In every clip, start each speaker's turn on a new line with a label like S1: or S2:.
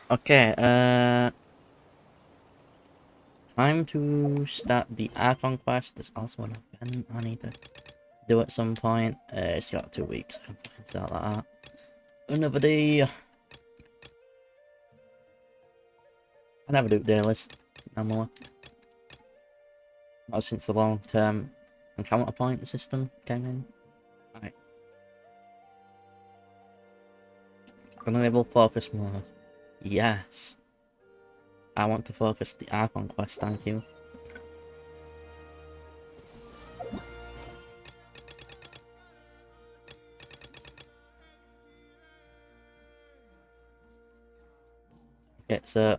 S1: Okay, time to start the Archon quest. There's also an event I need to do at some point. It's got 2 weeks. I can fucking start that out. Another day. I never do dailies no more. Not since the long-term encounter point system came in. Right. Enable focus mode. Yes. I want to focus the Archon quest, thank you. Okay, so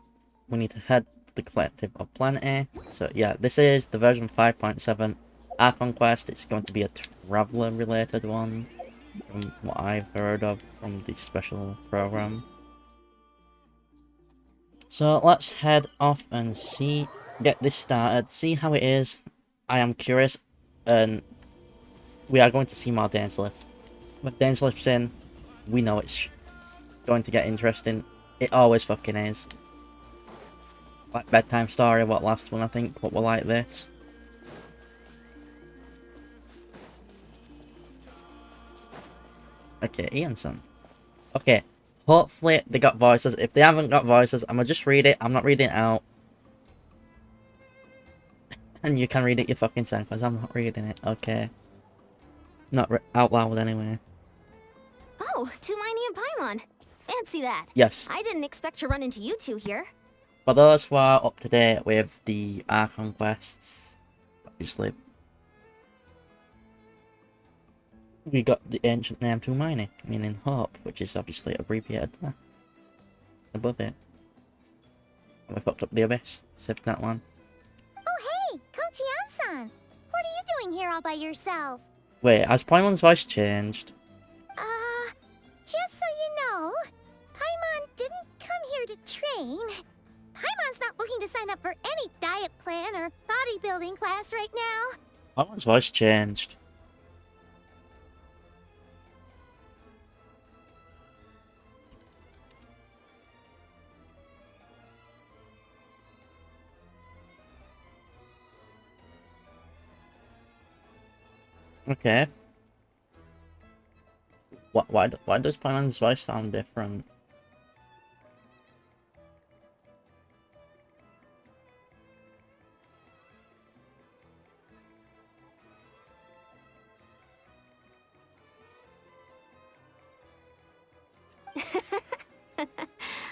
S1: we need to head to the collective of Planet A. So yeah, this is the version 5.7 Archon quest. It's going to be a traveler related one, from what I've heard of from the special program. So let's head off and get this started, see how it is. I am curious, and we are going to see more Dainsleif. When Dainsleif's in, we know it's going to get interesting. It always fucking is. Like Bedtime Story, what last one I think, what were like this. Okay, Ianson. Okay, hopefully they got voices. If they haven't got voices, I'm gonna just read it. I'm not reading it out. And you can read it your fucking self, because I'm not reading it. Okay. Not out loud anyway.
S2: Oh, Tulani and Paimon. Fancy that.
S1: Yes.
S2: I didn't expect to run into you two here.
S1: For those who are up to date with the Archon quests, obviously, we got the ancient name Tulani, meaning hope, which is obviously abbreviated there. Above it. I fucked up the abyss. Saved that one.
S3: Oh hey, Kochi-san! What are you doing here all by yourself?
S1: Wait, has Paimon's voice changed?
S3: Just so you know, Paimon didn't come here to train. Paimon's not looking to sign up for any diet plan or bodybuilding class right now.
S1: Paimon's voice changed. Okay. Why does Paimon's voice sound different?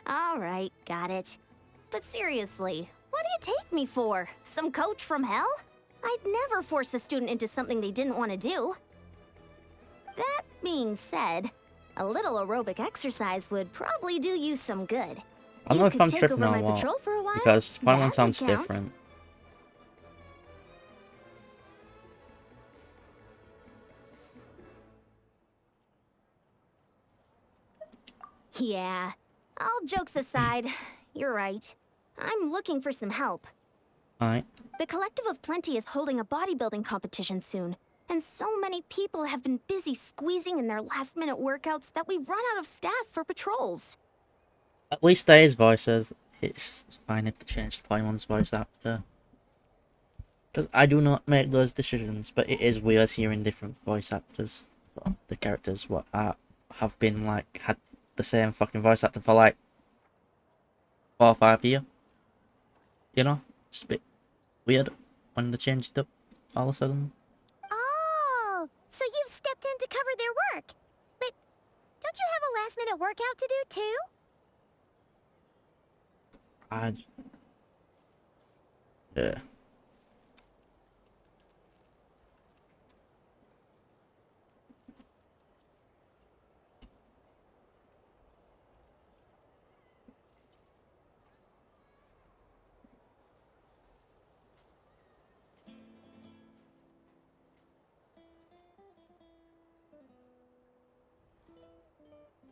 S2: Alright, got it. But seriously, what do you take me for? Some coach from hell? I'd never force a student into something they didn't want to do. That being said, a little aerobic exercise would probably do you some good.
S1: I don't know if I'm tripping or what,
S2: patrol for a while?
S1: because Paimon
S2: That
S1: sounds
S2: would count.
S1: different.
S2: Yeah, all jokes aside, you're right. I'm looking for some help.
S1: Alright.
S2: The Collective of Plenty is holding a bodybuilding competition soon, and so many people have been busy squeezing in their last-minute workouts that we've run out of staff for patrols.
S1: At least there is voices. It's fine if they change Paimon's voice actor. Because I do not make those decisions, but it is weird hearing different voice actors for the characters what have been like had the same fucking voice actor for like 4 or 5 years. You know? It's a bit weird when they changed it up all of a sudden.
S3: Oh, so you've stepped in to cover their work. But don't you have a last-minute workout to do too?
S1: Yeah.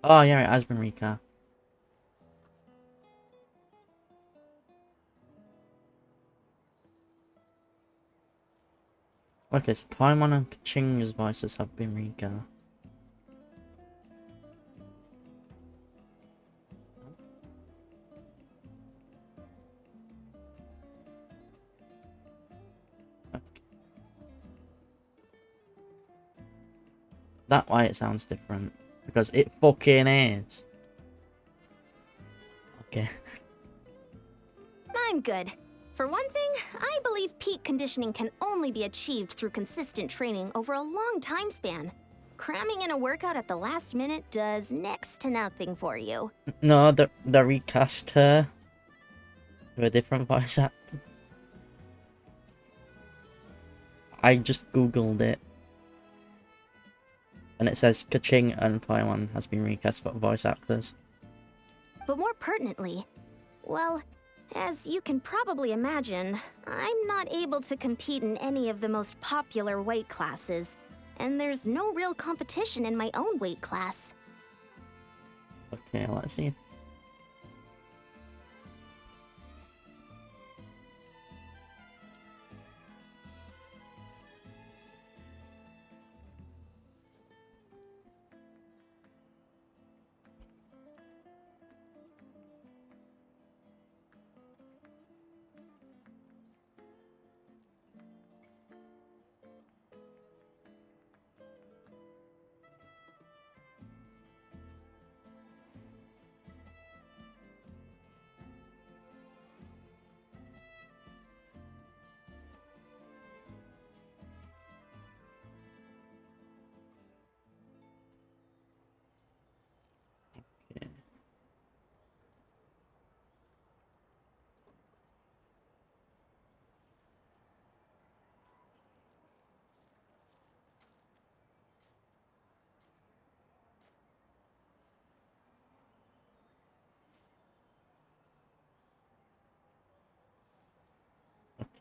S1: Oh yeah, it has been recast. Okay, so Paimon and Kaching's voices have been recast. that why it sounds different? Because it fucking is. Okay.
S2: I'm good. For one thing, I believe peak conditioning can only be achieved through consistent training over a long time span. Cramming in a workout at the last minute does next to nothing for you.
S1: No, they recast her with a different voice actor. I just googled it. And it says Kaching and Paimon has been recast for voice actors.
S2: But more pertinently, well, as you can probably imagine, I'm not able to compete in any of the most popular weight classes, and there's no real competition in my own weight class.
S1: Okay, let's see.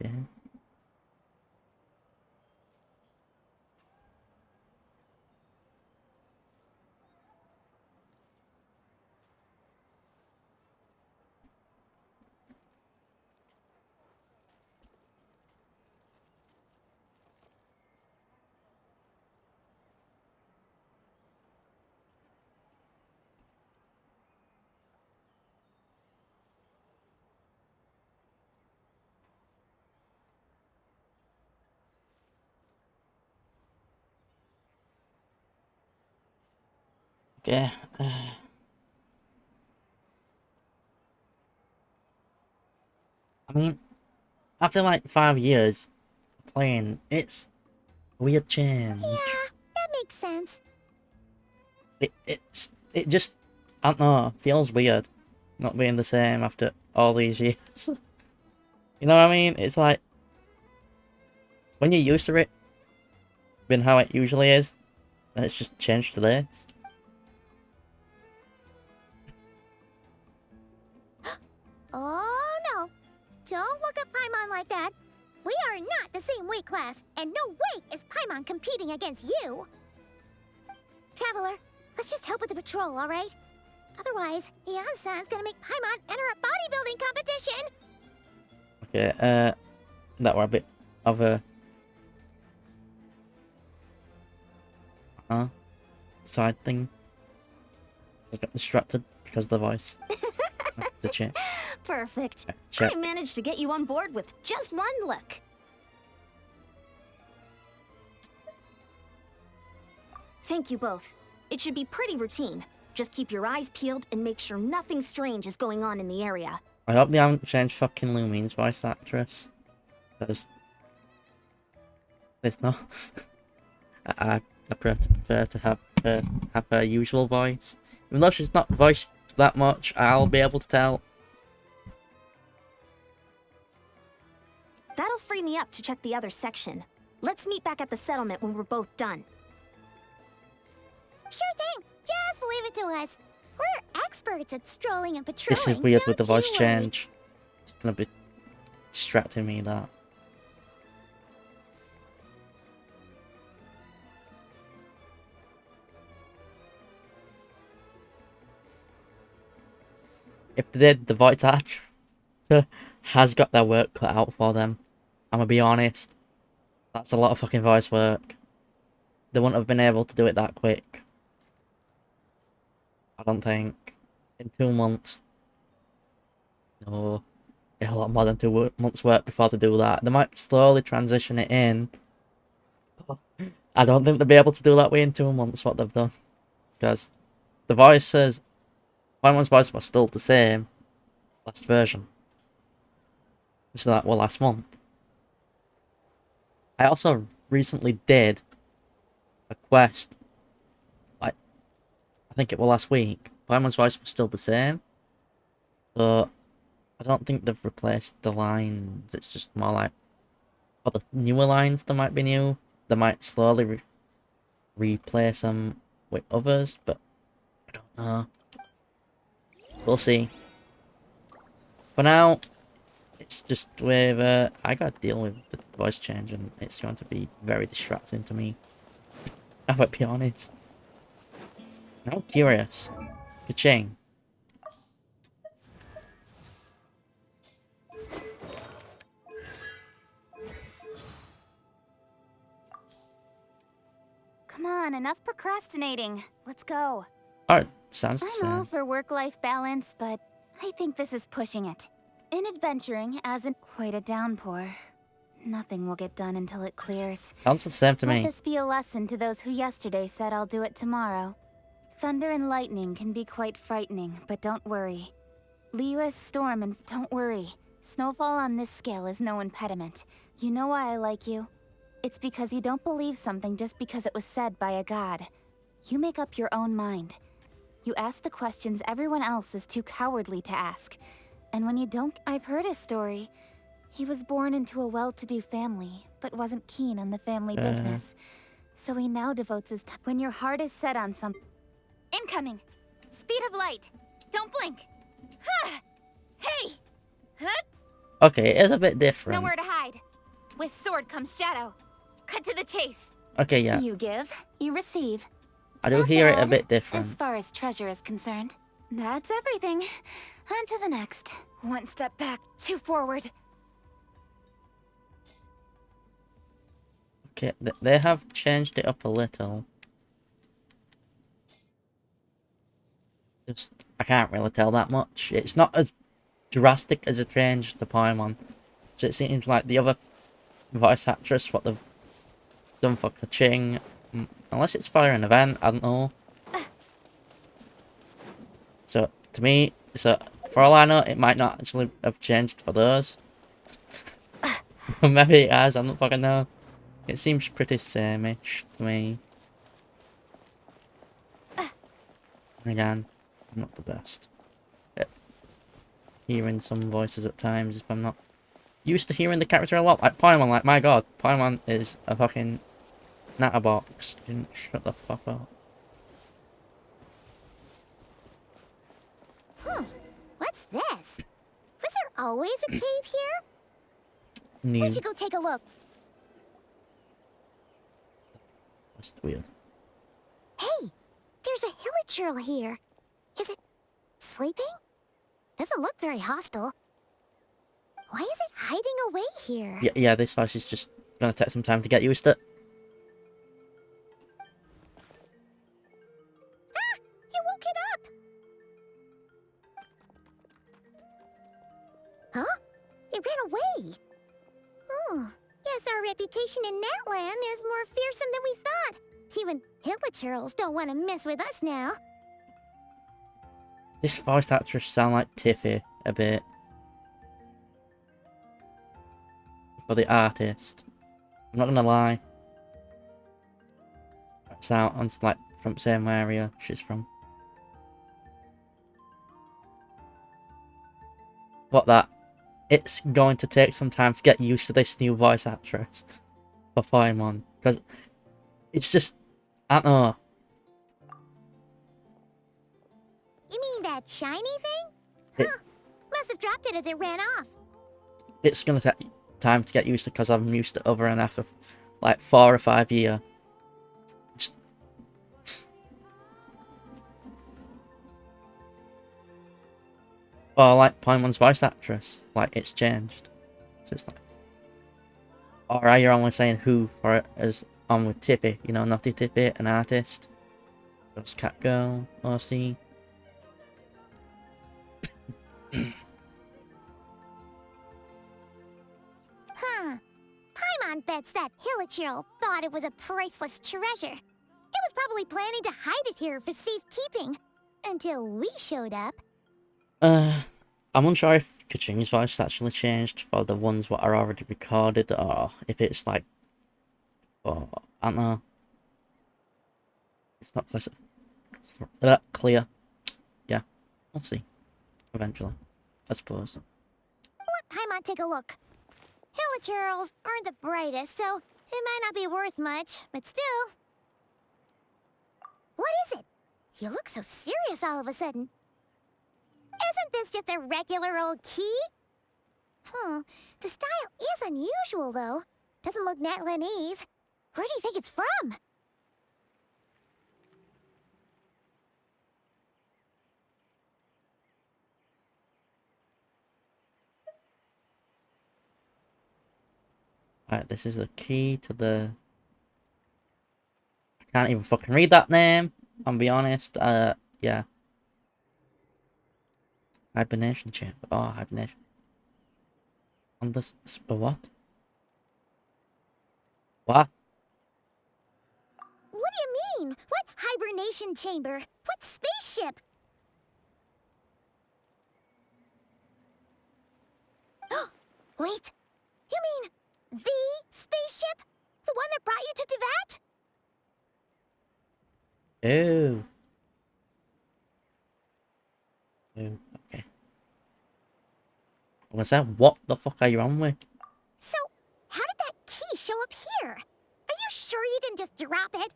S1: Okay. Okay. Okay. I mean, after like 5 years playing, it's a weird change.
S3: Yeah, that makes sense.
S1: It just, I don't know, feels weird not being the same after all these years. You know what I mean? It's like when you're used to it being how it usually is, and it's just changed to this.
S3: Oh no! Don't look at Paimon like that. We are not the same weight class, and no way is Paimon competing against you. Traveler, let's just help with the patrol, alright? Otherwise, Yan-san's gonna make Paimon enter a bodybuilding competition!
S1: Okay, that were a bit of a side thing. I got distracted because of the voice. The check.
S2: Perfect.
S1: Check.
S2: I managed to get you on board with just one look. Thank you both. It should be pretty routine. Just keep your eyes peeled and make sure nothing strange is going on in the area.
S1: I hope they haven't changed fucking Lumine's voice actress. Because it's not. I prefer to have her usual voice. Even though she's not voiced that much, I'll be able to tell.
S2: That'll free me up to check the other section. Let's meet back at the settlement when we're both done.
S3: Sure thing. Just leave it to us. We're experts at strolling and patrolling.
S1: This is weird with the
S3: don't
S1: voice
S3: you worry.
S1: change. It's gonna be distracting me, that. If they did, the voice actor has got their work cut out for them. I'm gonna be honest. That's a lot of fucking voice work. They wouldn't have been able to do it that quick. I don't think. In 2 months. No. Yeah, a lot more than 2 months work before they do that. They might slowly transition it in. I don't think they'll be able to do that way in 2 months, what they've done. Because the voices, Paimon's voice was still the same last version. So that was last month. I also recently did a quest, like, I think it was last week. Paimon's voice was still the same. But I don't think they've replaced the lines. It's just more like, for the newer lines that might be new, they might slowly replace them with others, but I don't know. We'll see. For now, it's just with, I gotta deal with the voice change, and it's going to be very distracting to me. I would be honest. I'm curious. Ka-ching.
S3: Come on, enough procrastinating. Let's go.
S1: Oh, sounds the
S3: I'm all
S1: same.
S3: for work-life balance, but I think this is pushing it. In adventuring, as in quite a downpour, nothing will get done until it clears.
S1: Sounds the same to
S3: Let
S1: me.
S3: this be a lesson to those who yesterday said I'll do it tomorrow. Thunder and lightning can be quite frightening, but don't worry. Liyue's storm and don't worry. Snowfall on this scale is no impediment. You know why I like you? It's because you don't believe something just because it was said by a god. You make up your own mind. You ask the questions everyone else is too cowardly to ask. And when you don't, I've heard his story. He was born into a well-to-do family, but wasn't keen on the family business. So he now devotes his time. When your heart is set on something. Incoming! Speed of light! Don't blink! Hey!
S1: Okay, it is a bit different.
S3: Nowhere to hide. With sword comes shadow. Cut to the chase.
S1: Okay, yeah.
S3: You give, you receive.
S1: I do
S3: Not
S1: hear it a
S3: bad,
S1: bit different.
S3: As far as treasure is concerned. That's everything. On to the next. One step back, two forward.
S1: Okay, they have changed it up a little. Just, I can't really tell that much. It's not as drastic as a change to Paimon. So it seems like the other voice actress, what they've done for Ka-ching, unless it's for an event, I don't know. So, to me, so for all I know, it might not actually have changed for those. Maybe it has, I don't fucking know. It seems pretty same-ish to me. Again, I'm not the best at hearing some voices at times if I'm not used to hearing the character a lot. Like Paimon, like, my god, Paimon is a fucking natterbox. Shut the fuck up.
S3: What's this? Was there always a cave here?
S1: New.
S3: We should go take a look.
S1: That's weird.
S3: Hey, there's a hilichurl here. Is it sleeping? Doesn't look very hostile. Why is it hiding away here?
S1: Yeah, this house is just gonna take some time to get used to.
S3: Ah! You woke it up! Huh? It ran away. Oh, guess our reputation in Natland is more fearsome than we thought. Even hilichurls don't want to mess with us now.
S1: This voice actress sound like Tiffy a bit. For the artist. I'm not gonna lie. That sounds like from the same area she's from. What that? It's going to take some time to get used to this new voice actress for Paimon. Because it's just, I don't know.
S3: You mean that shiny thing? Huh. Must have dropped it as it ran off.
S1: It's going to take time to get used to because I'm used to over and after like 4 or 5 years. Or like Paimon's voice actress, like it's changed. So it's like, or are you only saying who for it as on with Tippy, you know, Naughty Tippy, an artist. Just Catgirl, OC.
S3: Huh. Paimon bet bets that Hilichurl thought it was a priceless treasure. It was probably planning to hide it here for safekeeping. Until we showed up.
S1: I'm unsure if Kaching's voice actually changed for the ones what are already recorded, or if it's like, oh, I don't know. It's not clear. Yeah, we'll see. Eventually, I suppose.
S3: Let Paimon take a look. Hilichurls aren't the brightest, so it might not be worth much, but still. What is it? You look so serious all of a sudden. Isn't this just a regular old key? The style is unusual, though. Doesn't look Natlanese. Where do you think it's from?
S1: Alright, this is a key to the... I can't even fucking read that name, I'll be honest. Yeah. Hibernation chamber. Oh, hibernation. On this... What? What?
S3: What do you mean? What hibernation chamber? What spaceship? Wait, you mean the spaceship? The one that brought you to Tibet?
S1: Oh. Oh, okay. Was that what the fuck are you on with?
S3: So, how did that key show up here? Are you sure you didn't just drop it?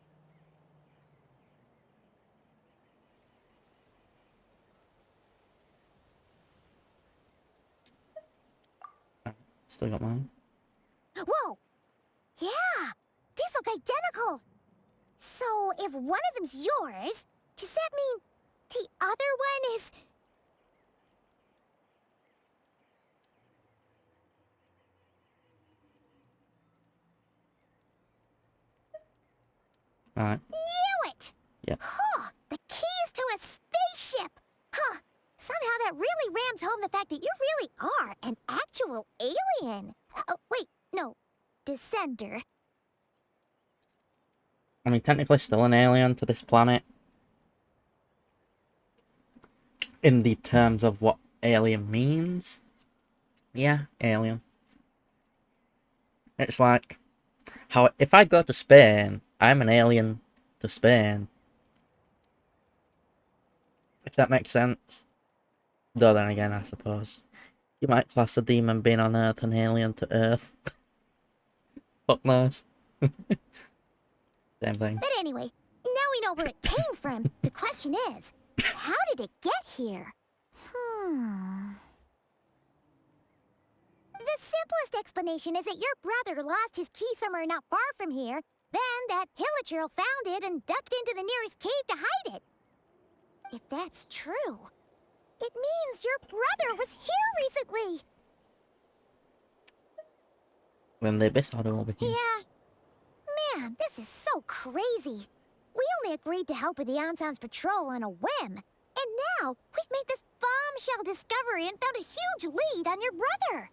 S1: Still got mine.
S3: Whoa! Yeah! These look identical! So, if one of them's yours, does that mean the other one is...
S1: Alright.
S3: Knew it!
S1: Yeah.
S3: Huh! The keys to a spaceship! Huh! Somehow that really rams home the fact that you really are an actual alien! Oh, wait, no. Descender.
S1: I mean, technically still an alien to this planet. In the terms of what alien means. Yeah, alien. It's like how if I go to Spain, I'm an alien to Spain. If that makes sense. Though then again, I suppose you might class a demon being on Earth an alien to Earth. Fuck knows. Same thing.
S3: But anyway, now we know where it came from. The question is, how did it get here? The simplest explanation is that your brother lost his key somewhere not far from here, then that Hilichurl found it and ducked into the nearest cave to hide it. If that's true, it means your brother was here recently.
S1: When the Abyss Order will be here.
S3: Yeah. Man, this is so crazy. We only agreed to help with the Ensemble patrol on a whim. And now, we've made this bombshell discovery and found a huge lead on your brother.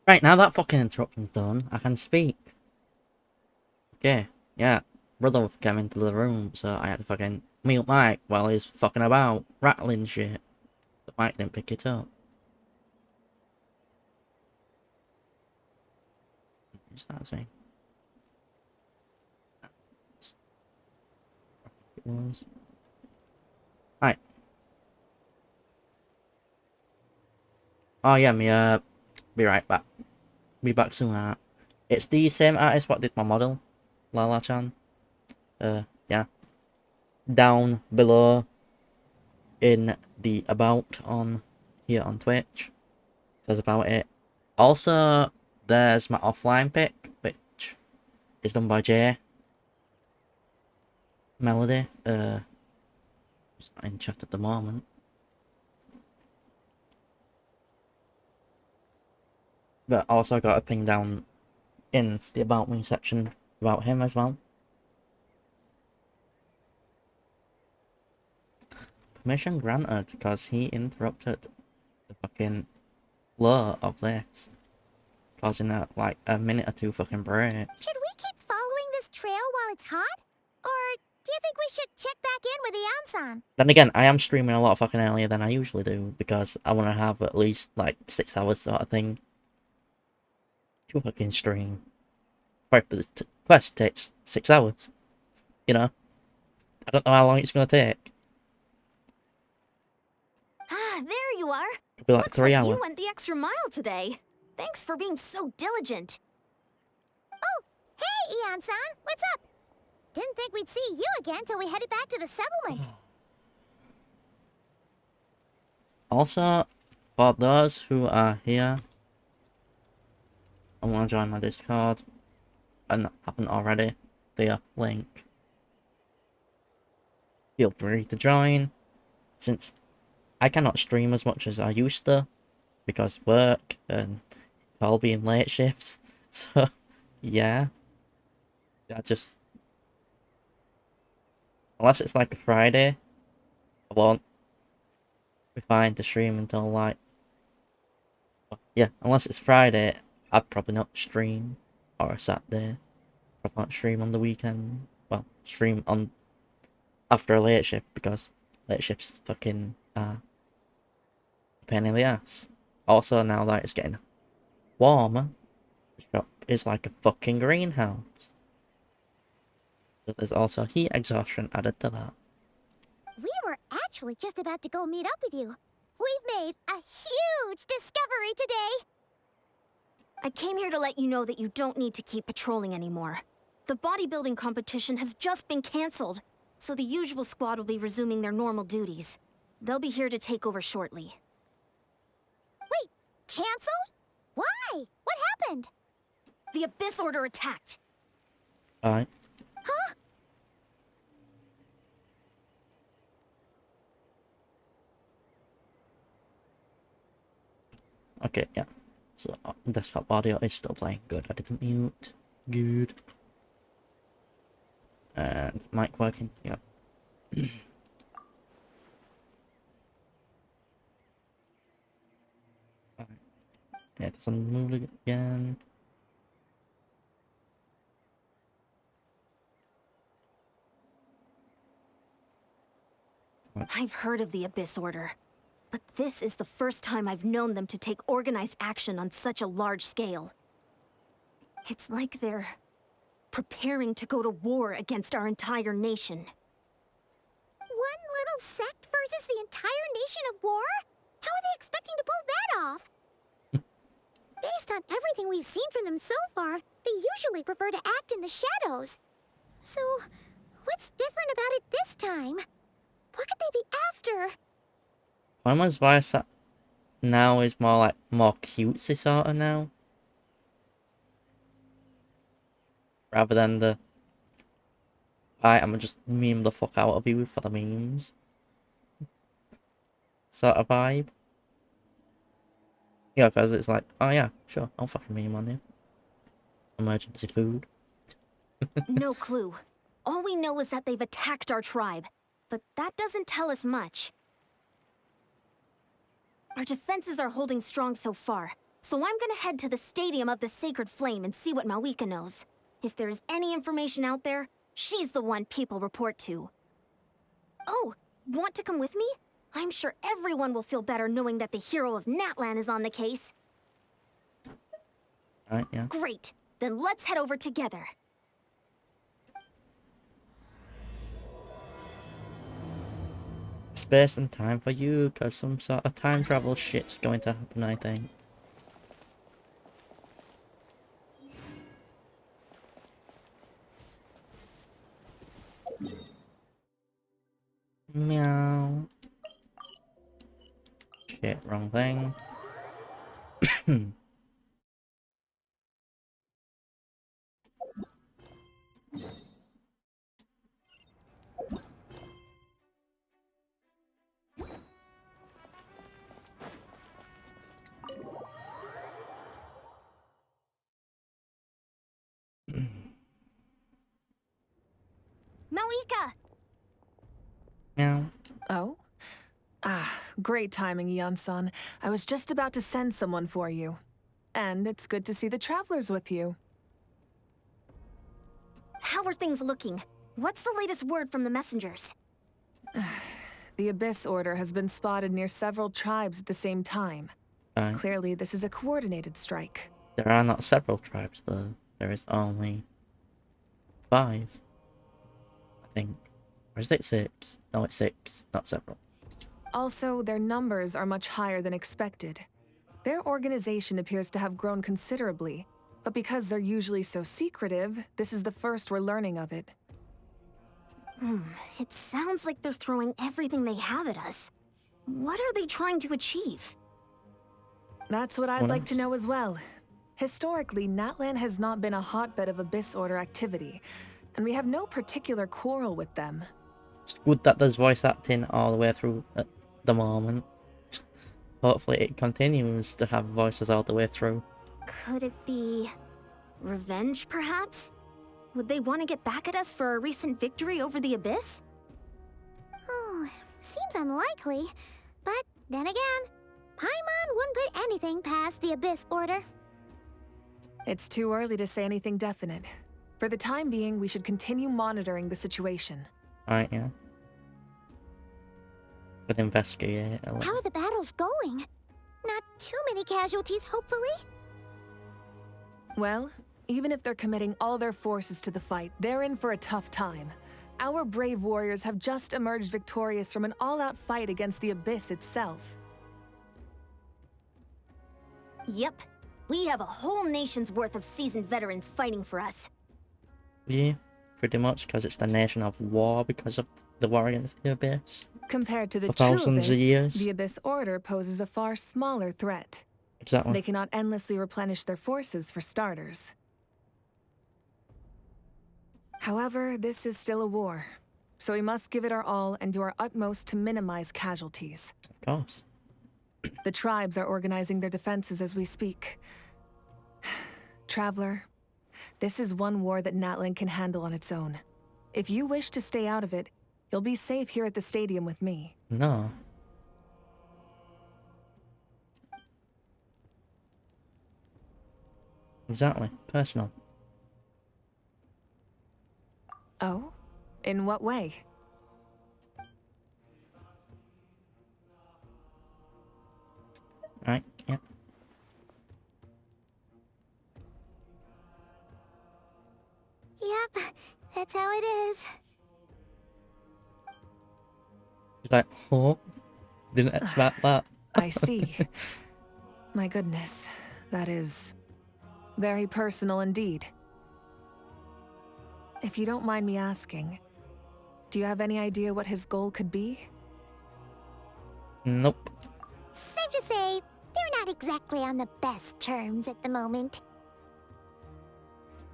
S1: Right, now that fucking interruption's done, I can speak. Okay, yeah. Brother came into the room, so I had to fucking mute Mike while he's fucking about, rattling shit. But Mike didn't pick it up. What's that saying? It was. Right. Oh yeah, be right back. Be back soon. It's the same artist what did my model, Lala-chan. Yeah. Down below in the about on here on Twitch. Says about it. Also, there's my offline pick, which is done by Jay. Melody. It's not in chat at the moment. But also got a thing down in the About Me section about him as well. Permission granted because he interrupted the fucking flow of this, causing like a minute or two fucking break.
S3: Should we keep following this trail while it's hot? Or do you think we should check back in with the Ansan?
S1: Then again, I am streaming a lot fucking earlier than I usually do because I want to have at least like 6 hours sort of thing to fucking stream. But the quest takes 6 hours, you know. I don't know how long it's gonna take.
S2: Ah, there you are.
S1: It'll be like
S2: Looks
S1: 3
S2: like
S1: hours.
S2: you went the extra mile today. Thanks for being so diligent.
S3: Oh, hey, Ian-san, what's up? Didn't think we'd see you again till we headed back to the settlement.
S1: Also, for those who are here and want to join my Discord and haven't already, the link. Feel free to join, since I cannot stream as much as I used to because work and all being late shifts. So, yeah. Unless it's like a Friday, I won't be fine to stream until like, yeah, unless it's Friday, I'd probably not stream, or a Saturday, probably not stream on the weekend, well, stream on after a late shift, because late shift's fucking, a pain in the ass. Also, now that it's getting warmer, the shop is like a fucking greenhouse. So there's also heat exhaustion added to that.
S3: We were actually just about to go meet up with you. We've made a huge discovery today.
S2: I came here to let you know that you don't need to keep patrolling anymore. The bodybuilding competition has just been cancelled, so the usual squad will be resuming their normal duties. They'll be here to take over shortly.
S3: Wait, canceled? Why? What happened?
S2: The Abyss Order attacked.
S1: Alright.
S3: Huh?
S1: Okay, yeah. So, desktop audio is still playing. Good, I didn't mute. Good. And mic working, yeah. Alright. Yeah, it doesn't move again.
S2: I've heard of the Abyss Order, but this is the first time I've known them to take organized action on such a large scale. It's like they're preparing to go to war against our entire nation.
S3: One little sect versus the entire nation of war? How are they expecting to pull that off? Based on everything we've seen from them so far, they usually prefer to act in the shadows. So, what's different about it this time? What could they be after?
S1: Paimon voice now is more cutesy sort of now. Rather than the I'm gonna just meme the fuck out of you for the memes sort of vibe. Yeah, because it's like, oh yeah, sure, I'll fucking meme on you. Emergency food.
S2: No clue. All we know is that they've attacked our tribe, but that doesn't tell us much. Our defenses are holding strong so far, So I'm gonna head to the Stadium of the Sacred Flame and see what Mawika knows. If there's any information out there, she's the one people report to. Oh, want to come with me? I'm sure everyone will feel better knowing that the hero of Natlan is on the case.
S1: Alright, yeah.
S2: Great. Then let's head over together.
S1: Space and time for you, because some sort of time travel shit's going to happen, I think. Meow. Shit, wrong thing.
S2: Mawika!
S1: Meow.
S4: Oh? Ah, great timing, Ian-san. I was just about to send someone for you. And it's good to see the travelers with you.
S2: How are things looking? What's the latest word from the messengers?
S4: The Abyss Order has been spotted near several tribes at the same time.
S1: Right.
S4: Clearly, this is a coordinated strike.
S1: There are not several tribes, though. There is only 5. I think. Or is it 6? No, it's 6, not several.
S4: Also, their numbers are much higher than expected. Their organization appears to have grown considerably, but because they're usually so secretive, this is the first we're learning of it.
S2: It sounds like they're throwing everything they have at us. What are they trying to achieve?
S4: That's what I'd like to know as well. Historically, Natlan has not been a hotbed of Abyss Order activity, and we have no particular quarrel with them.
S1: It's good that there's voice acting all the way through at the moment. Hopefully it continues to have voices all the way through.
S2: Could it be revenge, perhaps? Would they want to get back at us for our recent victory over the Abyss?
S3: Oh, seems unlikely. But then again, Paimon wouldn't put anything past the Abyss Order.
S4: It's too early to say anything definite. For the time being, we should continue monitoring the situation.
S1: Alright, yeah. Could investigate a
S3: How
S1: little.
S3: are the battles going? Not too many casualties, hopefully?
S4: Well, even if they're committing all their forces to the fight, they're in for a tough time. Our brave warriors have just emerged victorious from an all-out fight against the Abyss itself.
S2: Yep. We have a whole nation's worth of seasoned veterans fighting for us.
S1: Yeah, pretty much, because it's the nation of war because of the war against the Abyss.
S4: Compared to the
S1: For
S4: true
S1: thousands of
S4: Abyss,
S1: years.
S4: the Abyss Order poses a far smaller threat.
S1: Exactly.
S4: They cannot endlessly replenish their forces for starters. However, this is still a war, so we must give it our all and do our utmost to minimize casualties.
S1: Of course.
S4: The tribes are organizing their defenses as we speak. Traveler, this is one war that Natlan can handle on its own. If you wish to stay out of it, you'll be safe here at the stadium with me.
S1: No. Exactly. Personal.
S4: Oh? In what way?
S1: Right, yeah.
S3: Yep, that's how it is.
S1: She's like, oh, didn't expect that.
S4: I see. My goodness, that is very personal indeed. If you don't mind me asking, do you have any idea what his goal could be?
S1: Nope.
S3: Safe to say, they're not exactly on the best terms at the moment.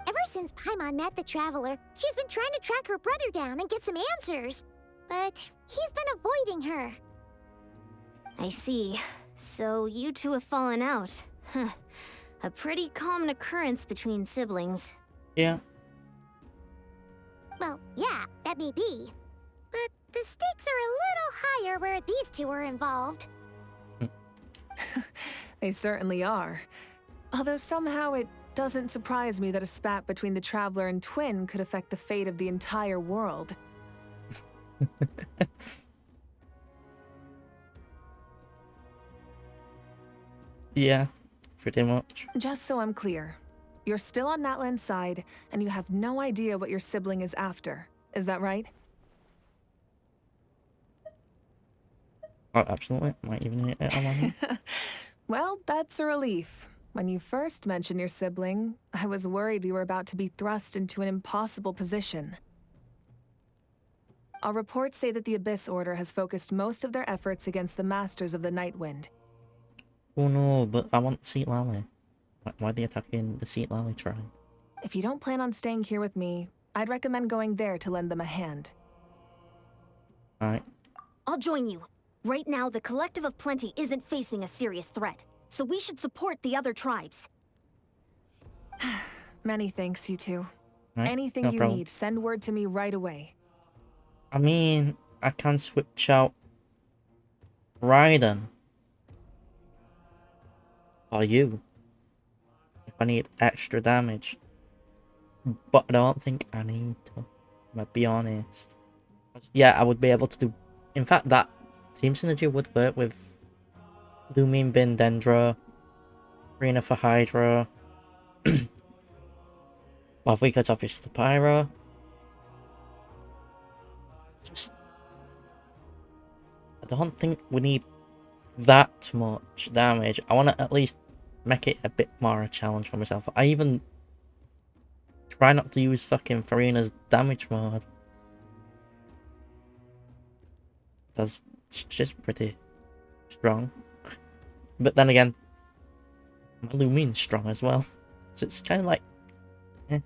S3: Ever since Paimon met the Traveler, she's been trying to track her brother down and get some answers. But he's been avoiding her.
S2: I see. So you two have fallen out. Huh. A pretty common occurrence between siblings.
S1: Yeah.
S3: Well, yeah, that may be. But the stakes are a little higher where these two are involved.
S4: They certainly are. Although somehow it doesn't surprise me that a spat between the Traveler and Twin could affect the fate of the entire world.
S1: Yeah, pretty much.
S4: Just so I'm clear, you're still on Natlan's side, and you have no idea what your sibling is after. Is that right?
S1: Oh, absolutely. Might even hit it on my hand.
S4: Well, that's a relief. When you first mentioned your sibling, I was worried we were about to be thrust into an impossible position. Our reports say that the Abyss Order has focused most of their efforts against the Masters of the Nightwind.
S1: Oh no, but I want Seat Lally. Why are they attacking the Seat Lally tribe?
S4: If you don't plan on staying here with me, I'd recommend going there to lend them a hand.
S1: Alright.
S2: I'll join you. Right now, the Collective of Plenty isn't facing a serious threat, so we should support the other tribes.
S4: Many thanks, you two.
S1: Right,
S4: Anything
S1: no
S4: you
S1: problem.
S4: need, send word to me right away.
S1: I mean, I can switch out Raiden for you if I need extra damage. But I don't think I need to. I'm gonna be honest. Yeah, I would be able to do. In fact, that team synergy would work with Lumin Bin Dendra, Arena for Hydra, Wavika's obviously Pyra. Just, I don't think we need that much damage. I want to at least make it a bit more a challenge for myself. I even try not to use fucking Farina's damage mode, because she's pretty strong. But then again, my Lumin's strong as well. So it's kind of like, eh.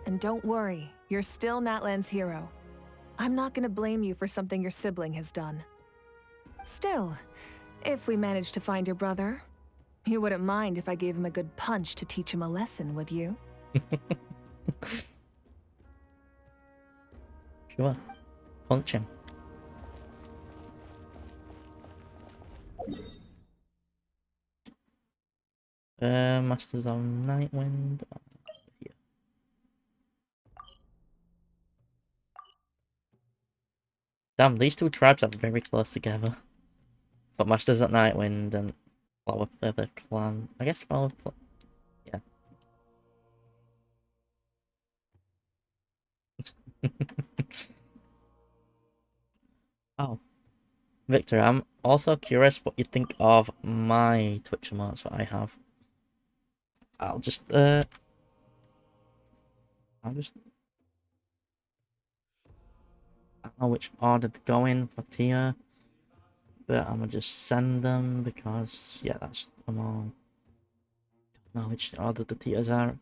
S4: And don't worry, you're still Natlan's hero. I'm not gonna blame you for something your sibling has done. Still, if we manage to find your brother, you wouldn't mind if I gave him a good punch to teach him a lesson, would you?
S1: Sure. Punch him. Masters of Nightwind. Here. Damn, these two tribes are very close together. But Masters at Nightwind and Flower Feather Clan. I guess Flower Clan. Yeah. Oh. Victor, I'm also curious what you think of my Twitch emotes that I have. I'll just I don't know which order to go in for Tia, but I'm gonna just send them because yeah, that's them all. Don't know which order the Tias are.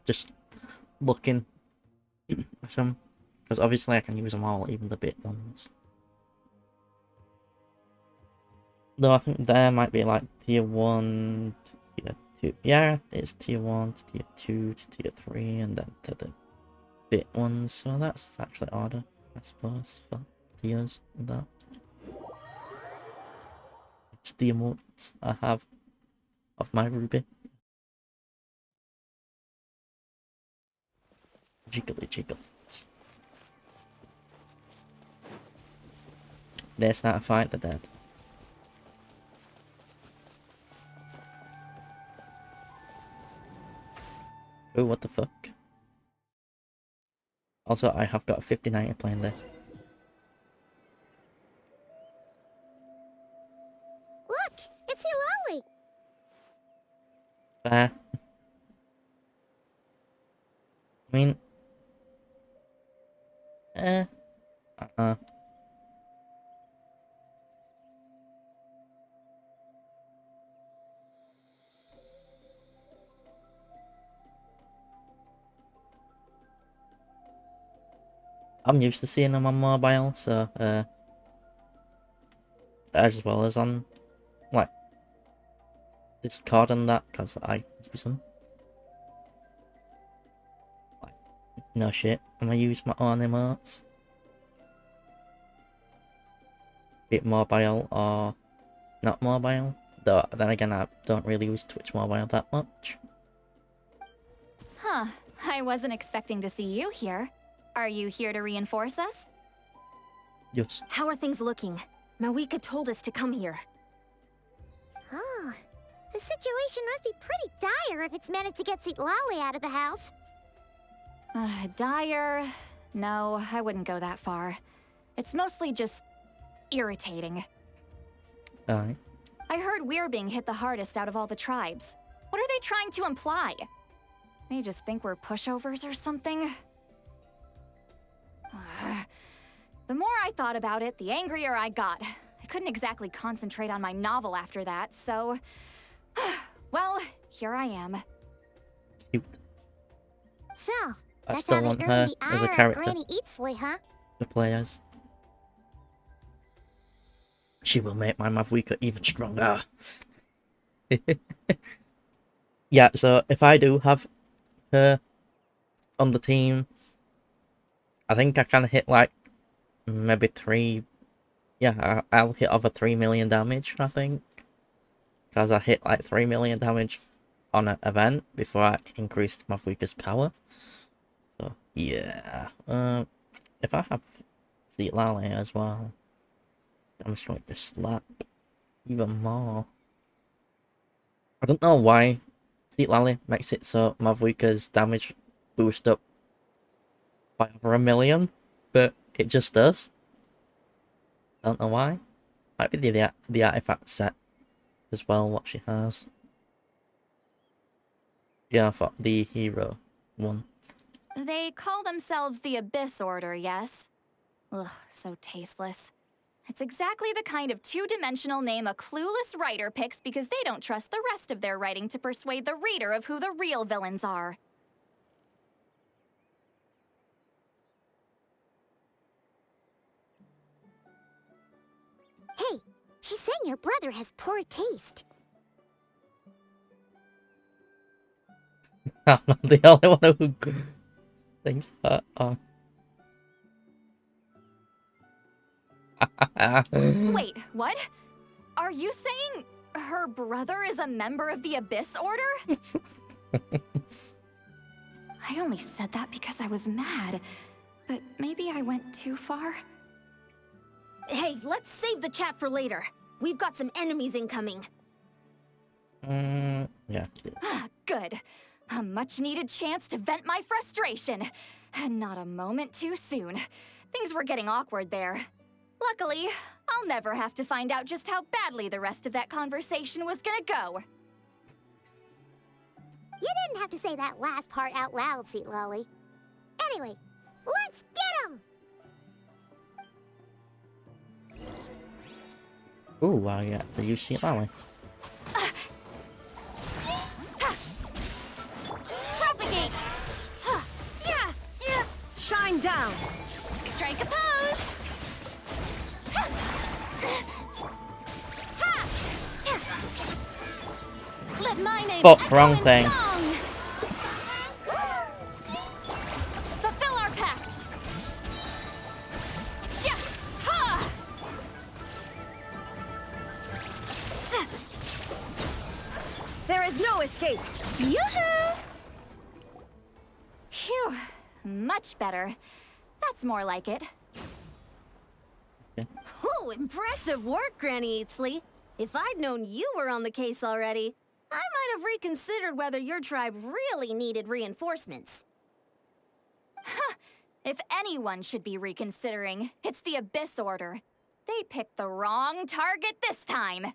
S1: Just looking at them because obviously I can use them all, even the bit ones. Though I think there might be like tier 1 to tier 2. Yeah, it's tier 1 to tier 2 to tier 3 and then to the bit ones. So that's actually order, I suppose, for tiers and that. It's the emotes I have of my Ruby. Jiggly jiggle. They start a fight, they're dead. Oh, what the fuck? Also, I have got a 50-90 playing this.
S3: Look, it's Eulalie.
S1: Fair. I mean... Uh-uh. I'm used to seeing them on mobile, so, as well as on, like, Discord and that, because I use them. Like, no shit, I'm gonna use my own emotes. it mobile or not mobile. Though then again, I don't really use Twitch mobile that much.
S5: Huh. I wasn't expecting to see you here. Are you here to reinforce us?
S1: Yes.
S2: How are things looking? Mawika told us to come here.
S3: Oh, the situation must be pretty dire if it's managed to get Lolly out of the house.
S5: Dire? No, I wouldn't go that far. It's mostly just irritating.
S1: Alright.
S5: I heard we're being hit the hardest out of all the tribes. What are they trying to imply? They just think we're pushovers or something? The more I thought about it, the angrier I got. I couldn't exactly concentrate on my novel after that, so... well, here I am.
S1: Cute.
S3: So,
S1: I
S3: that's
S1: still
S3: how
S1: want
S3: they
S1: her
S3: earn the
S1: as a
S3: ire of
S1: character.
S3: Granny Eatsley, huh?
S1: The players. She will make my Mavwika even stronger. Yeah, so if I do have her on the team, I think I can hit like maybe 3. Yeah, I'll hit over 3 million damage, I think. Because I hit like 3 million damage on an event before I increased Mavwika's power. So, yeah. If I have Lolly as well, I'm just going to slap even more. I don't know why Lolly makes it so Mavwika's damage boost up by over 1 million, but it just does. Don't know why. Might be the artifact set as well, what she has. Yeah, I thought the hero one.
S5: They call themselves the Abyss Order, yes? Ugh, so tasteless. It's exactly the kind of two-dimensional name a clueless writer picks because they don't trust the rest of their writing to persuade the reader of who the real villains are.
S3: Hey, she's saying your brother has poor taste.
S1: I'm not the only one who thinks that. Oh.
S5: Wait, what? Are you saying her brother is a member of the Abyss Order? I only said that because I was mad, but maybe I went too far.
S2: Hey, let's save the chat for later. We've got some enemies incoming.
S1: Yeah.
S5: Good. A much-needed chance to vent my frustration. And not a moment too soon. Things were getting awkward there. Luckily, I'll never have to find out just how badly the rest of that conversation was gonna go.
S3: You didn't have to say that last part out loud, Lolly. Anyway, let's get him!
S1: Ooh, I got to use Lolly.
S5: Propagate!
S4: Shine down!
S5: Strike a pose! Let my name
S1: Oh,
S5: echo
S1: wrong
S5: in
S1: thing.
S5: song! Fulfill our pact! Sha! Ha!
S4: There is no escape!
S5: Yoo-hoo! Phew, much better. That's more like it.
S2: Ooh, impressive work, Granny Eatsley. If I'd known you were on the case already, I might have reconsidered whether your tribe really needed reinforcements.
S5: If anyone should be reconsidering, it's the Abyss Order. They picked the wrong target this time.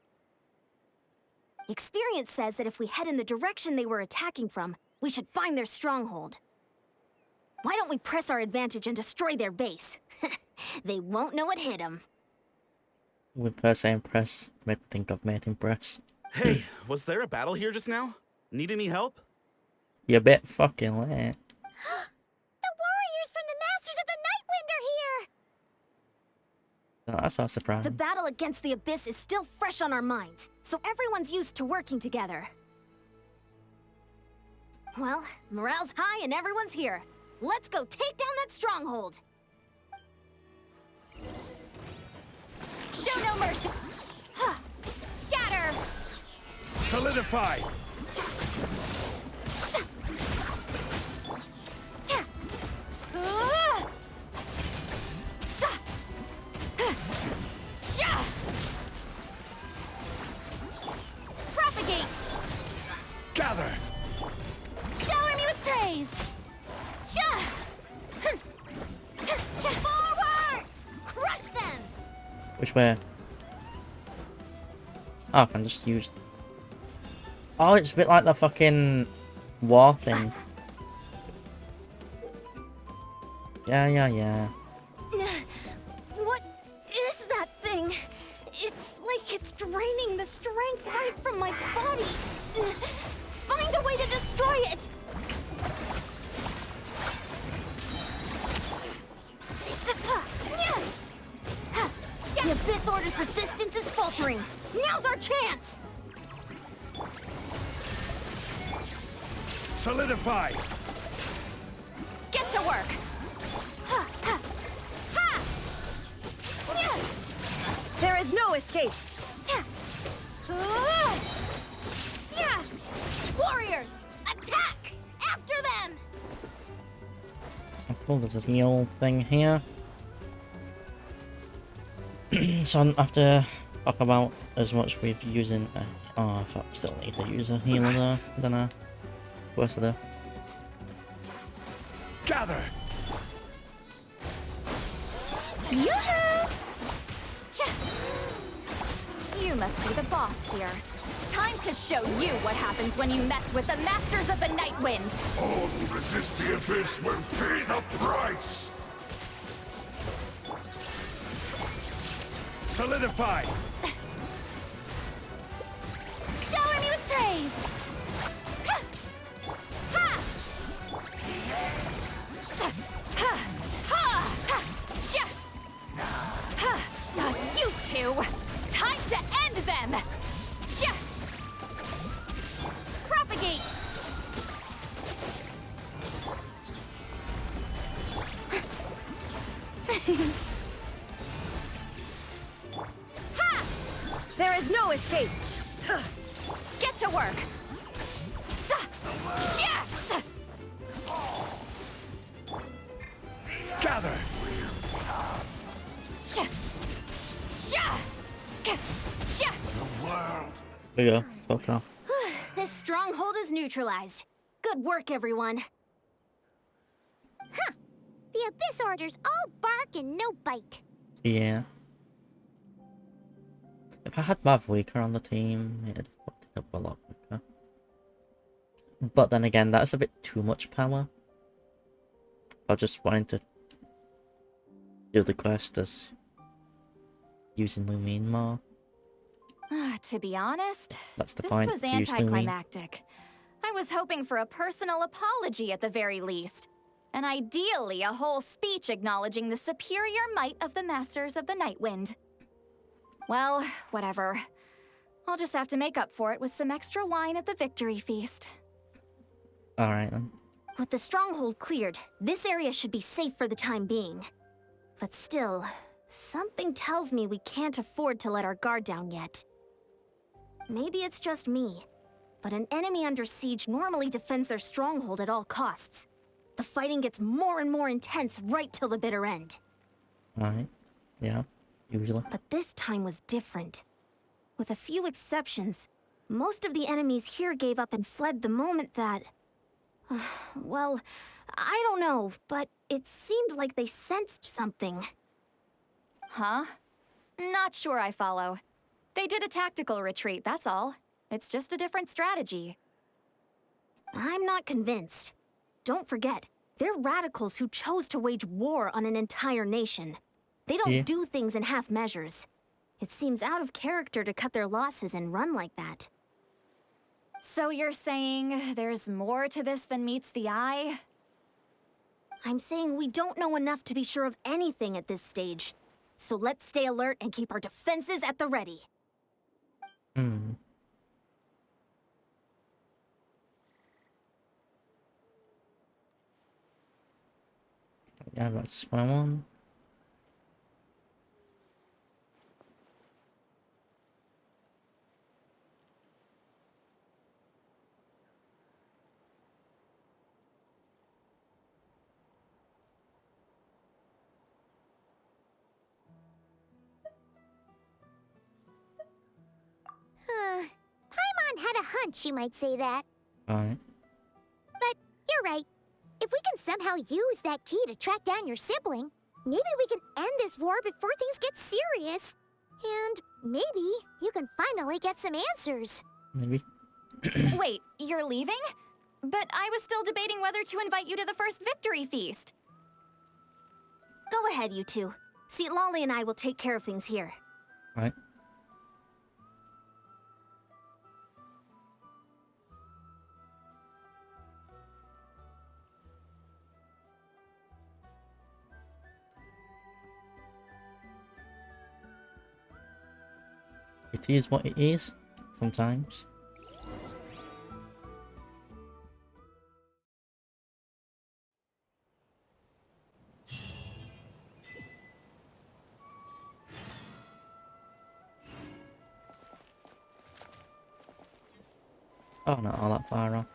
S2: Experience says that if we head in the direction they were attacking from, we should find their stronghold. Why don't we press our advantage and destroy their base? They won't know what hit them.
S1: With per se impress, make me think of mating press.
S6: Hey, was there a battle here just now? Need any help?
S1: You're a bit fucking late.
S3: The warriors from the Masters of the Nightwind are here!
S1: Oh, that's not surprising.
S2: The battle against the Abyss is still fresh on our minds, so everyone's used to working together. Well, morale's high and everyone's here. Let's go take down that stronghold!
S5: Show no mercy. Scatter.
S7: Solidify!
S5: Propagate.
S7: Gather!
S5: Shower me with praise. Forward. Crush them.
S1: Which way? Oh, I can just use... Oh, it's a bit like the fucking war thing. Yeah.
S2: What is that thing? It's like it's draining the strength right from my body. Find a way to destroy it! The Abyss Order's resistance is faltering. Now's our chance!
S7: Solidify!
S5: Get to work.
S2: There is no escape!
S5: Warriors, attack! After them!
S1: Oh, there's a heal thing here. So I don't have to talk about as much with using... oh, fuck, still need to use a healer there. I don't know. What's there?
S7: Gather!
S5: You must be the boss here. Time to show you what happens when you mess with the Masters of the Night Wind.
S7: All who resist the Abyss will pay the price! Solidify!
S5: Shower me with praise. You two! Time to end them! Propagate!
S2: There is no escape!
S5: Get to work! Yes!
S7: Gather!
S1: There you go. Fuck off.
S2: This stronghold is neutralized. Good work, everyone.
S3: The Abyss Order's all bark and no bite.
S1: Yeah. If I had Mavwika on the team, it'd fucked it up a lot quicker. But then again, that's a bit too much power. I just wanted to do the quest as using Lumine more.
S5: To be honest,
S1: That's the
S5: this
S1: point.
S5: was
S1: To use Lumine.
S5: anticlimactic. I was hoping for a personal apology at the very least. And ideally, a whole speech acknowledging the superior might of the Masters of the Night Wind. Well, whatever. I'll just have to make up for it with some extra wine at the victory feast.
S1: Alright then.
S2: With the stronghold cleared, this area should be safe for the time being. But still, something tells me we can't afford to let our guard down yet. Maybe it's just me, but an enemy under siege normally defends their stronghold at all costs. The fighting gets more and more intense right till the bitter end.
S1: Alright. Yeah. Usually.
S2: But this time was different. With a few exceptions, most of the enemies here gave up and fled the moment that... well, I don't know, but it seemed like they sensed something.
S5: Huh? Not sure I follow. They did a tactical retreat, that's all. It's just a different strategy.
S2: I'm not convinced. Don't forget, they're radicals who chose to wage war on an entire nation. They don't do things in half measures. It seems out of character to cut their losses and run like that.
S5: So you're saying there's more to this than meets the eye?
S2: I'm saying we don't know enough to be sure of anything at this stage. So let's stay alert and keep our defenses at the ready.
S1: Yeah, that's my one.
S3: figured she might say that.
S1: Alright.
S3: But you're right. If we can somehow use that key to track down your sibling, maybe we can end this war before things get serious. And maybe you can finally get some answers.
S1: Maybe.
S5: Wait, you're leaving? But I was still debating whether to invite you to the first victory feast.
S2: Go ahead, you two. See, Lolly and I will take care of things here.
S1: Right. It is what it is, sometimes. Oh, not all that far off.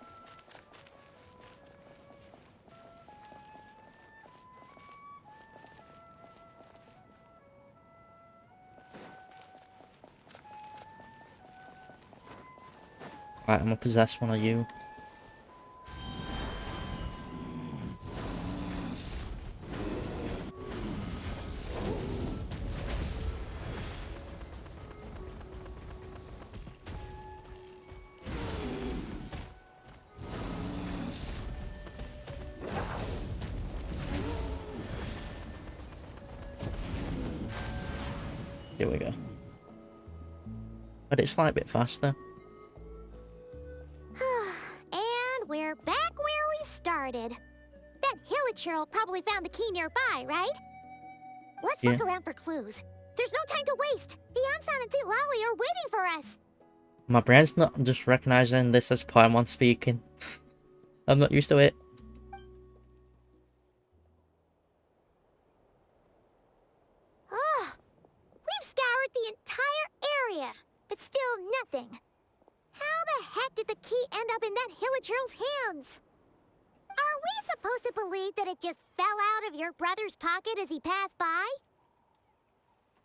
S1: Right, I'm gonna possess one of you. Here we go. But it's like a bit faster.
S3: And we're back where we started. That Hilichurl probably found the key nearby, right? Let's look
S1: Yeah.
S3: around for clues. There's no time to waste. The Ansan and St. Lally are waiting for us.
S1: My brain's not just recognizing this as Paimon speaking. I'm not used to it.
S3: Ugh. We've scoured the entire area, but still nothing. How the heck did the key end up in that Hilichurl's hands? Are we supposed to believe that it just fell out of your brother's pocket as he passed by?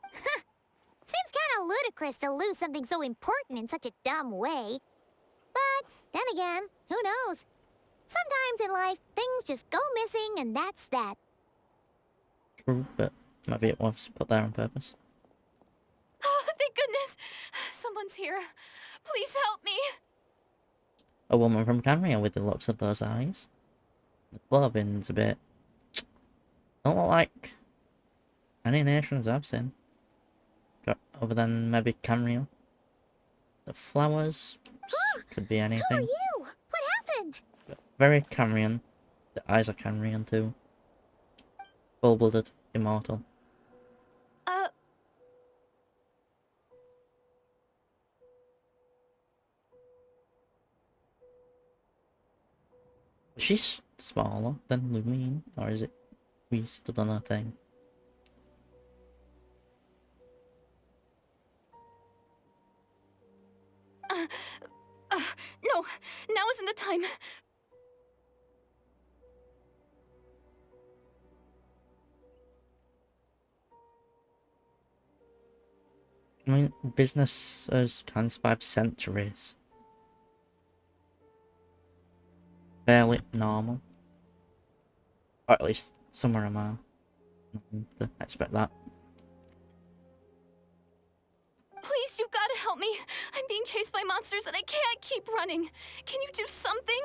S3: Huh. Seems kind of ludicrous to lose something so important in such a dumb way. But then again, who knows? Sometimes in life, things just go missing and that's that.
S1: True, but maybe it was put there on purpose.
S5: Oh, thank goodness! Someone's here. Please help me!
S1: A woman from Camria with the looks of those eyes. The clothing's a bit... don't look like any nations I've seen. Other than maybe Camria. The flowers could be
S3: Who are
S1: anything.
S3: you? What happened?
S1: Very Camrian. The eyes are Camrian too. Full-blooded, immortal. She's smaller than Lumine, or is it we stood on her thing?
S5: No, now isn't the time.
S1: I mean, business can survive centuries. Fairly normal. Or at least somewhere around. Nothing to expect that.
S5: Please, you've got to help me. I'm being chased by monsters and I can't keep running. Can you do something?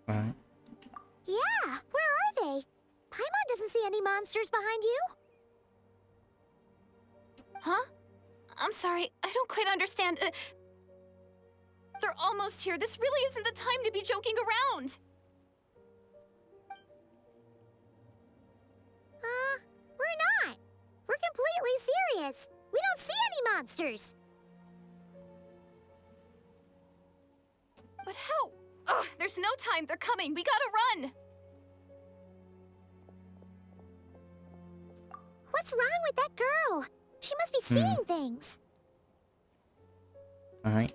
S1: Right.
S3: Yeah, where are they? Paimon doesn't see any monsters behind you.
S5: Huh? I'm sorry, I don't quite understand. They're almost here. This really isn't the time to be joking around.
S3: We're not. We're completely serious. We don't see any monsters.
S5: But how? Ugh, there's no time. They're coming. We gotta run.
S3: What's wrong with that girl? She must be seeing things.
S1: Alright.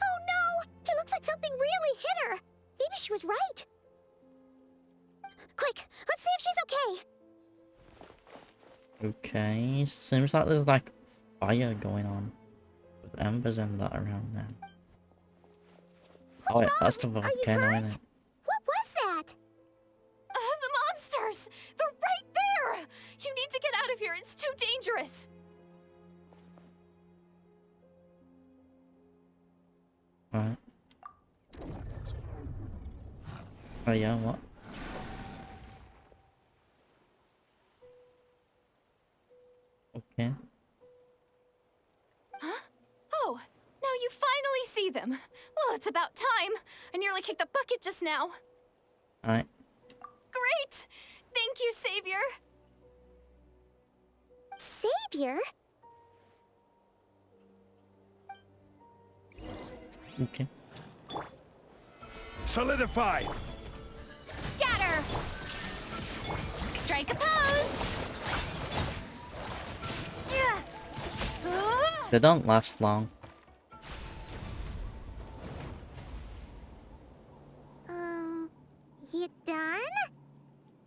S3: Oh no! It looks like something really hit her. Maybe she was right. Quick, let's see if she's okay.
S1: Okay, seems like there's like fire going on with embers and that around there.
S3: What's
S1: Oh wait,
S3: wrong?
S1: that's the
S3: Are you
S1: volcano,
S3: hurt?
S1: isn't it?
S3: What was that?
S5: The monsters! They're right there! You need to get out of here. It's too dangerous.
S1: Right. Oh yeah, what? Okay.
S5: Huh? Oh, now you finally see them. Well, it's about time. I nearly kicked the bucket just now.
S1: Alright.
S5: Great! Thank you, Savior.
S3: Savior?
S1: Okay.
S7: Solidify!
S5: Scatter! Strike a pose!
S1: They don't last long.
S3: You done?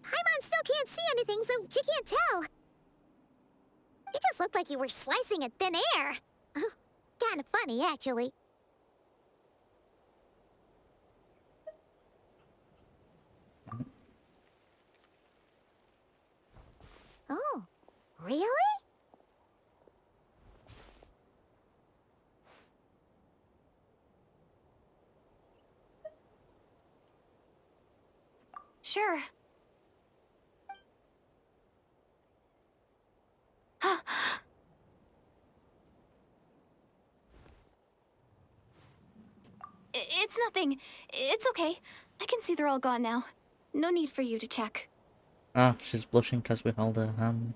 S3: Paimon still can't see anything, so she can't tell. It just looked like you were slicing in thin air. Kind of funny, actually. Oh, really?
S5: Sure. It's nothing. It's okay. I can see they're all gone now. No need for you to check.
S1: Ah, she's blushing because we held her hand.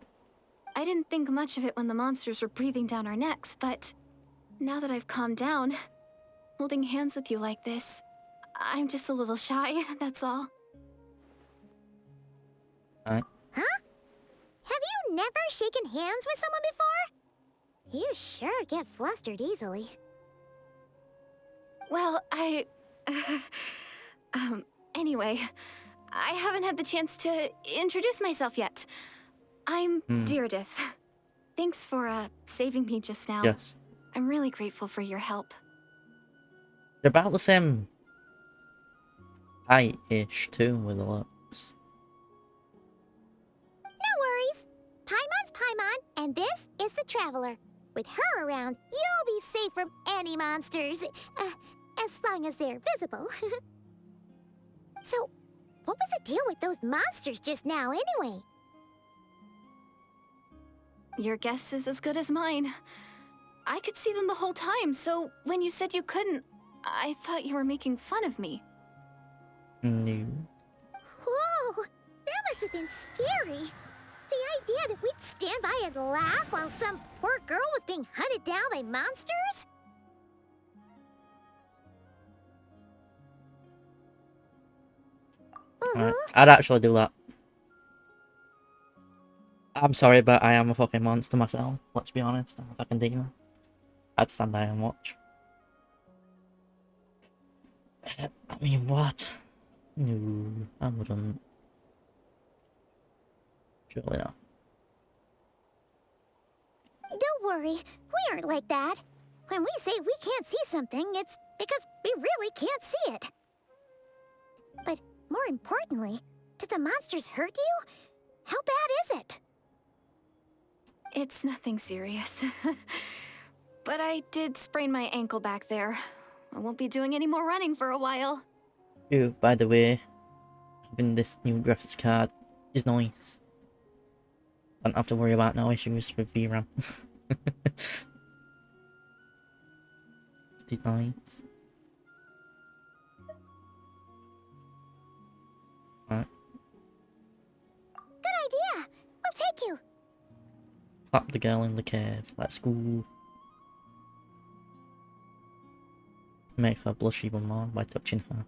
S5: I didn't think much of it when the monsters were breathing down our necks, but now that I've calmed down, holding hands with you like this, I'm just a little shy, that's all.
S1: Alright.
S3: Huh? Have you never shaken hands with someone before? You sure get flustered easily.
S5: Well, anyway, I haven't had the chance to introduce myself yet. I'm Deirdith. Thanks for, saving me just now.
S1: Yes.
S5: I'm really grateful for your help.
S1: They're about the same height-ish too with the looks.
S3: No worries. Paimon's Paimon, and this is the Traveler. With her around, you'll be safe from any monsters. As long as they're visible. So, what was the deal with those monsters just now, anyway?
S5: Your guess is as good as mine. I could see them the whole time, so when you said you couldn't, I thought you were making fun of me.
S1: No.
S3: Whoa, that must have been scary. The idea that we'd stand by and laugh while some poor girl was being hunted down by monsters?
S1: Alright. I'd actually do that. I'm sorry, but I am a fucking monster myself. Let's be honest. I'm a fucking demon. I'd stand there and watch. I mean, what? No, I wouldn't. Surely not.
S3: Don't worry, we aren't like that. When we say we can't see something, it's because we really can't see it. But more importantly, did the monsters hurt you? How bad is it?
S5: It's nothing serious. But I did sprain my ankle back there. I won't be doing any more running for a while.
S1: Ew, by the way, having this new graphics card is nice. Don't have to worry about no issues with VRAM. It's nice. Right.
S3: Good idea. We'll take you.
S1: Clap the girl in the cave. Let's go. Make her blush even more by touching her.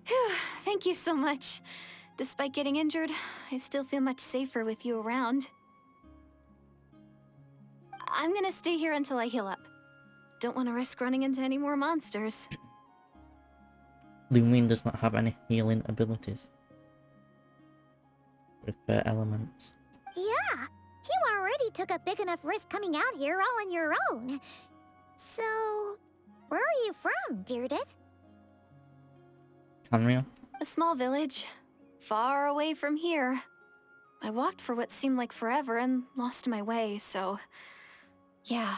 S5: Thank you so much. Despite getting injured, I still feel much safer with you around. I'm gonna stay here until I heal up. Don't want to risk running into any more monsters.
S1: Lumin does not have any healing abilities with their elements.
S3: Yeah, you already already took a big enough risk coming out here all on your own. So, where are you from, Deirdith?
S1: Unreal.
S5: A small village, far away from here. I walked for what seemed like forever and lost my way, so... Yeah,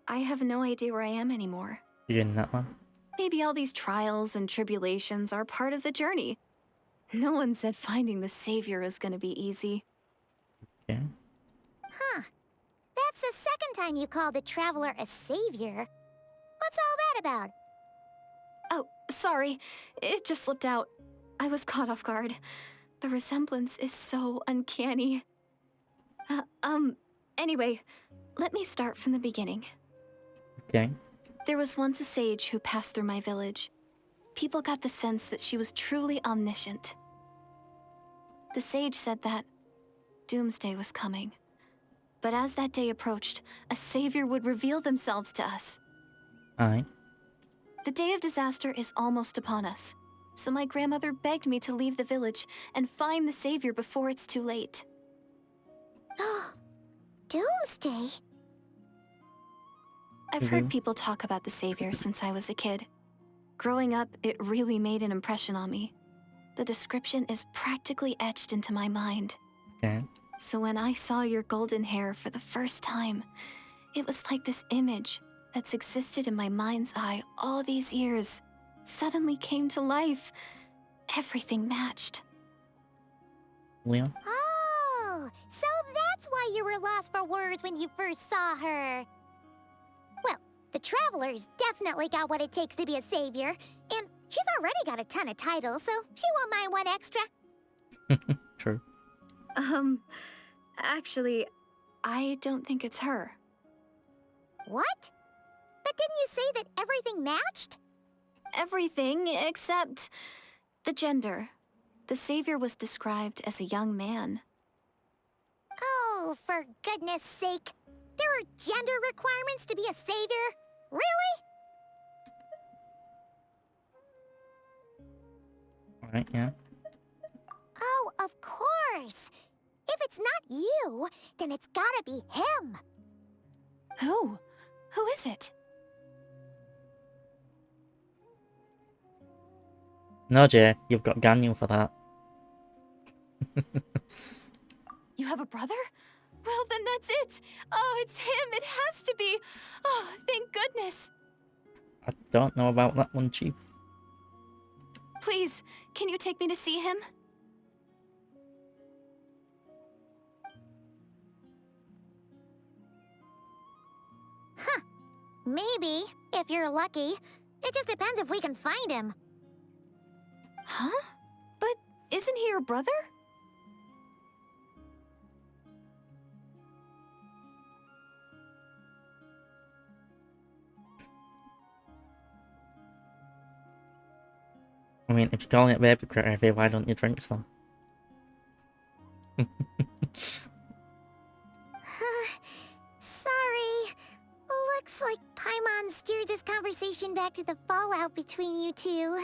S5: I have no idea where I am anymore.
S1: You in that one?
S5: Maybe all these trials and tribulations are part of the journey. No one said finding the savior is gonna be easy.
S1: Okay.
S3: Huh. That's the second time you called the Traveler a savior. What's all that about?
S5: Oh, sorry. It just slipped out. I was caught off guard. The resemblance is so uncanny. Anyway, let me start from the beginning.
S1: Okay.
S5: There was once a sage who passed through my village. People got the sense that she was truly omniscient. The sage said that doomsday was coming. But as that day approached, a savior would reveal themselves to us.
S1: Aye.
S5: The day of disaster is almost upon us, so my grandmother begged me to leave the village and find the savior before it's too late.
S3: Doomsday?
S5: I've heard people talk about the savior since I was a kid. Growing up, it really made an impression on me. The description is practically etched into my mind.
S1: Okay.
S5: So when I saw your golden hair for the first time, it was like this image that's existed in my mind's eye all these years suddenly came to life. Everything matched.
S1: Leon?
S3: Oh, so that's why you were lost for words when you first saw her. Well, the Traveler's definitely got what it takes to be a savior, and she's already got a ton of titles, so she won't mind one extra.
S1: True.
S5: Actually, I don't think it's her.
S3: What? But didn't you say that everything matched?
S5: Everything except the gender. The savior was described as a young man.
S3: Oh, for goodness sake. There are gender requirements to be a savior? Really?
S1: Alright, yeah.
S3: Oh, of course. If it's not you, then it's gotta be him.
S5: Who? Who is it?
S1: No, Jay, you've got Ganyu for that.
S5: You have a brother? Well, then that's it. Oh, it's him. It has to be. Oh, thank goodness.
S1: I don't know about that one, Chief.
S5: Please, can you take me to see him?
S3: Maybe, if you're lucky. It just depends if we can find him.
S5: Huh? But isn't he your brother?
S1: I mean, if you're calling it baby gravy, why don't you drink some?
S3: Sorry. Looks like Paimon steered this conversation back to the fallout between you two.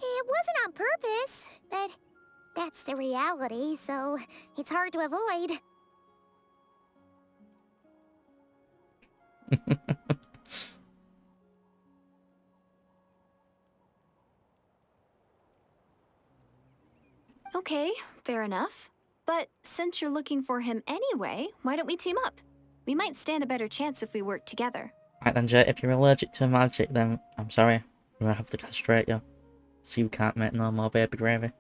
S3: It wasn't on purpose, but that's the reality, so it's hard to avoid.
S5: Okay, fair enough. But since you're looking for him anyway, why don't we team up? We might stand a better chance if we work together.
S1: Right then, Jay, if you're allergic to magic, then I'm sorry. I'm gonna have to castrate you. So you can't make no more baby gravy.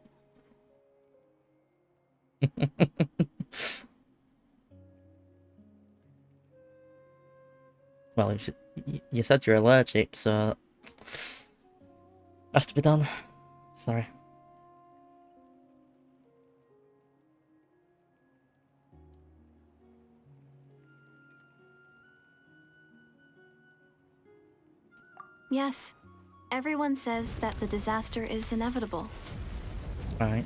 S1: Well, you said you're allergic, so... Has to be done. Sorry.
S5: Yes, everyone says that the disaster is inevitable.
S1: Alright.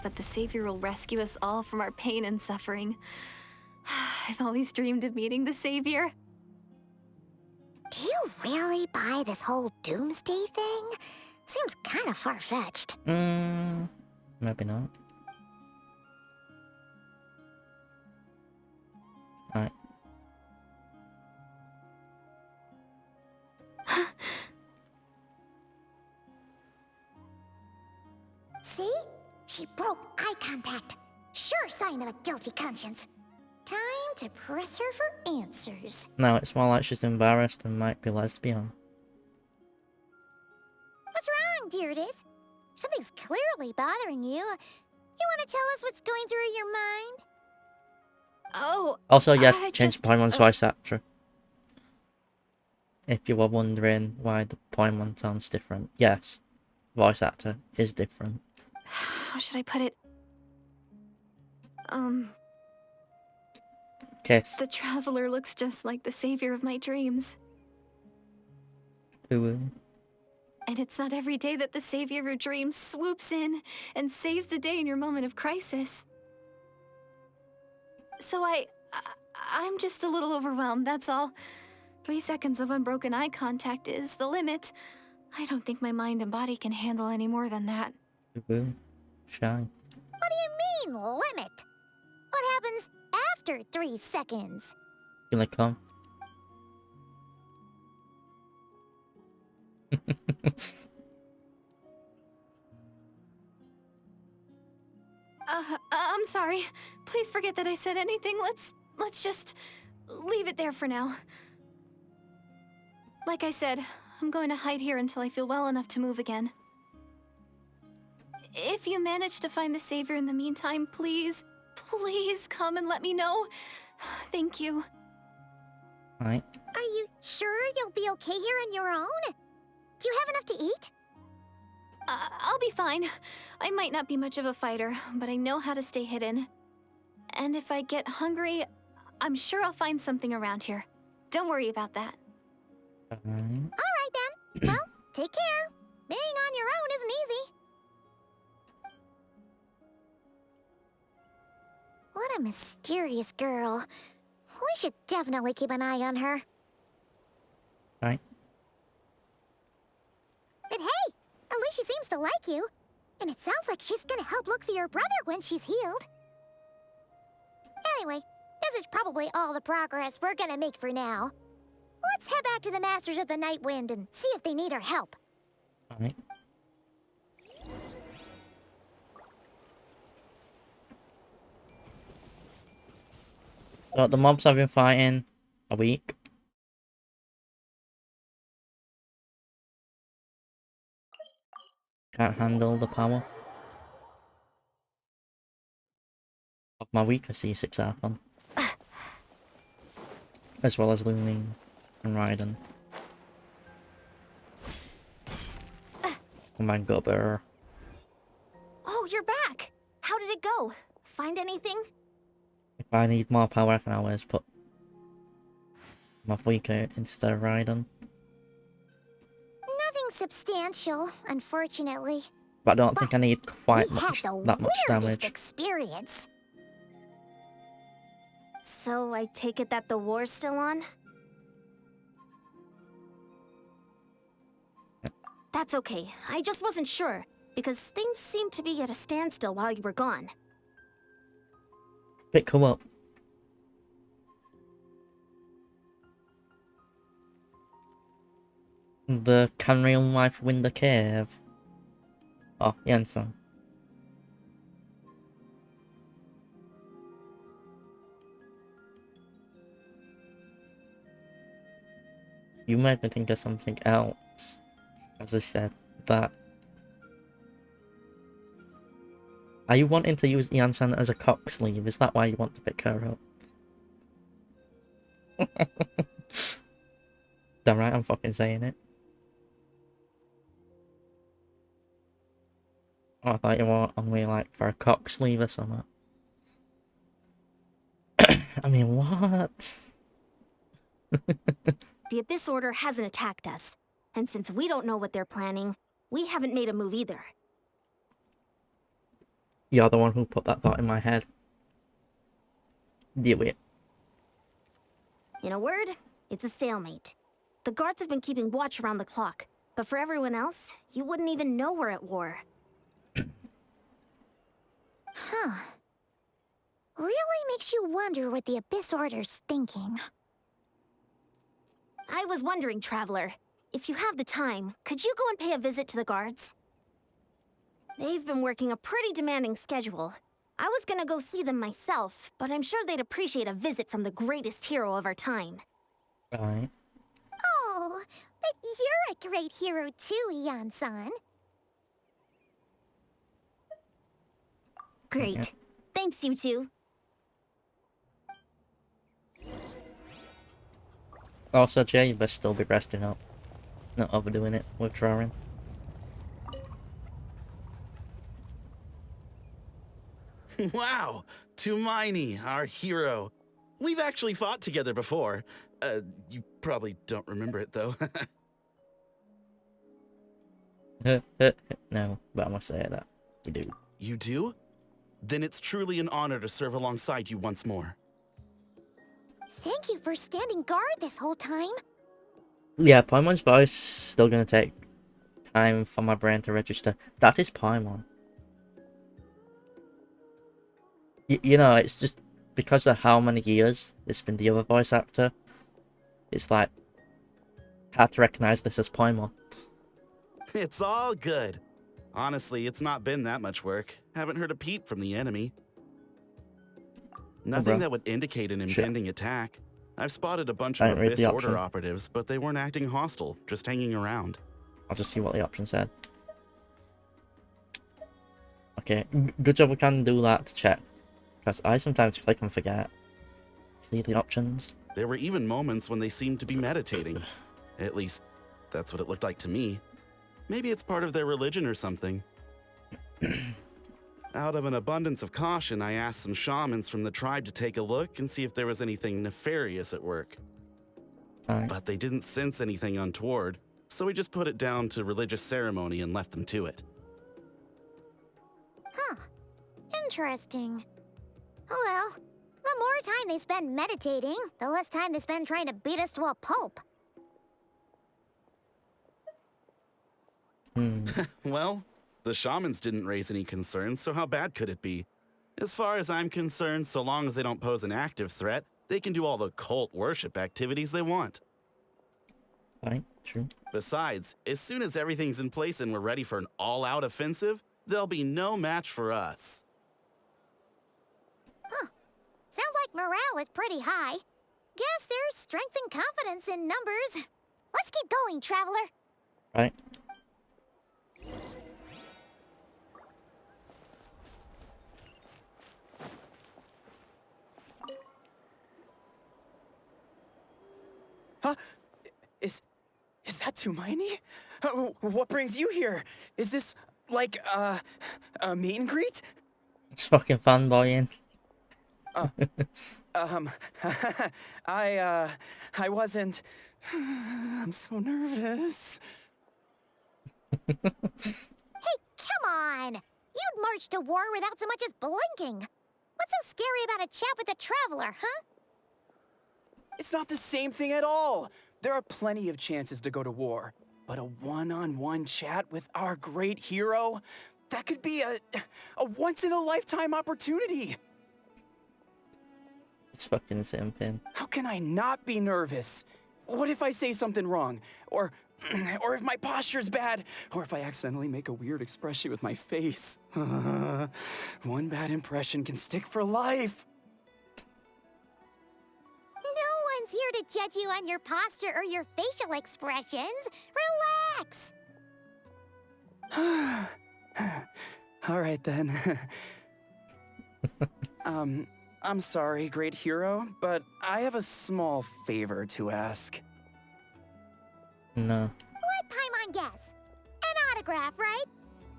S5: But the savior will rescue us all from our pain and suffering. I've always dreamed of meeting the savior.
S3: Do you really buy this whole doomsday thing? Seems kind of far-fetched.
S1: Maybe not.
S3: broke eye contact. Sure sign of a guilty conscience. Time to press her for answers.
S1: No, it's more like she's embarrassed and might be lesbian.
S3: What's wrong, Deirdis? Something's clearly bothering you. You want to tell us what's going through your mind?
S5: Oh,
S1: Also, yes,
S5: I
S1: change
S5: just,
S1: Poimon's voice actor. If you were wondering why the Poimon sounds different, yes, voice actor is different.
S5: how should I put it?
S1: Kiss.
S5: The Traveler looks just like the savior of my dreams.
S1: Ooh.
S5: And it's not every day that the savior of your dreams swoops in and saves the day in your moment of crisis. So I'm just a little overwhelmed, that's all. 3 seconds of unbroken eye contact is the limit. I don't think my mind and body can handle any more than that.
S1: Ooh. Shy.
S3: What do you mean, limit? What happens after 3 seconds?
S1: Gonna come.
S5: I'm sorry. Please forget that I said anything. Let's just leave it there for now. Like I said, I'm going to hide here until I feel well enough to move again. If you manage to find the savior in the meantime, please come and let me know. Thank you.
S1: Right.
S3: Are you sure you'll be okay here on your own? Do you have enough to eat?
S5: I'll be fine. I might not be much of a fighter, but I know how to stay hidden. And if I get hungry, I'm sure I'll find something around here. Don't worry about that.
S1: Alright.
S3: Alright then. Well, take care. Being on your own isn't easy. What a mysterious girl. We should definitely keep an eye on her.
S1: Right.
S3: But hey, at least she seems to like you. And it sounds like she's gonna help look for your brother when she's healed. Anyway, this is probably all the progress we're gonna make for now. Let's head back to the Masters of the Night Wind and see if they need our help.
S1: Alright. So the mobs have been fighting a week. Can't handle the power of my weaker C6 Archon. As well as Lumin and Raiden. Oh my god, bear.
S2: Oh, you're back! How did it go? Find anything?
S1: If I need more power, I can always put my weaker instead of Raiden.
S3: Nothing substantial, unfortunately.
S1: But I don't think I need quite
S3: We had
S1: much,
S3: the
S1: that much
S3: weirdest
S1: damage.
S3: experience.
S2: So I take it that the war's still on? That's okay. I just wasn't sure, because things seemed to be at a standstill while you were gone.
S1: Pick come up. The Can Real Life win the cave? Oh, Jensen. You made me think of something else. As I said, that. Are you wanting to use Janssen as a cock sleeve? Is that why you want to pick her up? Damn right, I'm fucking saying it. Oh, I thought you were on me like for a cock sleeve or something. I mean, what?
S2: The Abyss Order hasn't attacked us, and since we don't know what they're planning, we haven't made a move either.
S1: You're the one who put that thought in my head. Deal with it.
S2: In a word, it's a stalemate. The guards have been keeping watch around the clock, but for everyone else, you wouldn't even know we're at war.
S3: Huh. Really makes you wonder what the Abyss Order's thinking.
S2: I was wondering, Traveler, if you have the time, could you go and pay a visit to the guards? They've been working a pretty demanding schedule. I was gonna go see them myself, but I'm sure they'd appreciate a visit from the greatest hero of our time.
S1: Right.
S3: Oh, but you're a great hero too, Ian-san.
S2: Great.
S1: Yeah.
S2: Thanks, you two.
S1: Also, Jay, you best still be resting up. Not overdoing it with drawing.
S6: Wow, Tumaini, our hero. We've actually fought together before. You probably don't remember it, though.
S1: No, but I must say that. We do.
S6: You do? Then it's truly an honor to serve alongside you once more.
S3: Thank you for standing guard this whole time.
S1: Yeah, Paimon's voice still gonna take time for my brain to register. That is Paimon. You know, it's just because of how many years it's been the other voice actor. It's like hard to recognize this as Paimon.
S6: It's all good. Honestly, it's not been that much work. Haven't heard a peep from the enemy. Nothing that would indicate an impending attack. I've spotted a bunch of Abyss Order operatives, but they weren't acting hostile, just hanging around.
S1: I'll just see what the option said. Okay, good job we can do that to check. Because I sometimes click and forget. See the options.
S6: There were even moments when they seemed to be meditating. At least, that's what it looked like to me. Maybe it's part of their religion or something. Out of an abundance of caution, I asked some shamans from the tribe to take a look and see if there was anything nefarious at work. But they didn't sense anything untoward, so we just put it down to religious ceremony and left them to it.
S3: Huh. Interesting. Oh well, the more time they spend meditating, the less time they spend trying to beat us to a pulp.
S6: Well, the shamans didn't raise any concerns, so how bad could it be? As far as I'm concerned, so long as they don't pose an active threat, they can do all the cult worship activities they want.
S1: Right, true.
S6: Besides, as soon as everything's in place and we're ready for an all-out offensive, there'll be no match for us.
S3: Huh. Sounds like morale is pretty high. Guess there's strength and confidence in numbers. Let's keep going, traveler.
S1: Right.
S8: Huh? Is that Tumaini? What brings you here? Is this, like, a meet and greet?
S1: It's fucking fanboying.
S8: I wasn't... I'm so nervous.
S3: Hey, come on! You'd march to war without so much as blinking. What's so scary about a chat with a traveler, huh?
S8: It's not the same thing at all. There are plenty of chances to go to war. But a one-on-one chat with our great hero? That could be a once-in-a-lifetime opportunity.
S1: It's fucking insane, Pin.
S8: How can I not be nervous? What if I say something wrong? Or if my posture's bad? Or if I accidentally make a weird expression with my face? One bad impression can stick for life.
S3: No one's here to judge you on your posture or your facial expressions. Relax.
S8: All right, then. I'm sorry, great hero, but I have a small favor to ask.
S1: No.
S3: Let Paimon guess. An autograph, right?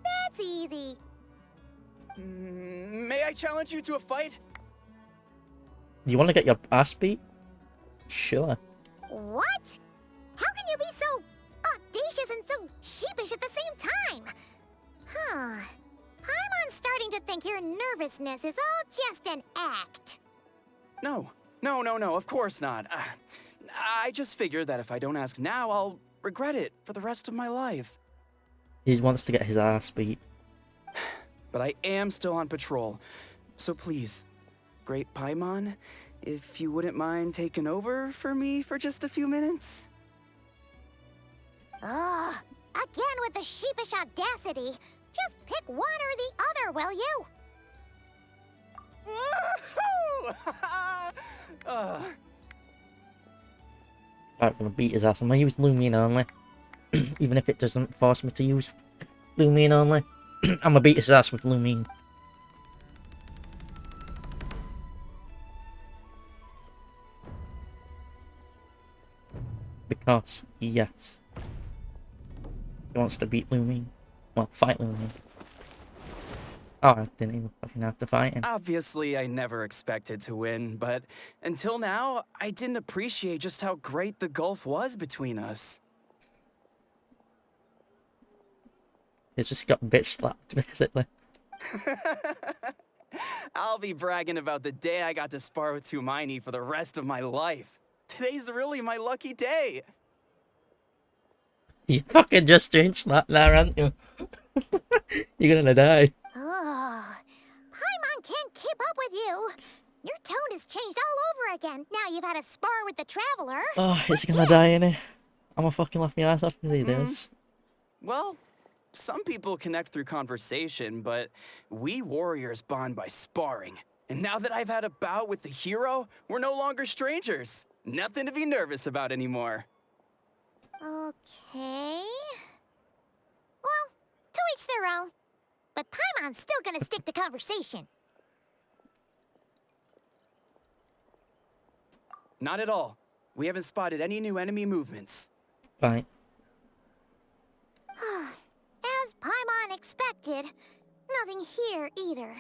S3: That's easy.
S8: May I challenge you to a fight?
S1: You want to get your ass beat? Sure.
S3: What? How can you be so audacious and so sheepish at the same time? Huh. Paimon's starting to think your nervousness is all just an act.
S8: No, of course not. I just figured that if I don't ask now, I'll regret it for the rest of my life.
S1: He wants to get his ass beat.
S8: But I am still on patrol, so please, great Paimon, if you wouldn't mind taking over for me for just a few minutes?
S3: Ugh, again with the sheepish audacity. Just pick one or the other, will you?
S8: Woohoo!
S1: I'm gonna beat his ass. I'm gonna use Lumine only. Even if it doesn't force me to use Lumine only. I'm gonna beat his ass with Lumine. Because, yes. He wants to beat Lumine. Well, fight Lumine. Oh, I didn't even fucking have to fight him.
S8: Obviously, I never expected to win, but until now, I didn't appreciate just how great the gulf was between us.
S1: He's just got bitch slapped, basically.
S8: I'll be bragging about the day I got to spar with Hermione for the rest of my life. Today's really my lucky day.
S1: You fucking just strange slap there, aren't you? You're gonna die.
S3: Oh, Paimon can't keep up with you. Your tone has changed all over again. Now you've had a spar with the Traveler.
S1: Oh, he's gonna die, innit? I'm gonna fucking laugh my ass off if he does.
S8: Well, some people connect through conversation, but we warriors bond by sparring. And now that I've had a bout with the hero, we're no longer strangers. Nothing to be nervous about anymore.
S3: Okay. Well, to each their own. But Paimon's still gonna stick to conversation.
S8: Not at all. We haven't spotted any new enemy movements.
S1: Right.
S3: As Paimon expected, nothing here either.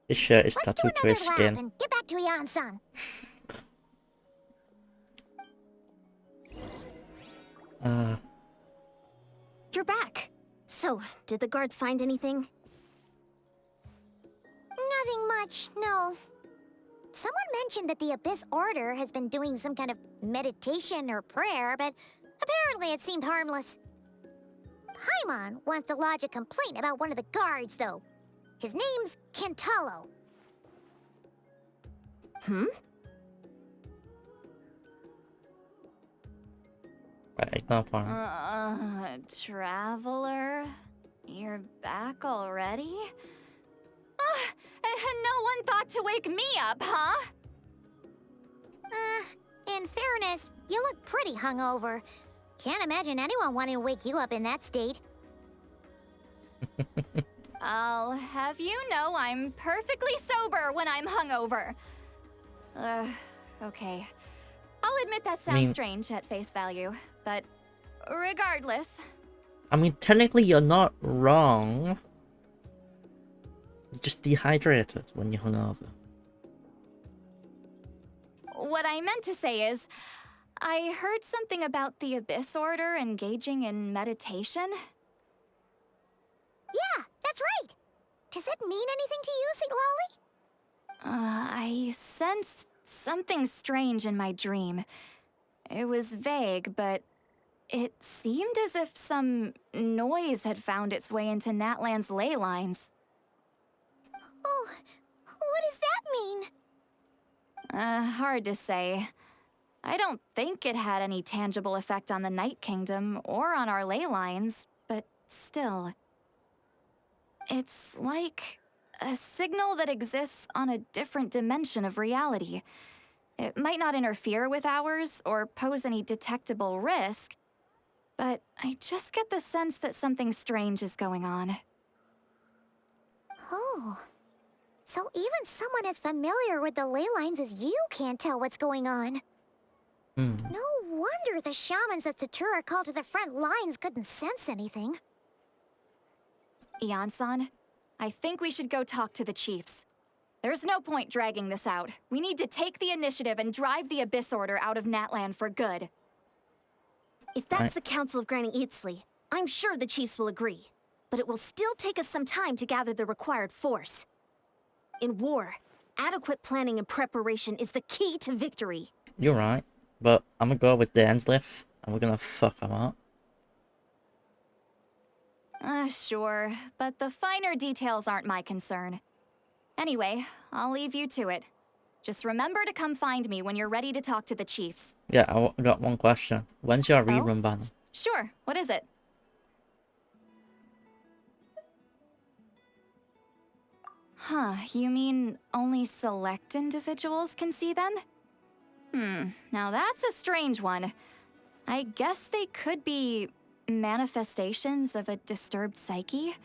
S1: His shirt is
S3: Let's do
S1: tattooed to
S3: another
S1: his
S3: lap
S1: skin.
S3: and get back to Yan-san.
S2: You're back. So, did the guards find anything?
S3: Nothing much, no. Someone mentioned that the Abyss Order has been doing some kind of meditation or prayer, but apparently it seemed harmless. Paimon wants to lodge a complaint about one of the guards, though. His name's Kentalo.
S2: Hmm?
S1: Right, ignore point.
S5: Traveler? You're back already? And no one thought to wake me up, huh?
S3: In fairness, you look pretty hungover. Can't imagine anyone wanting to wake you up in that state.
S5: I'll have you know I'm perfectly sober when I'm hungover. Okay. I'll admit that sounds strange at face value, but regardless.
S1: I mean, technically you're not wrong. You're just dehydrated when you're hungover.
S5: What I meant to say is, I heard something about the Abyss Order engaging in meditation.
S3: Yeah, that's right. Does it mean anything to you, St. Lolly?
S5: I sensed something strange in my dream. It was vague, but it seemed as if some noise had found its way into Natlan's ley lines.
S3: Oh, what does that mean?
S5: Hard to say. I don't think it had any tangible effect on the Night Kingdom or on our ley lines, but still. It's like a signal that exists on a different dimension of reality. It might not interfere with ours or pose any detectable risk, but I just get the sense that something strange is going on.
S3: Oh. So even someone as familiar with the ley lines as you can't tell what's going on. No wonder the shamans that Satura called to the front lines couldn't sense anything.
S5: Yan-san, I think we should go talk to the chiefs. There's no point dragging this out. We need to take the initiative and drive the Abyss Order out of Natlan for good.
S2: If that's the Council of Granny Eatsley, I'm sure the chiefs will agree. But it will still take us some time to gather the required force. In war, adequate planning and preparation is the key to victory.
S1: You're right, but I'm gonna go with the Enslif, and we're gonna fuck them up.
S5: Sure, but the finer details aren't my concern. Anyway, I'll leave you to it. Just remember to come find me when you're ready to talk to the chiefs.
S1: Yeah, I got one question. When's your rerun ban?
S5: Sure, what is it? Huh, you mean only select individuals can see them? Now that's a strange one. I guess they could be manifestations of a disturbed psyche?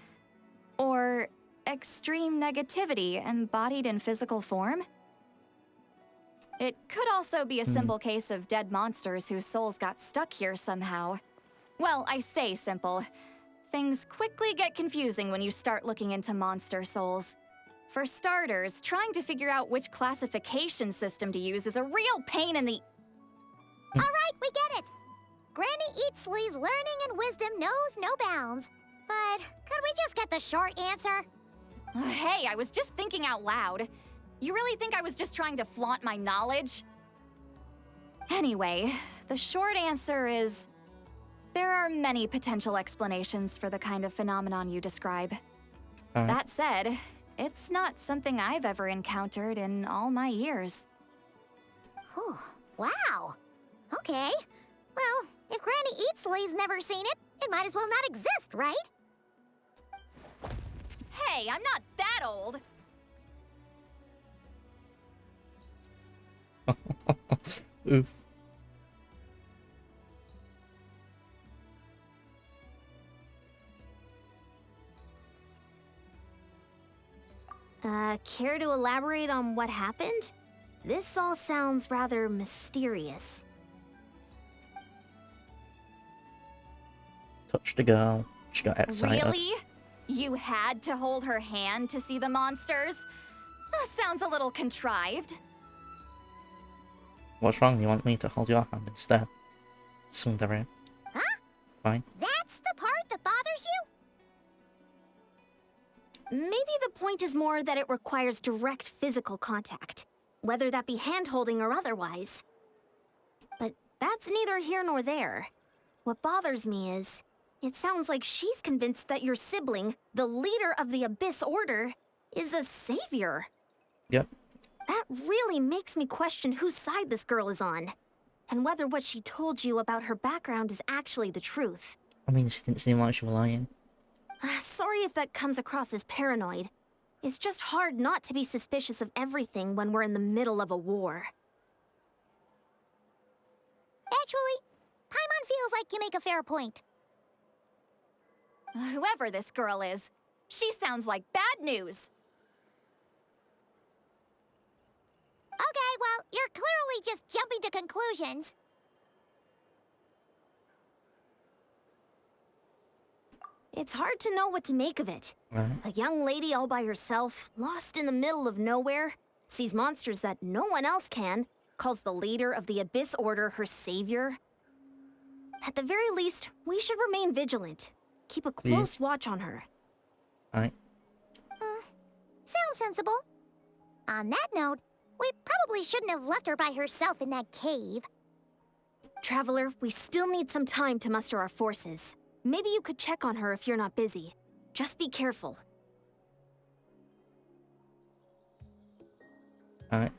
S5: Or extreme negativity embodied in physical form? It could also be a simple case of dead monsters whose souls got stuck here somehow. Well, I say simple. Things quickly get confusing when you start looking into monster souls. For starters, trying to figure out which classification system to use is a real pain in the...
S3: Alright, we get it! Granny Eatsley's learning and wisdom knows no bounds. But could we just get the short answer?
S5: Hey, I was just thinking out loud. You really think I was just trying to flaunt my knowledge? Anyway, the short answer is... there are many potential explanations for the kind of phenomenon you describe. That said, it's not something I've ever encountered in all my years.
S3: Whew, wow. Okay. Well, if Granny Eatsley's never seen it, it might as well not exist, right?
S5: Hey, I'm not that old!
S1: Oof.
S2: Care to elaborate on what happened? This all sounds rather mysterious.
S1: Touched the girl. She got excited.
S5: Really? You had to hold her hand to see the monsters? Sounds a little contrived.
S1: What's wrong? You want me to hold your hand instead? Sundari.
S3: Huh?
S1: Fine.
S3: That's the part that bothers you?
S2: Maybe the point is more that it requires direct physical contact, whether that be hand-holding or otherwise. But that's neither here nor there. What bothers me is, it sounds like she's convinced that your sibling, the leader of the Abyss Order, is a savior.
S1: Yep.
S2: That really makes me question whose side this girl is on, and whether what she told you about her background is actually the truth.
S1: I mean, she didn't seem like she was lying.
S2: Sorry if that comes across as paranoid. It's just hard not to be suspicious of everything when we're in the middle of a war.
S3: Actually, Paimon feels like you make a fair point.
S5: Whoever this girl is, she sounds like bad news.
S3: Okay, well, you're clearly just jumping to conclusions.
S2: It's hard to know what to make of it.
S1: Right.
S2: A young lady all by herself, lost in the middle of nowhere, sees monsters that no one else can, calls the leader of the Abyss Order her savior. At the very least, we should remain vigilant. Keep a close watch on her.
S1: Right.
S3: Sounds sensible. On that note, we probably shouldn't have left her by herself in that cave.
S2: Traveler, we still need some time to muster our forces. Maybe you could check on her if you're not busy. Just be careful.
S1: Alright.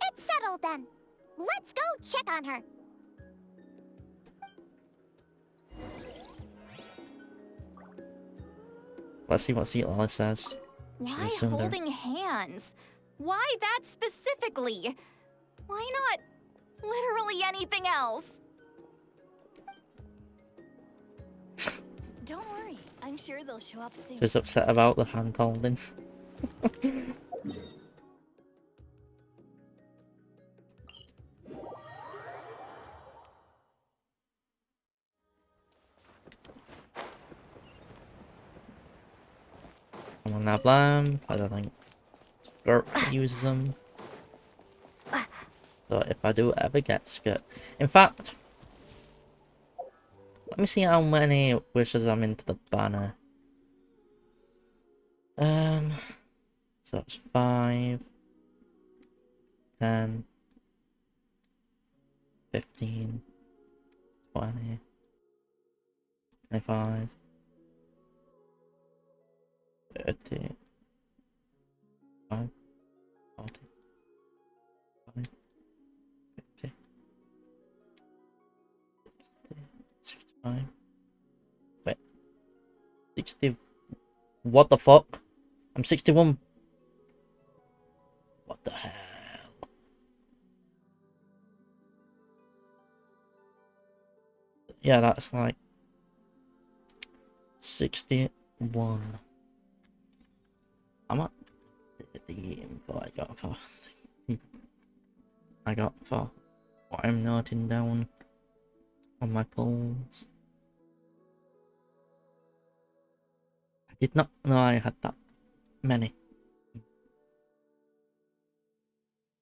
S3: It's settled then. Let's go check on her.
S1: Let's see what Alice says.
S5: Why
S1: She's under.
S5: holding hands? Why that specifically? Why not literally anything else?
S9: Don't worry, I'm sure they'll show up soon.
S1: Just upset about the hand holding. I'm on that blam, because I think Skirt uses them. So if I do ever get Skirt. In fact, let me see how many wishes I'm into the banner. So it's 5, 10, 15, 20, 25, 30, 5, 40, 50, 60, 65. Wait. 60. What the fuck? I'm 61 the hell? Yeah, that's like 61. I'm at the info I got for what I'm noting down on my polls. I did not know I had that many.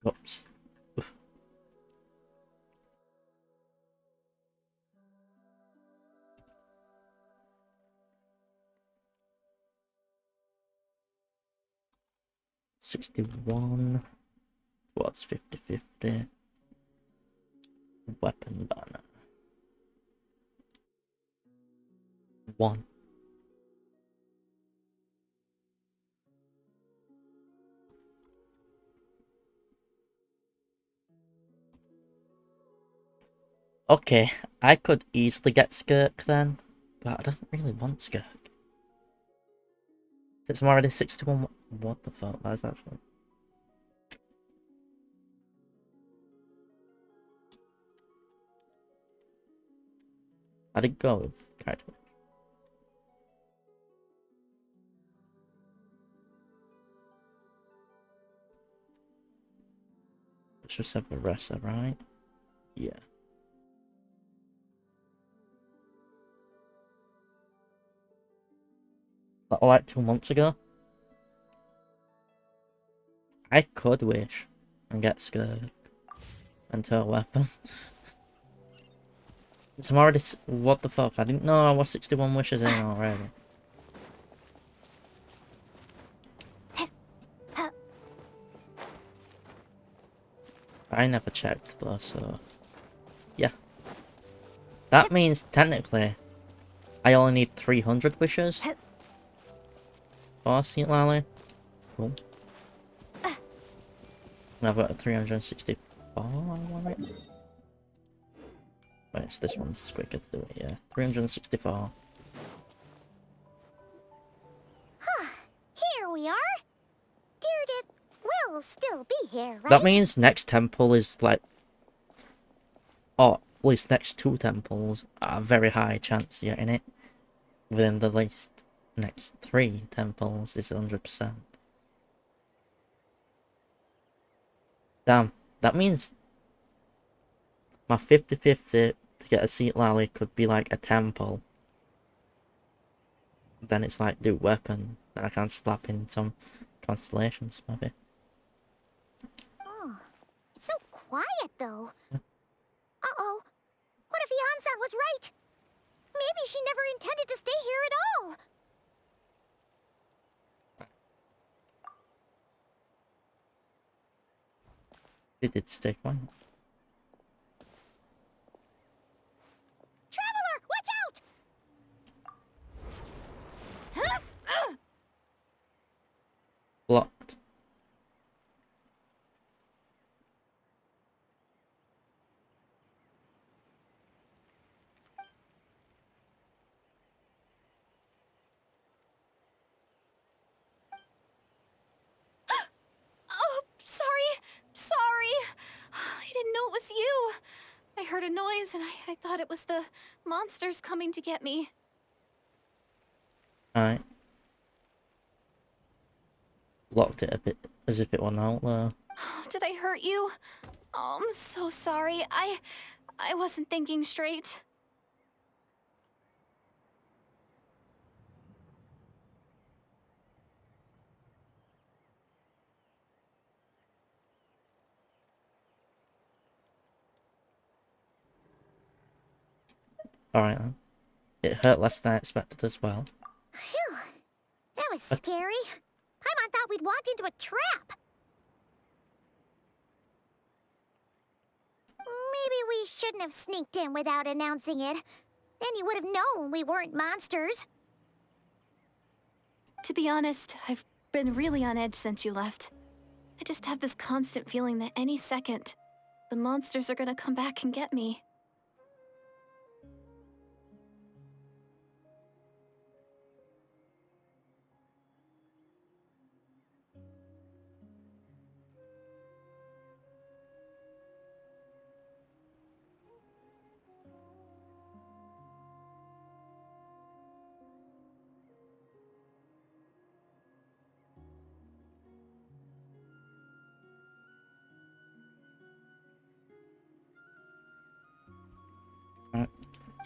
S1: Oops. Oof. $61. What's 50-50? Weapon banner. 1. Okay, I could easily get Skirk then, but I don't really want Skirk. Since I'm already 61, what the fuck? That is actually. I did go with character. It's just have a Ressa, right? Yeah. But like 2 months ago, I could wish and get Skirk into a weapon. So I'm already. What the fuck? I didn't know I was 61 wishes in already. I never checked though, so. Yeah. That means technically, I only need 300 wishes for St. Lally. Cool. And I've got 364. Wait, it's this one's quicker to do it, yeah. 364.
S3: Here we are. Deardith will still be here, right?
S1: That means next temple is like. Or at least next 2 temples are a very high chance of getting it. Within the least next 3 temples is 100%. Damn, that means my 50-50 to get a Seat Lally could be like a temple. Then it's like do weapon, and I can slap in some constellations maybe.
S3: Oh, it's so quiet though. Uh-oh. What if Yansan was right? Maybe she never intended to stay here at all.
S1: It did stick one.
S3: Traveler, watch out!
S1: Blocked.
S5: Oh, sorry. Sorry. I didn't know it was you. I heard a noise and I thought it was the monsters coming to get me.
S1: Alright. Blocked it a bit as if it were out there.
S5: Did I hurt you? Oh, I'm so sorry. I wasn't thinking straight.
S1: Alright then. It hurt less than I expected as well.
S3: Phew. That was scary. Paimon thought we'd walked into a trap. Maybe we shouldn't have sneaked in without announcing it. Then you would have known we weren't monsters.
S5: To be honest, I've been really on edge since you left. I just have this constant feeling that any second, the monsters are gonna come back and get me.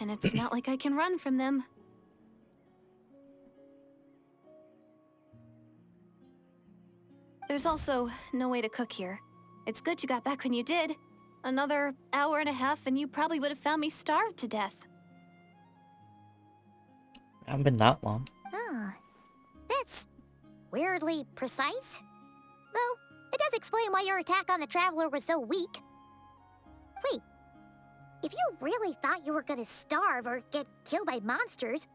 S2: and it's not like I can run from them. There's also no way to cook here. It's good you got back when you did. Another hour and a half and you probably would have found me starved to death.
S1: I haven't been that long.
S3: Oh, that's weirdly precise. Though, it does explain why your attack on the Traveler was so weak. Wait, if you really thought you were gonna starve or get killed by monsters,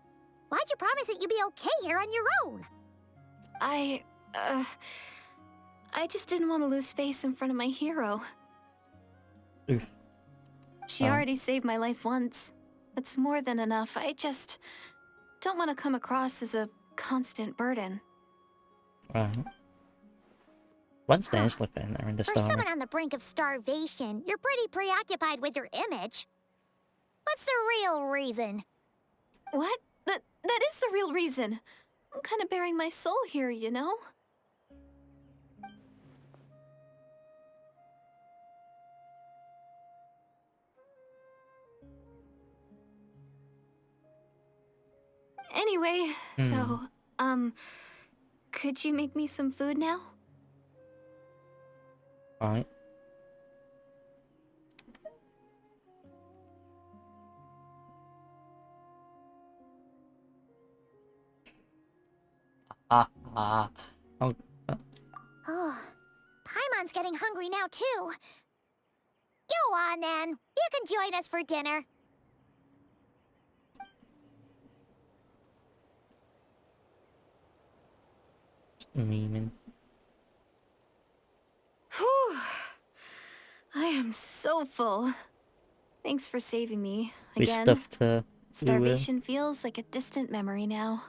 S3: why'd you promise that you'd be okay here on your own?
S2: I just didn't want to lose face in front of my hero.
S1: Oof.
S2: She already saved my life once. That's more than enough. I just don't want to come across as a constant burden.
S1: Right. Once they slip in there in the
S3: For
S1: story.
S3: someone on the brink of starvation, you're pretty preoccupied with your image. What's the real reason?
S2: What? That is the real reason. I'm kind of bearing my soul here, you know? Anyway, so, could you make me some food now?
S1: Right. Oh,
S3: Oh, Paimon's getting hungry now too. Go on then. You can join us for dinner.
S1: memeing.
S2: Whew. I am so full. Thanks for saving me.
S1: We
S2: Again,
S1: stuff to
S2: starvation feels like a distant memory now.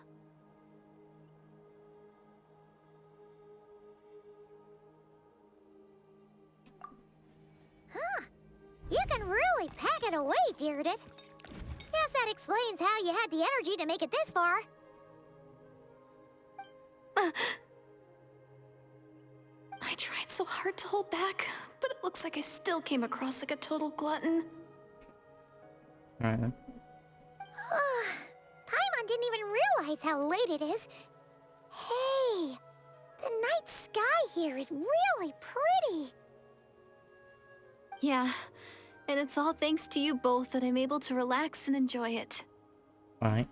S3: You can really pack it away, Deirdith. Guess that explains how you had the energy to make it this far.
S2: I tried so hard to hold back, but it looks like I still came across like a total glutton.
S1: Right.
S3: Paimon didn't even realize how late it is. Hey, the night sky here is really pretty.
S2: Yeah, and it's all thanks to you both that I'm able to relax and enjoy it.
S1: Right.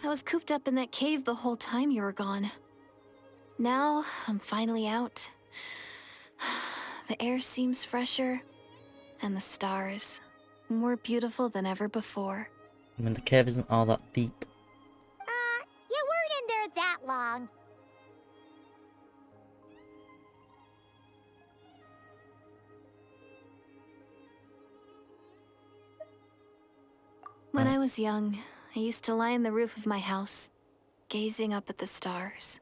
S2: I was cooped up in that cave the whole time you were gone. Now, I'm finally out. The air seems fresher, and the stars more beautiful than ever before.
S1: I mean, the cave isn't all that deep.
S3: You weren't in there that long.
S2: When I was young, I used to lie on the roof of my house, gazing up at the stars.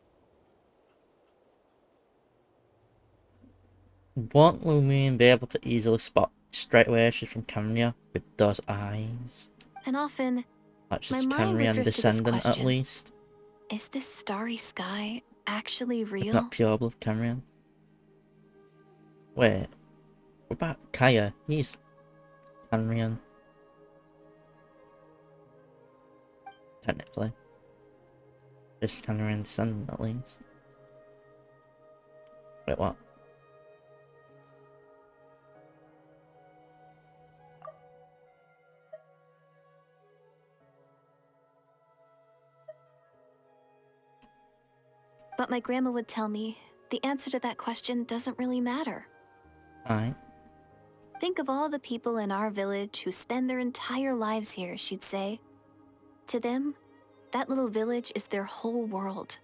S1: Won't Lumion be able to easily spot straight away she's from Camria with those eyes?
S2: And often,
S1: That's
S2: my
S1: just
S2: mind would
S1: Camrian
S2: drift to this
S1: descendant at
S2: question.
S1: least.
S2: Is this starry sky actually
S1: If
S2: real?
S1: not pure blood Camrian. Wait. What about Kaya? He's Camrian. Technically. Just Camrian descendant at least. Wait, what?
S2: But my grandma would tell me the answer to that question doesn't really matter.
S1: Alright.
S2: Think of all the people in our village who spend their entire lives here, she'd say. To them, that little village is their whole world.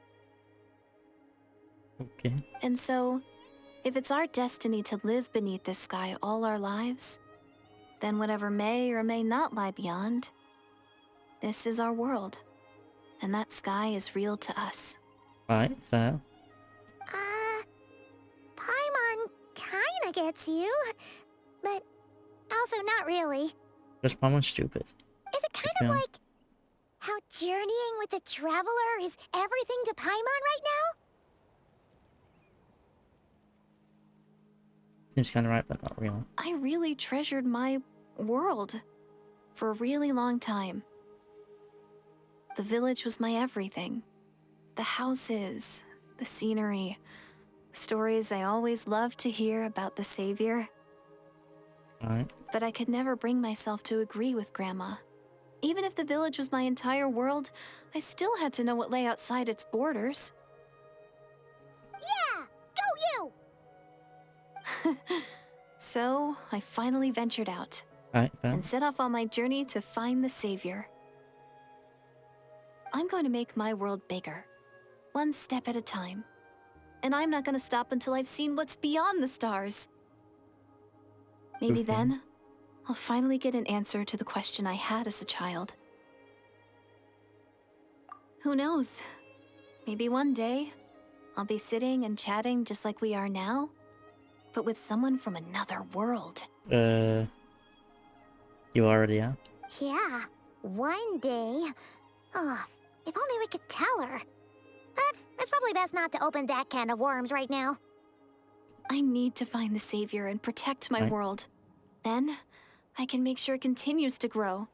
S1: Okay.
S2: And so, if it's our destiny to live beneath this sky all our lives, then whatever may or may not lie beyond, this is our world. And that sky is real to us.
S1: Right, fair.
S3: Paimon kinda gets you, but also not really.
S1: Just Pamon's stupid.
S3: Is it kind of like how journeying with the Traveler is everything to Paimon right now?
S1: Seems kinda right, but not real.
S2: I really treasured my world.
S5: For a really long time. The village was my everything. The houses, the scenery, the stories I always loved to hear about the Savior.
S1: Alright.
S5: But I could never bring myself to agree with Grandma. Even if the village was my entire world, I still had to know what lay outside its borders.
S3: Yeah! Go you!
S5: So, I finally ventured out
S1: Alright, fair.
S5: and set off on my journey to find the Savior. I'm going to make my world bigger, one step at a time. And I'm not going to stop until I've seen what's beyond the stars. Maybe
S1: Okay.
S5: then, I'll finally get an answer to the question I had as a child. Who knows? Maybe one day, I'll be sitting and chatting just like we are now, but with someone from another world.
S1: You already are.
S3: Yeah, one day. Oh, if only we could tell her. But it's probably best not to open that can of worms right now.
S5: I need to find the Savior and protect my
S1: Right.
S5: world. Then, I can make sure it continues to grow.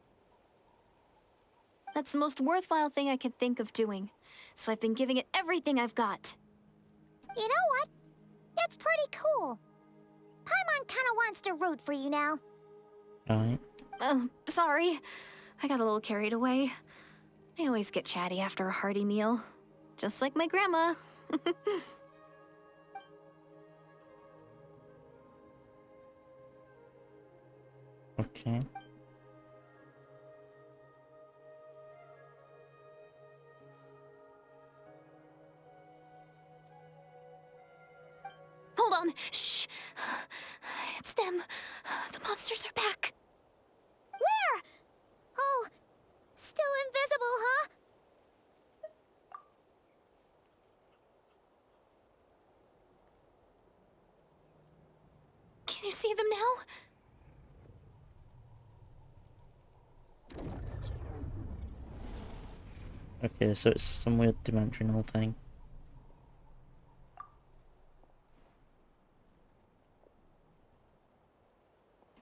S5: That's the most worthwhile thing I could think of doing, so I've been giving it everything I've got.
S3: You know what? It's pretty cool. Paimon kinda wants to root for you now.
S1: Alright.
S5: Sorry. I got a little carried away. I always get chatty after a hearty meal. Just like my grandma.
S1: Okay.
S5: Hold on. Shh. It's them. The monsters are back.
S3: Where? Oh, still invisible, huh?
S5: Can you see them now?
S1: Okay, so it's some weird dimensional thing.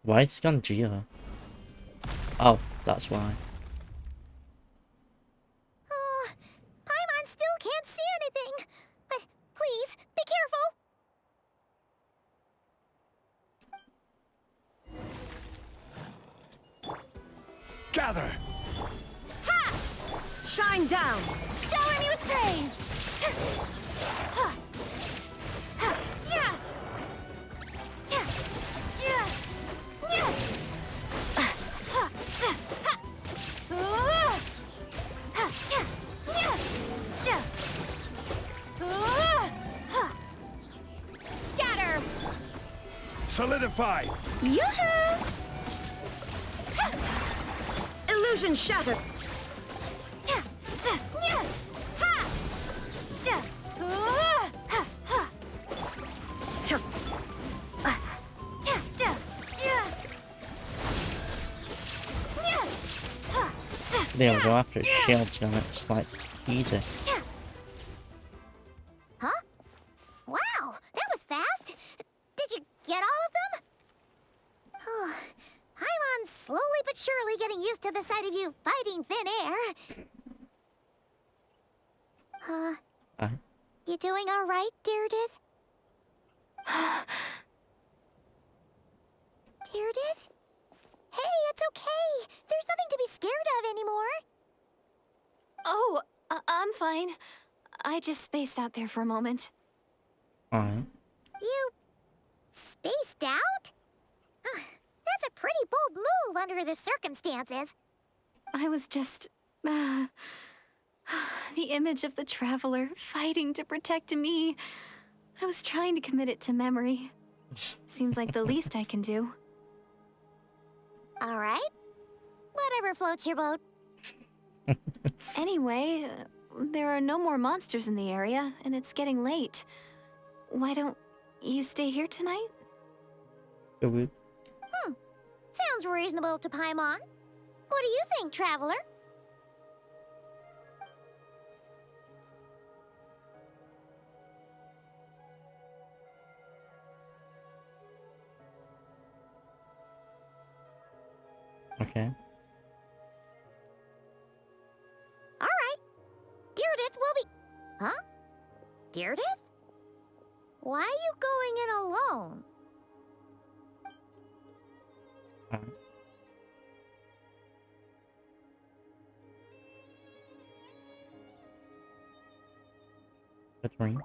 S1: Why it's gone Geo? Oh, that's why.
S3: Oh, Paimon still can't see anything. But please, be careful.
S7: Gather!
S3: Shine down! Shower me with praise!
S2: Scatter!
S7: Solidify!
S3: Yoo-hoo! Illusion shattered!
S1: There we go, after its shield's gone, it's like easy.
S3: Huh? Wow, that was fast! Did you get all of them? Oh, Paimon's slowly but surely getting used to the sight of you fighting thin air. You doing alright, Deirdith? Deirdith? Hey, it's okay! There's nothing to be scared of anymore!
S5: Oh, I'm fine. I just spaced out there for a moment.
S1: Alright.
S3: You... spaced out? That's a pretty bold move under the circumstances.
S5: I was just... the image of the traveler fighting to protect me. I was trying to commit it to memory. Seems like the least I can do.
S3: Alright. Whatever floats your boat.
S5: Anyway, there are no more monsters in the area, and it's getting late. Why don't you stay here tonight?
S1: Good.
S3: Sounds reasonable to Paimon. What do you think, Traveler?
S1: Okay.
S3: Geardeth? Why are you going in alone?
S1: Alright. Good ring.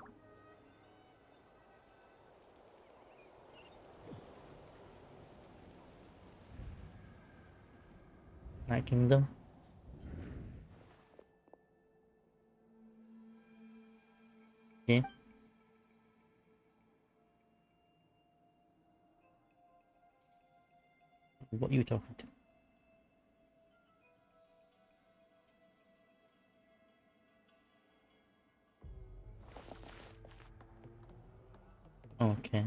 S1: Night Kingdom. Okay. What are you talking to? Okay.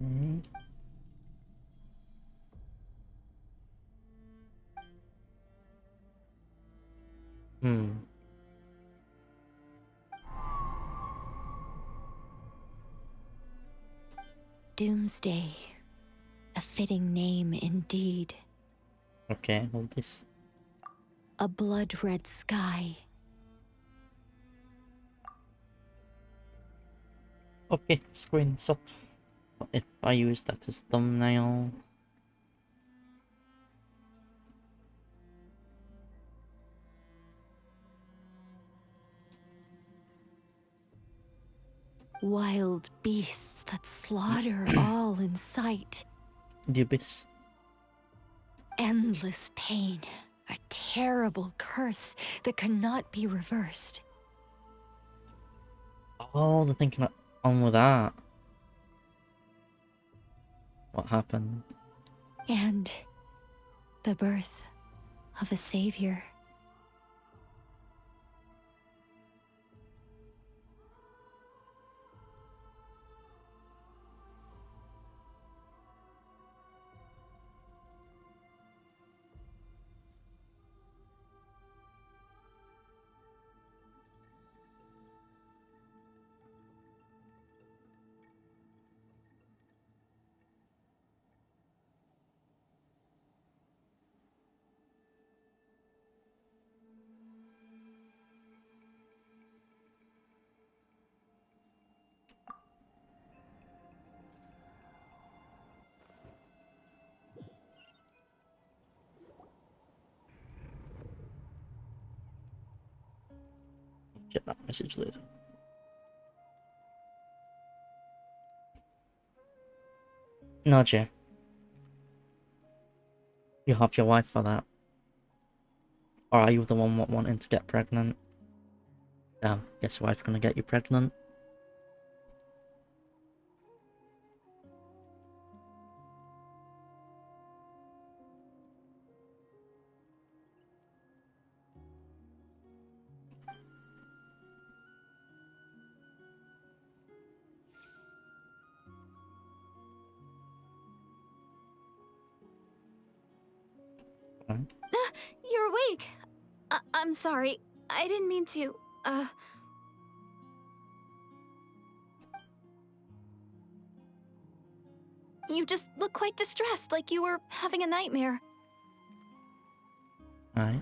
S1: Mm. Hmm.
S9: Doomsday. A fitting name indeed.
S1: Okay, hold this.
S9: A blood-red sky.
S1: Okay, screenshot. If I use that as thumbnail.
S9: Wild beasts that slaughter all in sight.
S1: The Abyss.
S9: Endless pain. A terrible curse that cannot be reversed.
S1: Oh, they're thinking on with that. What happened?
S9: And the birth of a savior.
S1: Get that message later. No, Jay. You have your wife for that. Or are you the one wanting to get pregnant? Guess your wife's gonna get you pregnant. Right.
S5: You're awake. I'm sorry. I didn't mean to. You just look quite distressed, like you were having a nightmare.
S1: Right.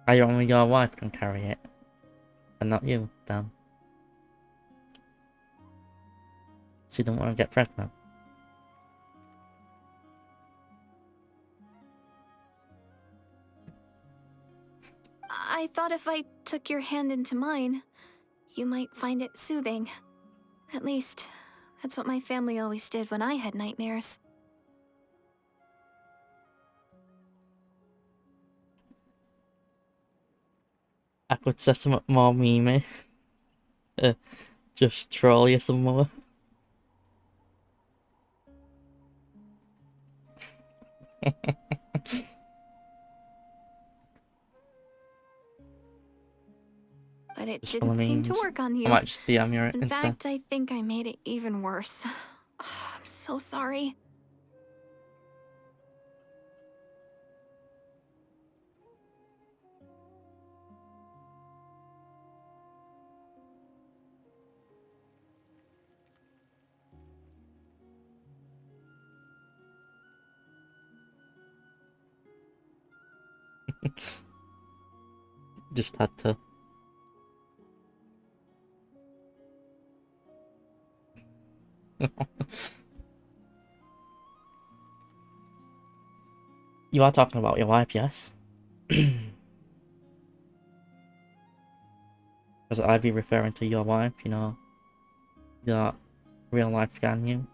S1: Only your wife can carry it. And not you, Dan. So you don't want to get pregnant.
S5: I thought if I took your hand into mine, you might find it soothing. At least, that's what my family always did when I had nightmares.
S1: I could say something more memey. Just troll you some more.
S5: But it
S1: Just full of
S5: didn't seem to
S1: memes.
S5: work on
S1: I
S5: you.
S1: might just DM you
S5: In
S1: instead.
S5: fact, I think I made it even worse. I'm so sorry.
S1: Just had to. You are talking about your wife, yes? Because I'd be referring to your wife, you know, your real life Ganyu.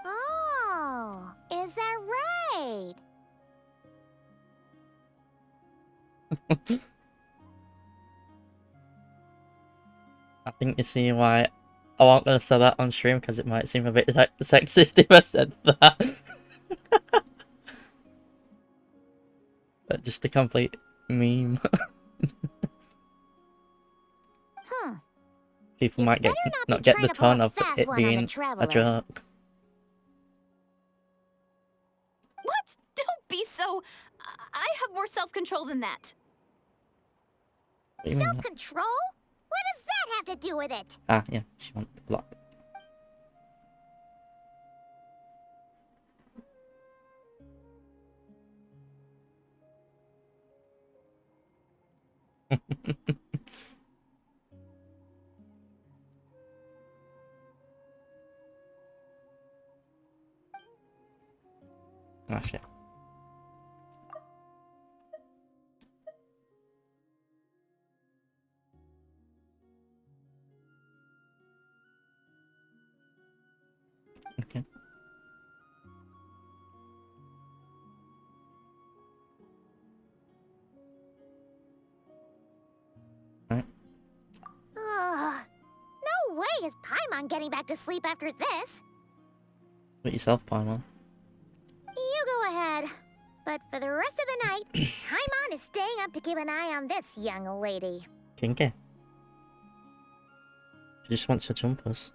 S3: Oh, is that right?
S1: I think you see why I won't gonna say that on stream because it might seem a bit sexist if I said that. But just a complete meme.
S3: Huh.
S1: People
S3: You
S1: might
S3: better
S1: not
S3: be
S1: get
S3: trying
S1: the
S3: to pull
S1: tone
S3: a
S1: of
S3: fast
S1: it
S3: one on the
S1: being a
S3: Traveler.
S1: joke.
S2: What? Don't be so. I have more self control than that.
S1: What do you mean?
S3: Self-control? What does that have to do with it?
S1: Ah, yeah, she wants to block. Ah, shit. Okay. Alright.
S3: Ugh. No way is Paimon getting back to sleep after this.
S1: Put yourself, Paimon.
S3: You go ahead. But for the rest of the night, Paimon is staying up to keep an eye on this young lady.
S1: Kinky. She just wants to jump us.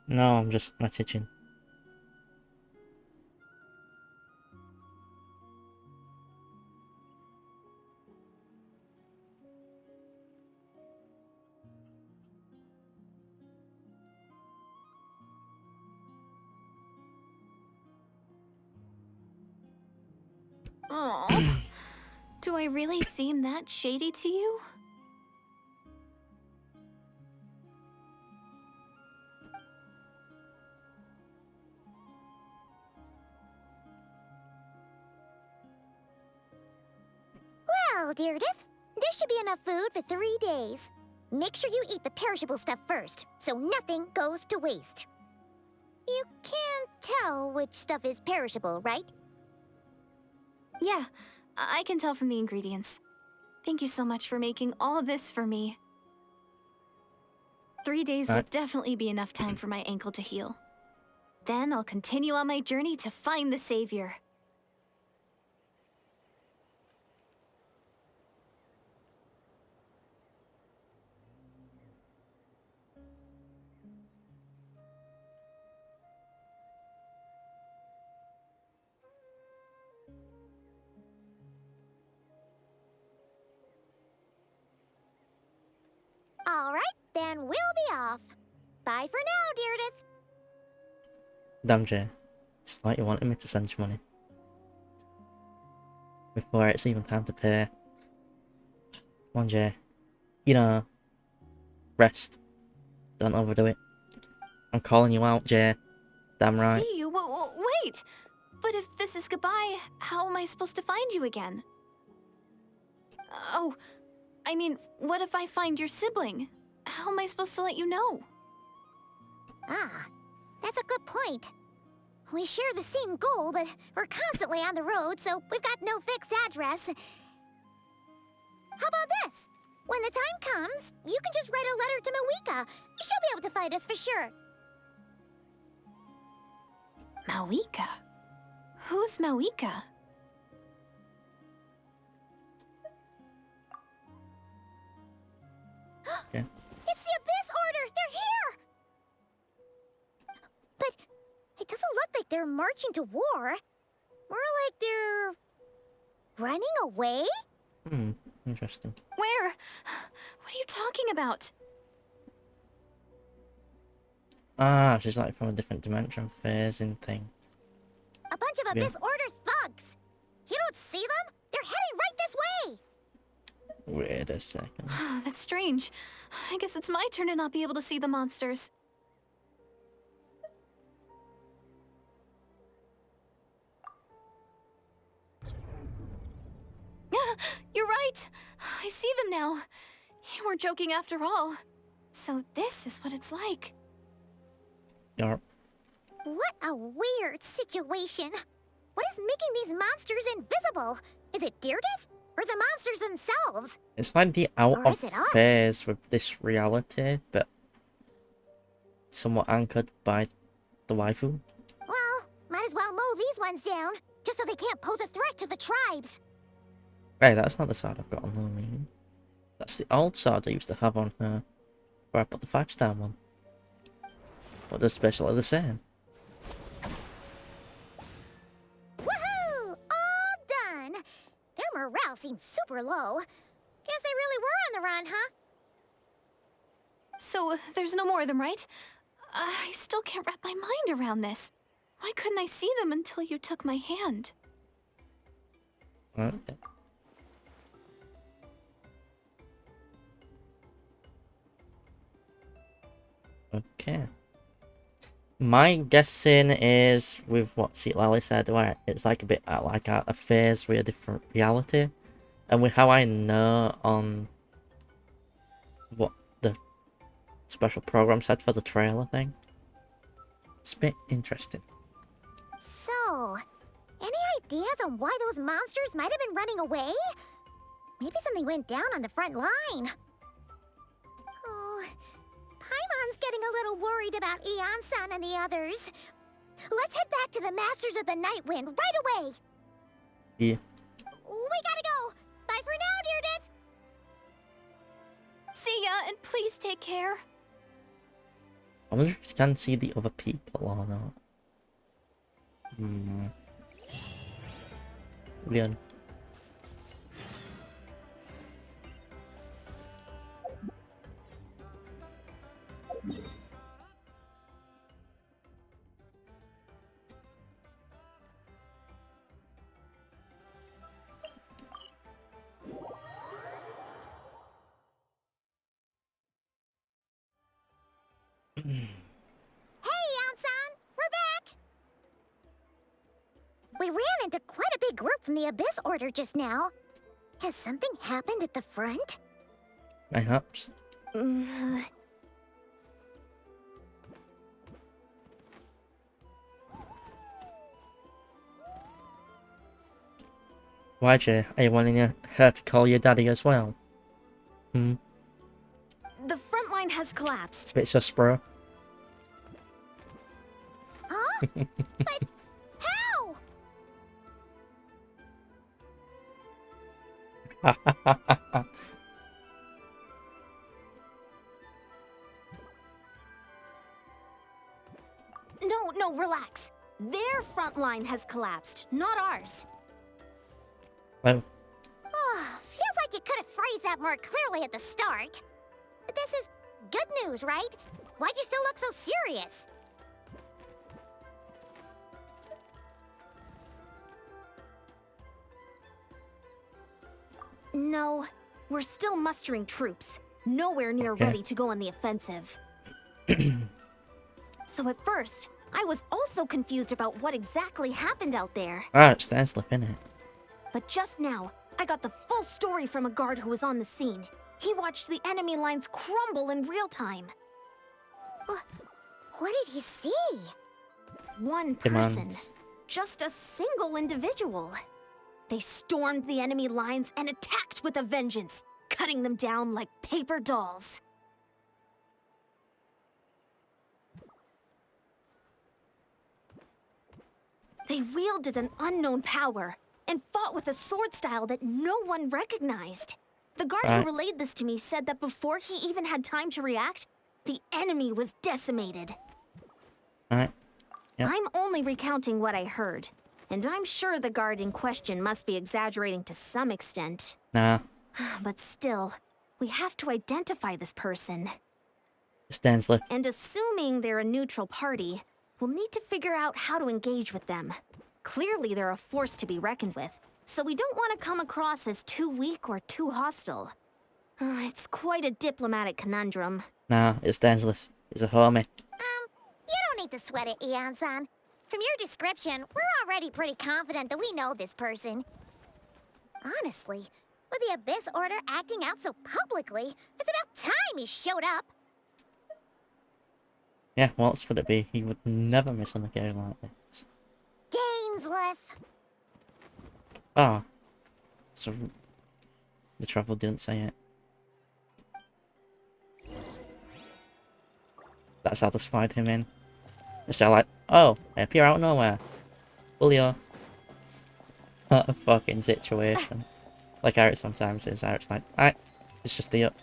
S1: No, I'm just messaging.
S2: Oh. Do I really seem that shady to you?
S3: Well, Deardith, there should be enough food for 3 days. Make sure you eat the perishable stuff first, so nothing goes to waste. You can't tell which stuff is perishable, right?
S2: Yeah, I can tell from the ingredients. Thank you so much for making all this for me. 3 days will
S1: Right.
S2: definitely be enough time for my ankle to heal. Then I'll continue on my journey to find the savior.
S3: All right, then we'll be off. Bye for now, Deardith.
S1: Damn, Jay. It's like you wanted me to send you money. Before it's even time to pay. Come on, Jay. You know, rest. Don't overdo it. I'm calling you out, Jay. Damn right.
S5: See you? Wait! But if this is goodbye, how am I supposed to find you again? Oh, I mean, what if I find your sibling? How am I supposed to let you know?
S3: Ah, that's a good point. We share the same goal, but we're constantly on the road, so we've got no fixed address. How about this? When the time comes, you can just write a letter to Mawika. She'll be able to find us for sure.
S5: Mawika? Who's Mawika?
S1: Yeah.
S3: It's the Abyss Order! They're here! But it doesn't look like they're marching to war. More like they're running away?
S1: Interesting.
S5: Where? What are you talking about?
S1: Ah, she's like from a different dimension, phasing thing.
S3: A bunch of Abyss Order thugs! You don't see them? They're heading right this way!
S1: Wait a second.
S5: That's strange. I guess it's my turn to not be able to see the monsters. You're right. I see them now. You weren't joking after all. So this is what it's like.
S1: Yarp.
S3: What a weird situation. What is making these monsters invisible? Is it Deerdet? Or the monsters themselves?
S1: It's like the out
S3: Or
S1: of
S3: is it us?
S1: phase with this reality, but somewhat anchored by the waifu.
S3: Well, might as well mow these ones down, just so they can't pose a threat to the tribes.
S1: Hey, that's not the sword I've got on Lumi. That's the old sword I used to have on her, where I put the 5-star one. But they're basically the same.
S3: Woohoo! All done! Their morale seems super low. Guess they really were on the run, huh?
S5: So there's no more of them, right? I still can't wrap my mind around this. Why couldn't I see them until you took my hand?
S1: Okay. Okay. My guessing is with what Seat Lally said, where it's like a bit like a phase with a different reality, and with how I know on what the special program said for the trailer thing, it's a bit interesting.
S3: So, any ideas on why those monsters might have been running away? Maybe something went down on the front line. Oh, Paimon's getting a little worried about Eon-san and the others. Let's head back to the Masters of the Night Wind right away.
S1: Yeah.
S3: We gotta go. Bye for now, Deerdith.
S5: See ya, and please take care.
S1: I wonder if you can see the other people or not. Leon.
S3: Hey, Eon-san, we're back. We ran into quite a big group from the Abyss Order just now. Has something happened at the front?
S1: Perhaps. Why, Jay? Are you wanting her to call you daddy as well?
S5: The front line has collapsed.
S1: Bit sus, bro.
S3: Huh? But how?
S2: No, relax. Their front line has collapsed, not ours.
S1: Well,
S3: Oh, feels like you could have phrased that more clearly at the start. But this is good news, right? Why'd you still look so serious?
S2: No, We're still mustering troops, nowhere near
S1: Okay.
S2: ready to go on the offensive. So at first, I was also confused about what exactly happened out there.
S1: Ah, it's Stanslip, innit?
S2: But just now, I got the full story from a guard who was on the scene. He watched the enemy lines crumble in real time.
S3: What did he see?
S2: One person.
S1: Demands.
S2: Just a single individual. They stormed the enemy lines and attacked with a vengeance, cutting them down like paper dolls. They wielded an unknown power and fought with a sword style that no one recognized. The guard
S1: Right.
S2: who relayed this to me said that before he even had time to react, the enemy was decimated.
S1: Alright. Yep.
S2: I'm only recounting what I heard, and I'm sure the guard in question must be exaggerating to some extent.
S1: Nah.
S2: But still, we have to identify this person.
S1: It's Stanslip.
S2: And assuming they're a neutral party, we'll need to figure out how to engage with them. Clearly, they're a force to be reckoned with, so we don't want to come across as too weak or too hostile. It's quite a diplomatic conundrum.
S1: Nah, it's Stanslip. He's a homie.
S3: You don't need to sweat it, Eon-san. From your description, we're already pretty confident that we know this person. Honestly, with the Abyss Order acting out so publicly, it's about time he showed up.
S1: Yeah, what else could it be? He would never miss on a game like this.
S3: Dainsleif.
S1: Ah. So the travel didn't say it. That's how to slide him in. It's just like, oh, I appear out of nowhere. Bully-o. What a fucking situation. Like Eric sometimes is. Eric's like, alright, it's just the up.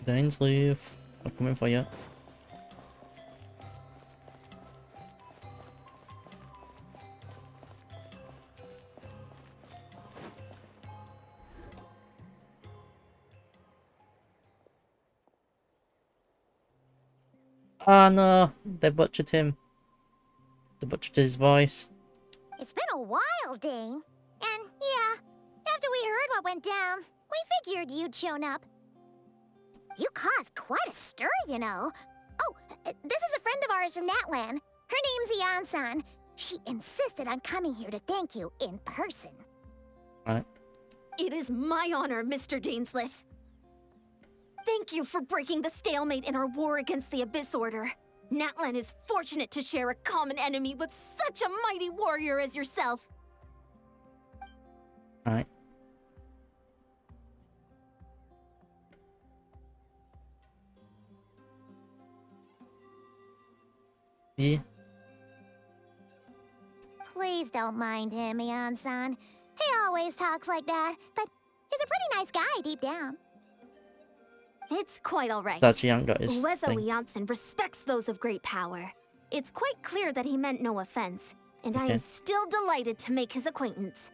S1: Dainsleif, I'm coming for you. Oh no, they butchered him. They butchered his voice.
S3: It's been a while, Dane. And yeah, after we heard what went down, we figured you'd shown up. You caused quite a stir, you know. Oh, this is a friend of ours from Natlan. Her name's Eon-san. She insisted on coming here to thank you in person.
S1: Right.
S2: It is my honor, Mr. Dainsleif. Thank you for breaking the stalemate in our war against the Abyss Order. Natlan is fortunate to share a common enemy with such a mighty warrior as yourself.
S1: Alright. Yeah.
S3: Please don't mind him, Eon-san. He always talks like that, but he's a pretty nice guy deep down.
S2: It's quite all right.
S1: That's young guys.
S2: Uezo Janssen respects those of great power. It's quite clear that he meant no offense, and I am
S1: Okay.
S2: still delighted to make his acquaintance.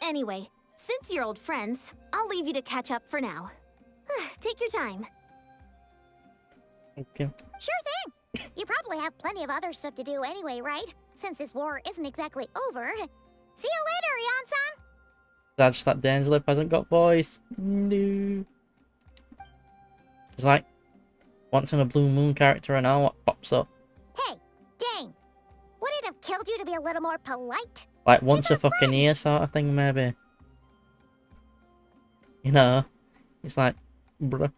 S2: Anyway, since you're old friends, I'll leave you to catch up for now. Take your time.
S1: Okay.
S3: Sure thing. You probably have plenty of other stuff to do anyway, right? Since this war isn't exactly over. See you later, Eon-san!
S1: That's that Dainsleif hasn't got voice. No. It's like once in a blue moon character and now what pops up.
S3: Hey, Dane! Would it have killed you to be a little more polite?
S1: Like once a fucking year sort of thing maybe. You know? It's like, bruh.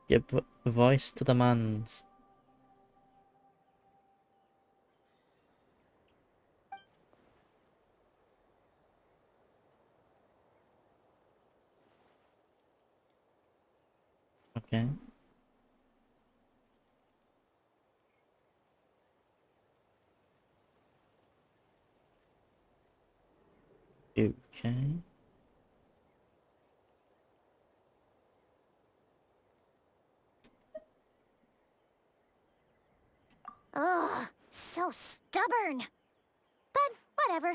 S1: Give a voice to the mans. Okay. Okay.
S3: Ugh, so stubborn. But whatever.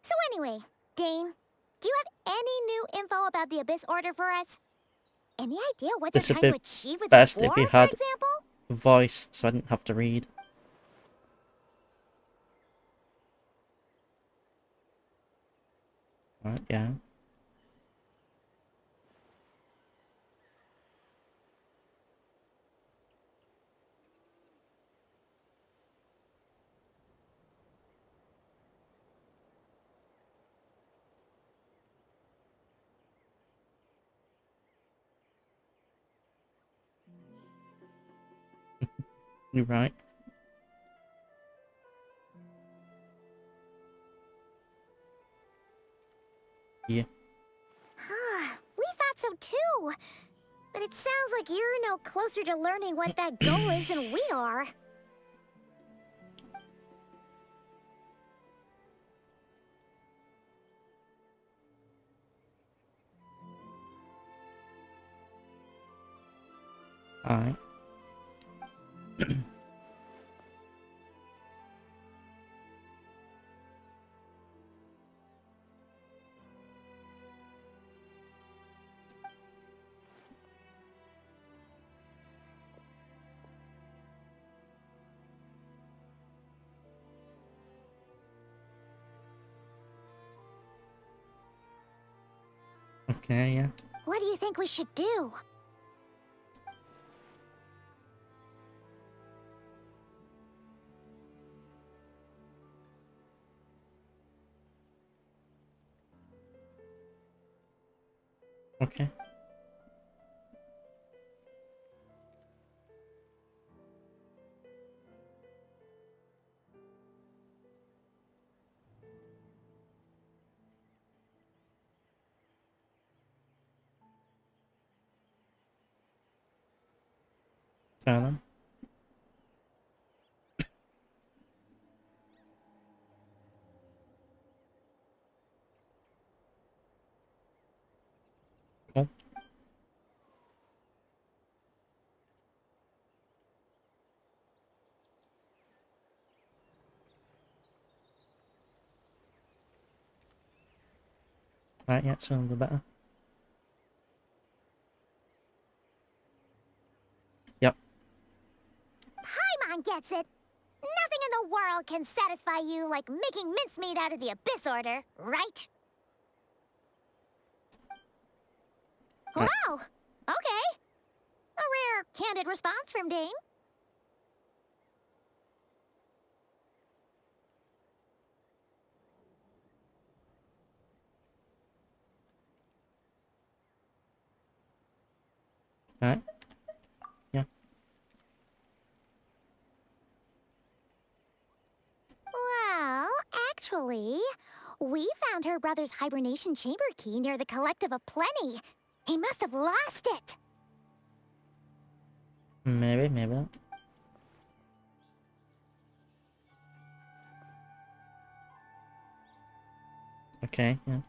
S3: So anyway, Dane, do you have any new info about the Abyss Order for us? Any idea what they're
S1: This would
S3: trying
S1: be
S3: to achieve with
S1: best
S3: this
S1: if
S3: war,
S1: you
S3: for
S1: had
S3: example?
S1: voice, so I didn't have to read. Right, yeah. You're right. Yeah.
S3: We thought so too. But it sounds like you're no closer to learning what that goal is than we are.
S1: Alright. Okay, yeah.
S3: What do you think we should do?
S1: Okay. Fair enough. Cool. Right, yeah, so a little better. Yep.
S3: Paimon gets it. Nothing in the world can satisfy you like making mincemeat out of the Abyss Order, right?
S1: Right.
S3: Wow. Okay. A rare, candid response from Dane.
S1: Alright. Yeah.
S3: Well, actually, we found her brother's hibernation chamber key near the Collective of Plenty. He must have lost it.
S1: Maybe, maybe not. Okay, yeah.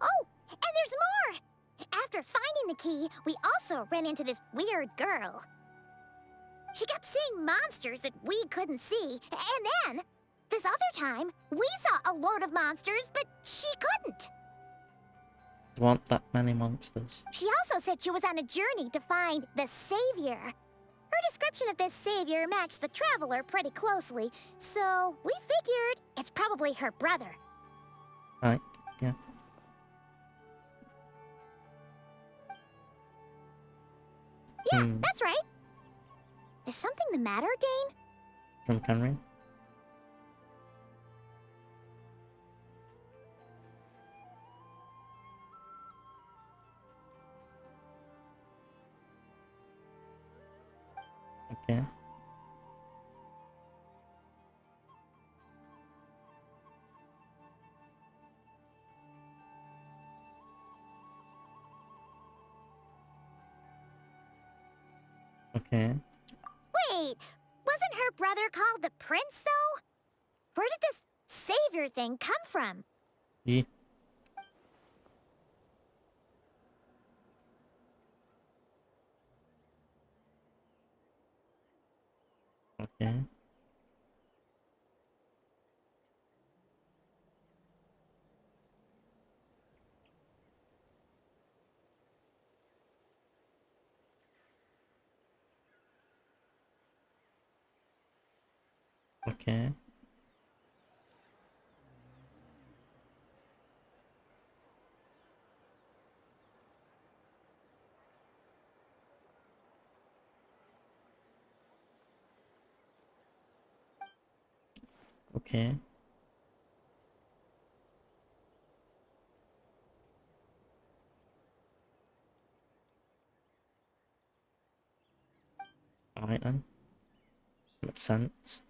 S3: Oh, and there's more! After finding the key, we also ran into this weird girl. She kept seeing monsters that we couldn't see, and then, this other time, we saw a load of monsters, but she couldn't.
S1: Want that many monsters.
S3: She also said she was on a journey to find the Savior. Her description of this Savior matched the Traveler pretty closely, so we figured it's probably her brother.
S1: Alright, yeah.
S3: Yeah, that's right. Is something the matter, Dane?
S1: From Conry? Okay. Okay.
S3: Wait, wasn't her brother called the Prince, though? Where did this Savior thing come from?
S1: Yeah. Okay. Okay. Okay. Alright then. Makes sense.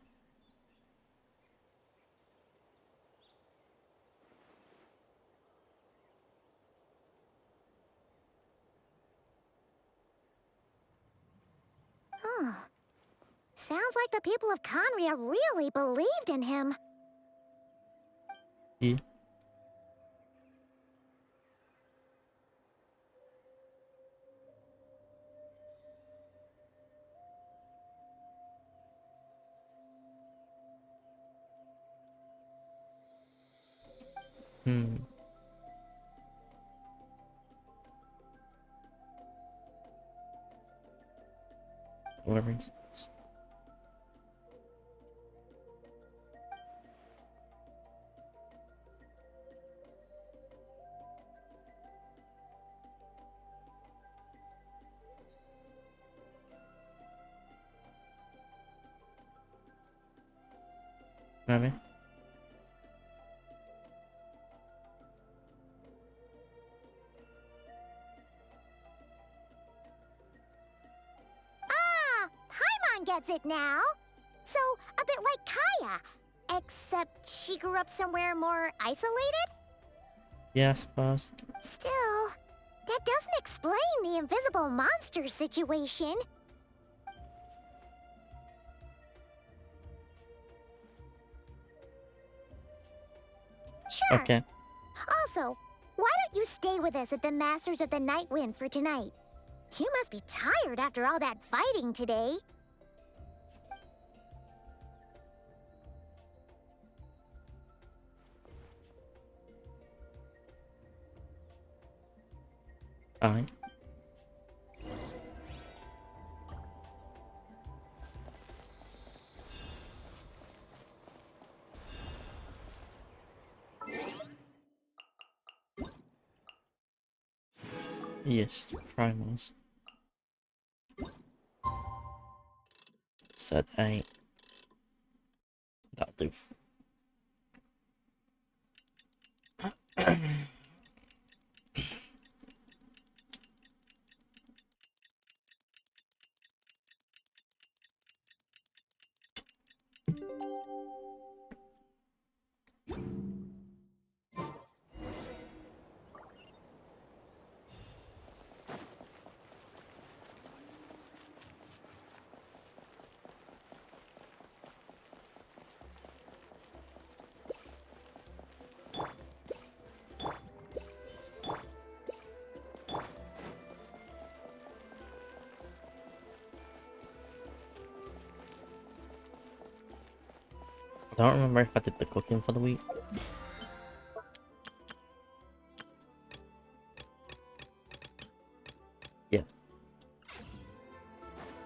S3: Huh. Sounds like the people of Conria really believed in him.
S1: Yeah. Hmm. Worries. Maybe.
S3: Ah, Paimon gets it now. So, a bit like Kaya, except she grew up somewhere more isolated?
S1: Yeah, I suppose.
S3: Still, that doesn't explain the invisible monster situation. Sure.
S1: Okay.
S3: Also, why don't you stay with us at the Masters of the Night Wind for tonight? You must be tired after all that fighting today.
S1: Alright. Yes, primals. Said 8. That'll do. I don't remember if I did the cooking for the week. Yeah.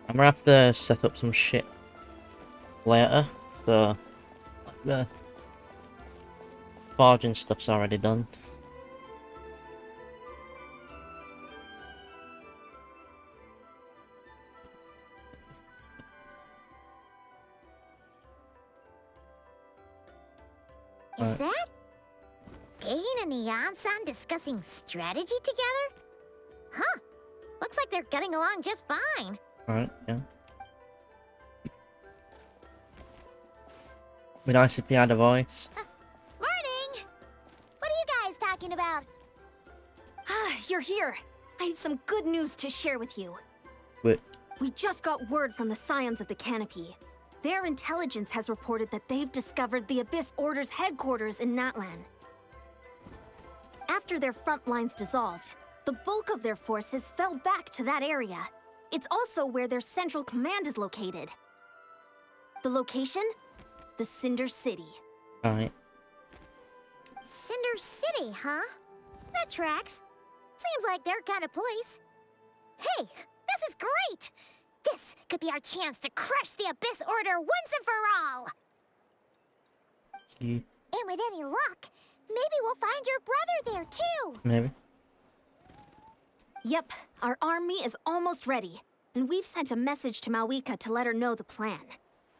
S1: I'm gonna have to set up some shit later, so like the forging stuff's already done.
S3: Is that Dane and Neon-san discussing strategy together? Huh. Looks like they're getting along just fine.
S1: Alright, yeah. Be nice if you had a voice.
S3: Morning! What are you guys talking about?
S2: Ah, you're here. I have some good news to share with you.
S1: Wait.
S2: We just got word from the Scions of the Canopy. Their intelligence has reported that they've discovered the Abyss Order's headquarters in Natlan. After their front lines dissolved, the bulk of their forces fell back to that area. It's also where their central command is located. The location? The Cinder City.
S1: Alright.
S3: Cinder City, huh? That tracks. Seems like their kind of place. Hey, this is great! This could be our chance to crush the Abyss Order once and for all!
S1: you.
S3: And with any luck, maybe we'll find your brother there too.
S1: Maybe.
S2: Yep, our army is almost ready, and we've sent a message to Malwika to let her know the plan.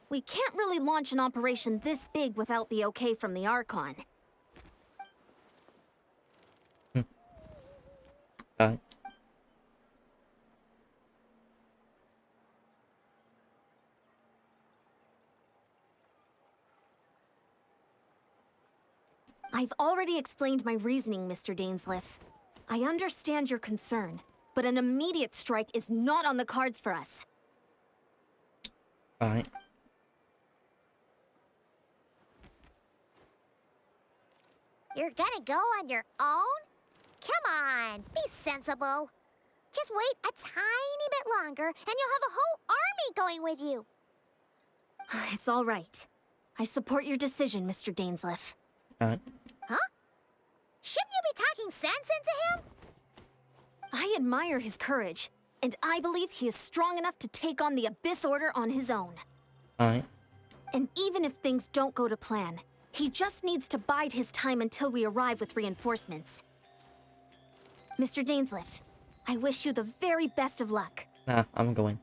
S2: We can't really launch an operation this big without the okay from the Archon.
S1: Alright.
S2: I've already explained my reasoning, Mr. Dainsleif. I understand your concern, but an immediate strike is not on the cards for us.
S1: Alright.
S3: You're gonna go on your own? Come on, be sensible. Just wait a tiny bit longer, and you'll have a whole army going with you.
S2: It's all right. I support your decision, Mr. Dainsleif.
S1: Alright.
S3: Huh? Shouldn't you be talking sense into him?
S2: I admire his courage, and I believe he is strong enough to take on the Abyss Order on his own.
S1: Alright.
S2: And even if things don't go to plan, he just needs to bide his time until we arrive with reinforcements. Mr. Dainsleif, I wish you the very best of luck.
S1: Nah, I'm going.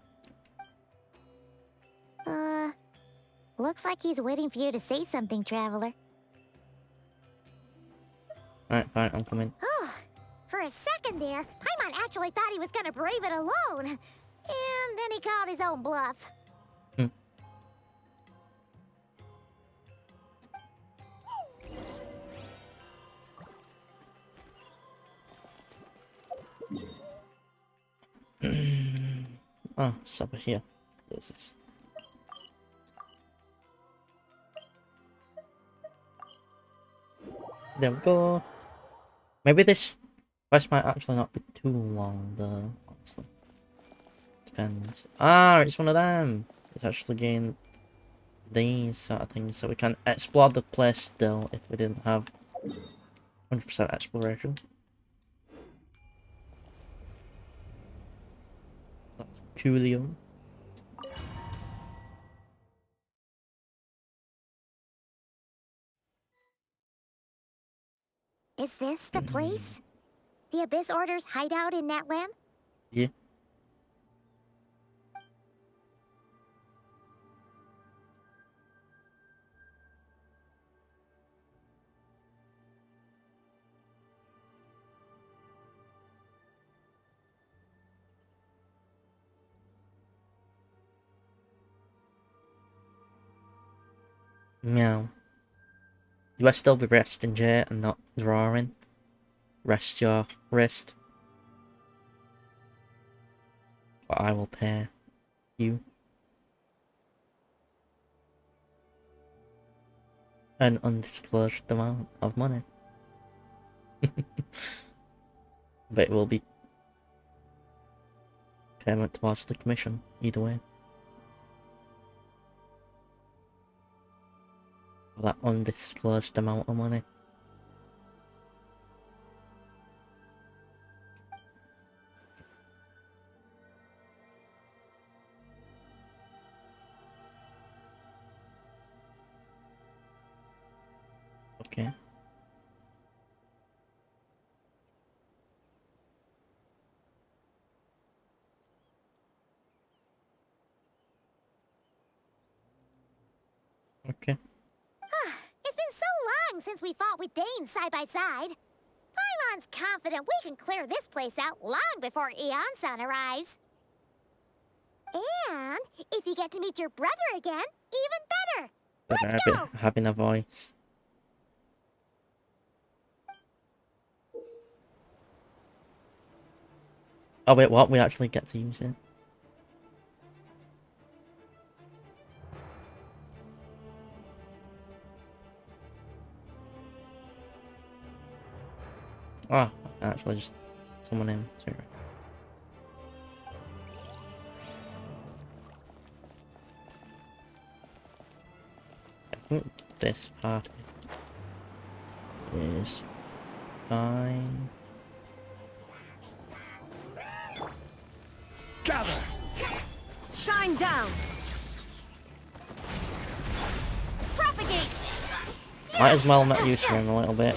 S3: Looks like he's waiting for you to say something, Traveler.
S1: Alright, fine, I'm coming.
S3: Oh, for a second there, Paimon actually thought he was gonna brave it alone. And then he called his own bluff.
S1: Oh, it's over here. There's this. There we go. Maybe this quest might actually not be too long though, honestly. Depends. Ah, it's one of them. It's actually getting these sort of things, so we can explore the place still if we didn't have 100% exploration. That's coolio.
S3: Is this the place? The Abyss Order's hideout in Natlam?
S1: Yeah. Meow. You must still be resting, Jay, and not drawing. Rest your wrist. But I will pay you an undisclosed amount of money. But it will be payment towards the commission, either way. For that undisclosed amount of money. Okay. Okay.
S3: It's been so long since we fought with Dane side by side. Paimon's confident we can clear this place out long before Eon-san arrives. And if you get to meet your brother again, even better. Let's go!
S1: Having a voice. Oh wait, what? We actually get to use it. Oh, actually just someone in. Sorry. I think this part is fine.
S7: Gather!
S5: Shine down!
S2: Propagate!
S1: Might as well make use of him a little bit.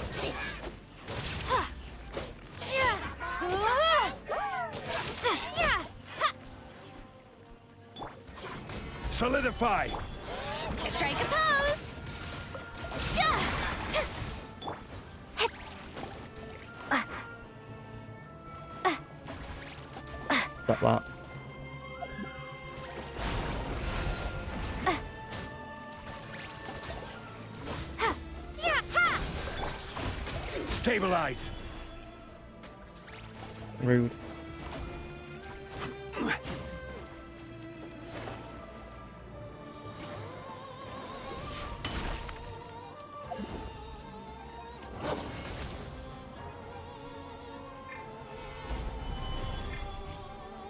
S7: Solidify!
S3: Strike a pose!
S1: Got that.
S7: Stabilize!
S1: Rude.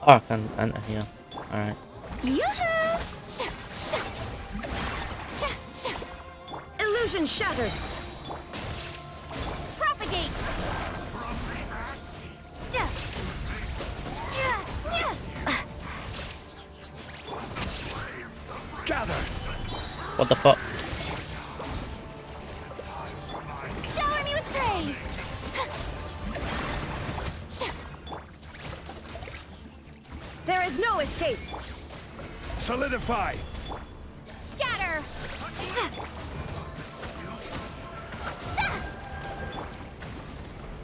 S1: Oh, I can enter here. Alright.
S3: Illusion shattered! Propagate!
S7: Gather!
S1: What the fuck?
S3: Shower me with praise! There is no escape!
S7: Solidify!
S3: Scatter!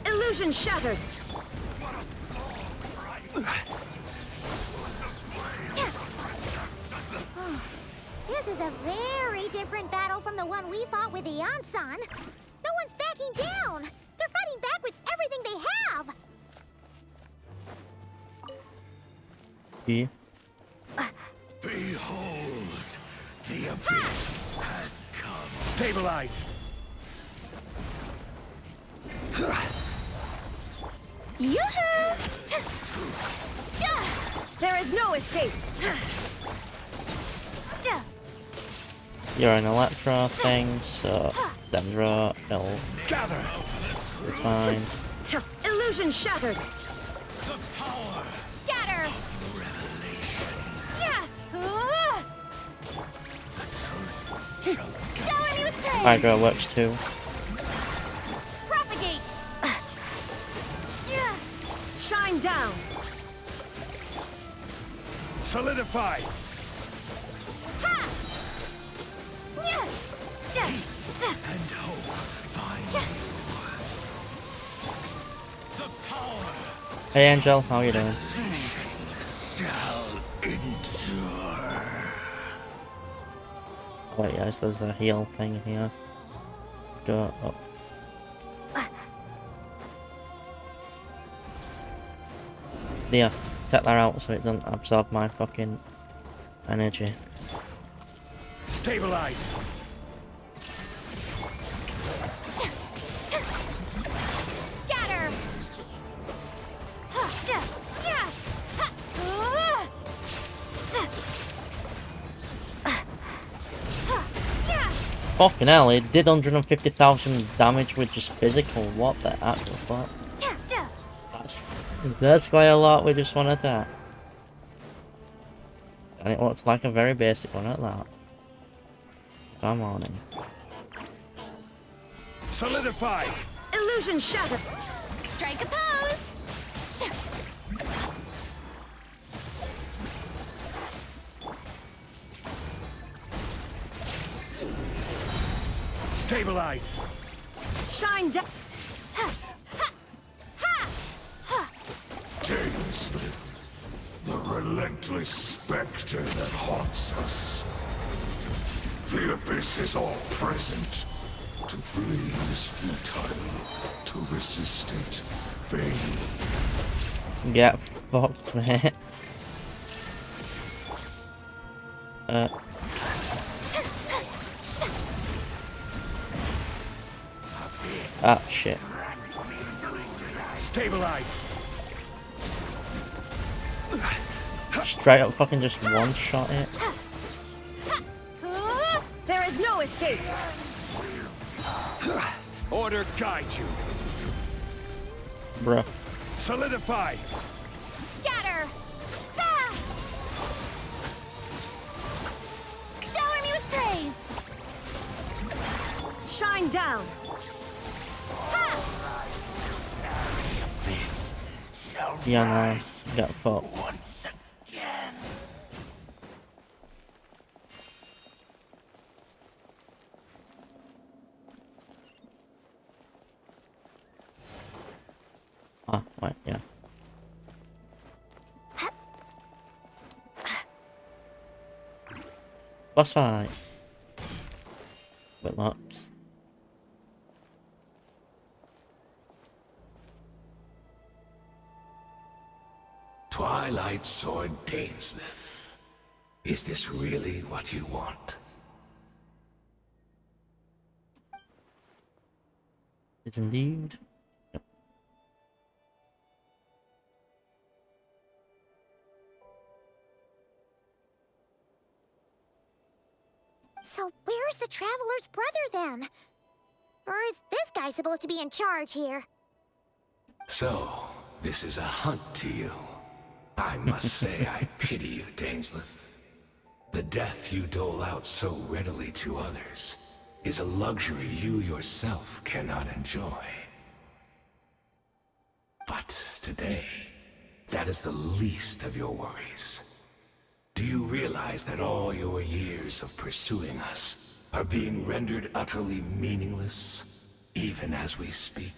S3: Illusion shattered! This is a very different battle from the one we fought with the Ansan. No one's backing down! They're fighting back with everything they have!
S1: Yeah.
S7: Behold, the abyss has come. Stabilize!
S3: There is no escape!
S1: You're an Electro thing, so Dendro, it'll
S7: Gather!
S1: be fine.
S3: Illusion shattered! Scatter! Shower me with praise!
S1: Hydra works too.
S3: Propagate! Shine down!
S7: Solidify! And hope find you. The power
S1: Hey Angel, how you doing?
S7: shall endure.
S1: Oh wait, yes, there's a heal thing here. Go up. Yeah, take that out so it doesn't absorb my fucking energy.
S7: Stabilize!
S3: Scatter!
S1: Fucking hell, it did 150,000 damage with just physical. What the actual fuck? That's quite a lot with just one attack. And it looks like a very basic one at that. Come on in.
S7: Solidify!
S3: Illusion shattered! Strike a pose!
S7: Stabilize!
S3: Shine down!
S7: Tamesmith, the relentless spectre that haunts us. The abyss is all present. To flee is futile. To resist it, vain.
S1: Get fucked, mate. Ah, shit.
S7: Stabilize!
S1: Straight up fucking just one-shot it.
S3: There is no escape!
S7: Order guide you.
S1: Bruh.
S7: Solidify!
S3: Scatter! Ah! Shower me with praise! shine down.
S1: Yeah, no, get fucked.
S7: Once again.
S1: Ah, right, yeah. Boss fight. Whitlocks.
S7: Twilight Sword Dainsleif. Is this really what you want?
S1: Is indeed. Yep.
S3: So where's the Traveler's brother then? Or is this guy supposed to be in charge here?
S7: So, this is a hunt to you. I must say I pity you, Dainsleif. The death you dole out so readily to others is a luxury you yourself cannot enjoy. But today, that is the least of your worries. Do you realize that all your years of pursuing us are being rendered utterly meaningless, even as we speak?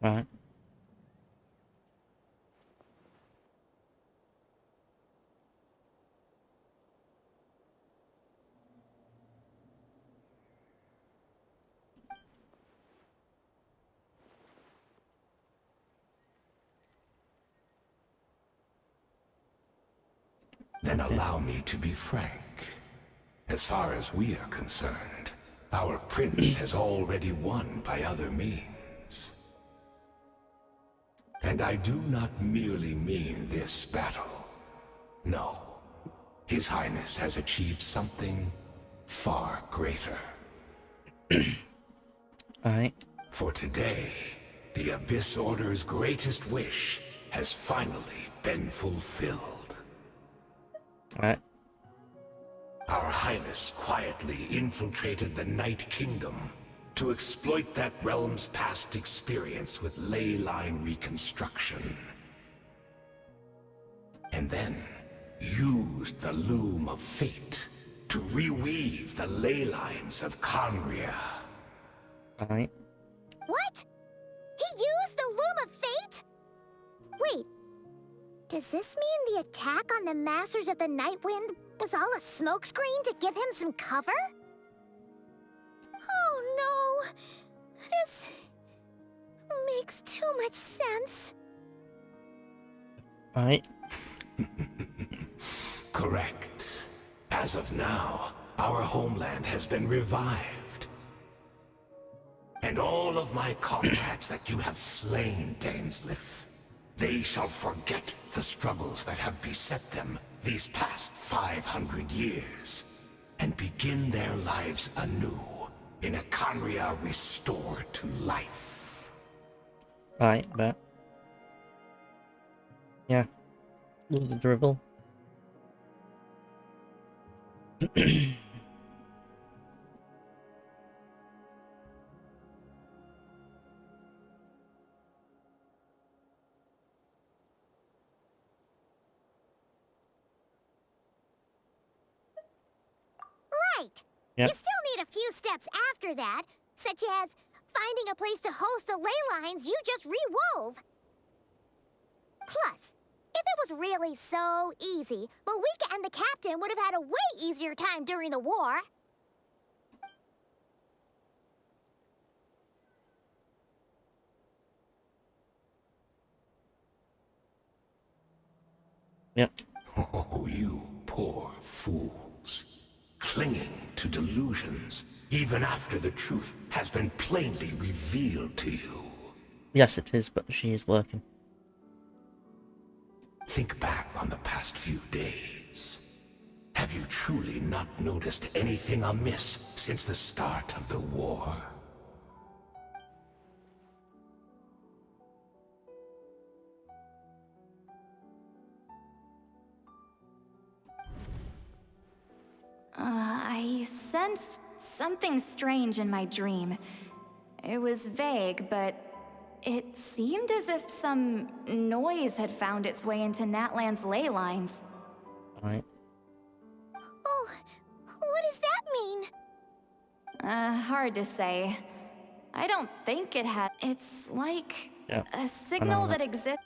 S1: Right.
S7: Then allow me to be frank. As far as we are concerned, our prince has already won by other means. And I do not merely mean this battle. No. His Highness has achieved something far greater.
S1: Alright.
S7: For today, the Abyss Order's greatest wish has finally been fulfilled.
S1: Alright.
S7: Our Highness quietly infiltrated the Night Kingdom to exploit that realm's past experience with ley line reconstruction. And then used the Loom of Fate to reweave the ley lines of Conria.
S1: Alright.
S3: What? He used the Loom of Fate? Wait, does this mean the attack on the Masters of the Nightwind was all a smokescreen to give him some cover? Oh no! This makes too much sense.
S1: Alright.
S7: Correct. As of now, our homeland has been revived. And all of my comrades that you have slain, Dainsleif, they shall forget the struggles that have beset them these past 500 years, and begin their lives anew in a Conria restored to life.
S1: Alright, but yeah. Look at the dribble.
S3: Right.
S1: Yep.
S3: You still need a few steps after that, such as finding a place to host the ley lines you just re-wove. Plus, if it was really so easy, Moeka and the captain would have had a way easier time during the war.
S1: Yep.
S7: Oh, you poor fools. Clinging to delusions, even after the truth has been plainly revealed to you.
S1: Yes, it is, but she is lurking.
S7: Think back on the past few days. Have you truly not noticed anything amiss since the start of the war?
S5: I sensed something strange in my dream. It was vague, but it seemed as if some noise had found its way into Natlan's ley lines.
S1: Alright.
S3: Oh, what does that mean?
S5: Hard to say. I don't think it had. It's like
S1: Yeah,
S5: a signal that exists.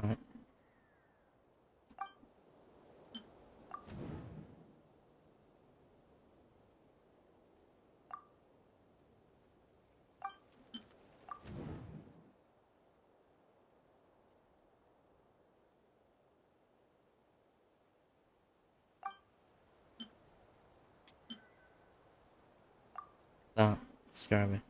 S1: Alright. That scared me.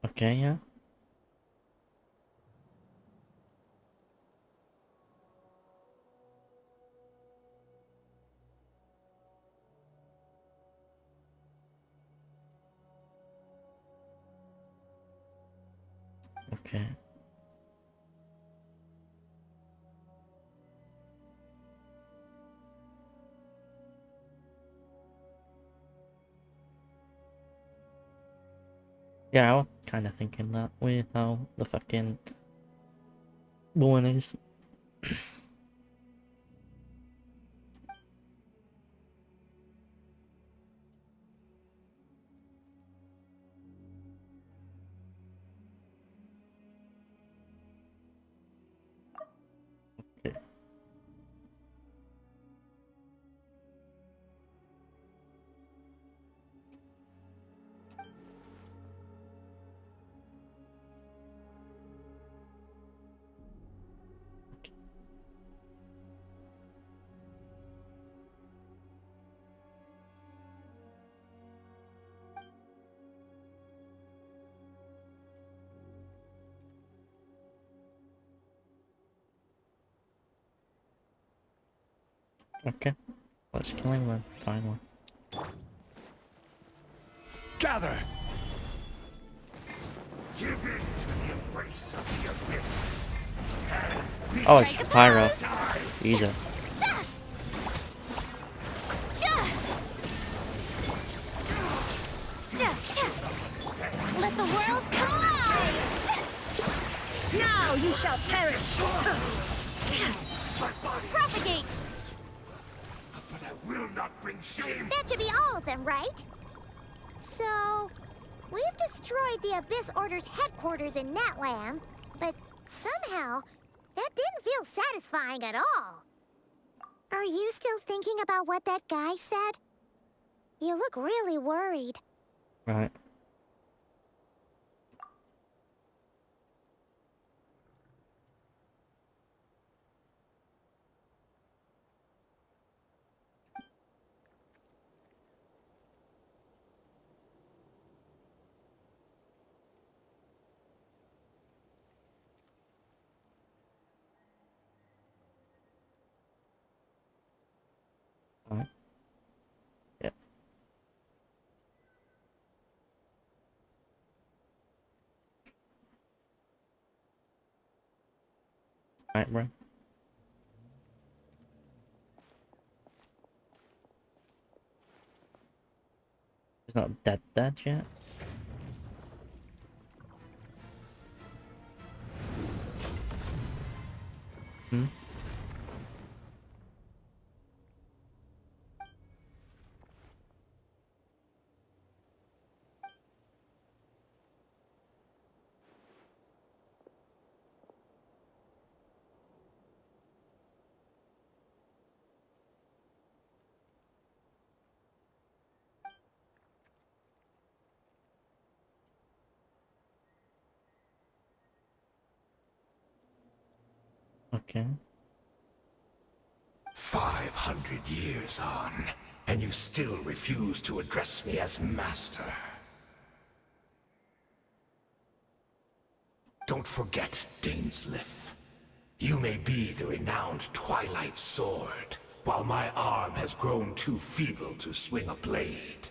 S1: Okay, yeah. Okay. Yeah, I was kind of thinking that with how the fucking woman is. Okay. Okay. Let's kill him then. Finally.
S7: Gather! Give in to the embrace of the abyss.
S1: Oh, it's Pyro. Easy.
S3: Let the world come alive! Now you shall perish! Propagate!
S7: But I will not bring shame.
S3: That should be all of them, right? So, we've destroyed the Abyss Order's headquarters in Natlan, but somehow, that didn't feel satisfying at all. Are you still thinking about what that guy said? You look really worried.
S1: Right. Alright. Yep. Alright, bro. He's not dead yet. Hmm? Okay.
S7: 500 years on, and you still refuse to address me as master. don't forget, Dainsleif. You may be the renowned Twilight Sword, while my arm has grown too feeble to swing a blade.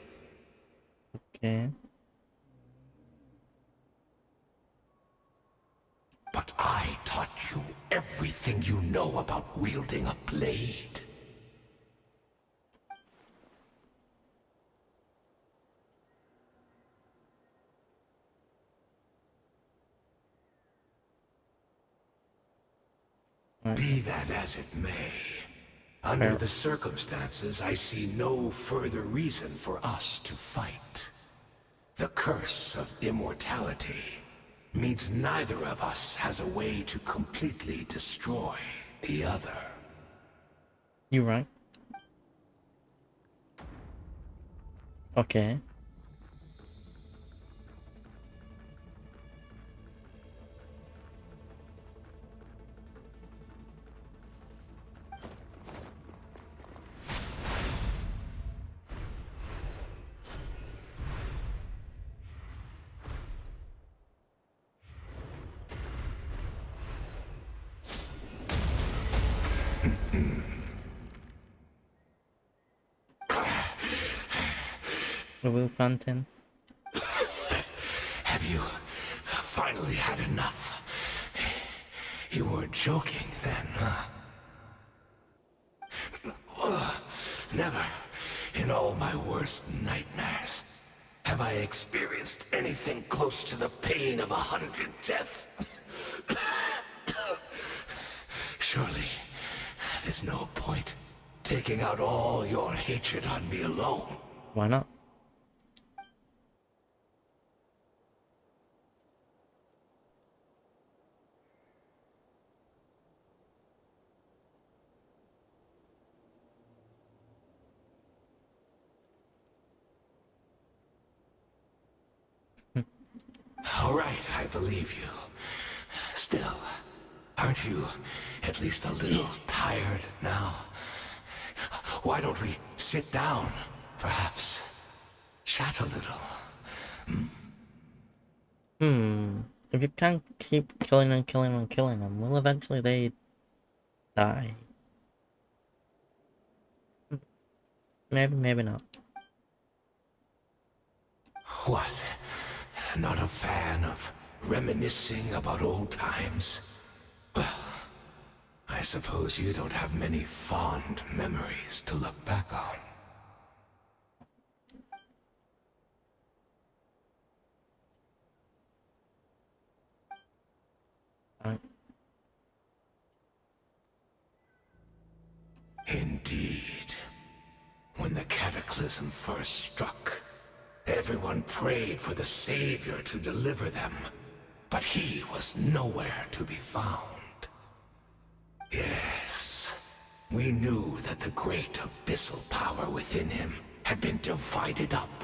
S1: Okay.
S7: But I taught you everything you know about wielding a blade. Be that as it may, under the circumstances, I see no further reason for us to fight. The curse of immortality means neither of us has a way to completely destroy the other.
S1: You're right. Okay. The wheel planting.
S7: Have you finally had enough? You weren't joking then, huh? Never, in all my worst nightmares, have I experienced anything close to the pain of 100 deaths. Surely, there's no point taking out all your hatred on me alone.
S1: Why not?
S7: All right, I believe you. Still, aren't you at least a little tired now? Why don't we sit down, perhaps? Chat a little.
S1: If you can't keep killing and killing and killing them, well, eventually they die. Maybe, maybe not.
S7: What? Not a fan of reminiscing about old times? Well, I suppose you don't have many fond memories to look back on.
S1: Right.
S7: Indeed. When the cataclysm first struck, everyone prayed for the Savior to deliver them, but he was nowhere to be found. Yes, we knew that the great abyssal power within him had been divided up.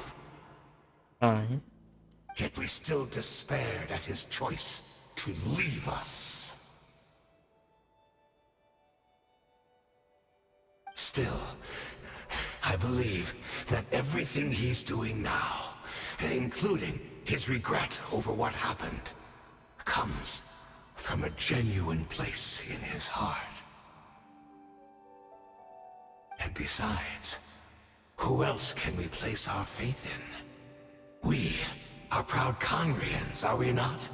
S1: Aye.
S7: Yet we still despaired at his choice to leave us. Still, I believe that everything he's doing now, including his regret over what happened, comes from a genuine place in his heart. And besides, who else can we place our faith in? We are proud Conrians, are we not?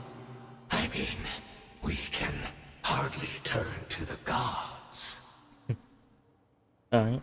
S7: I mean, we can hardly turn to the gods.
S1: Aye.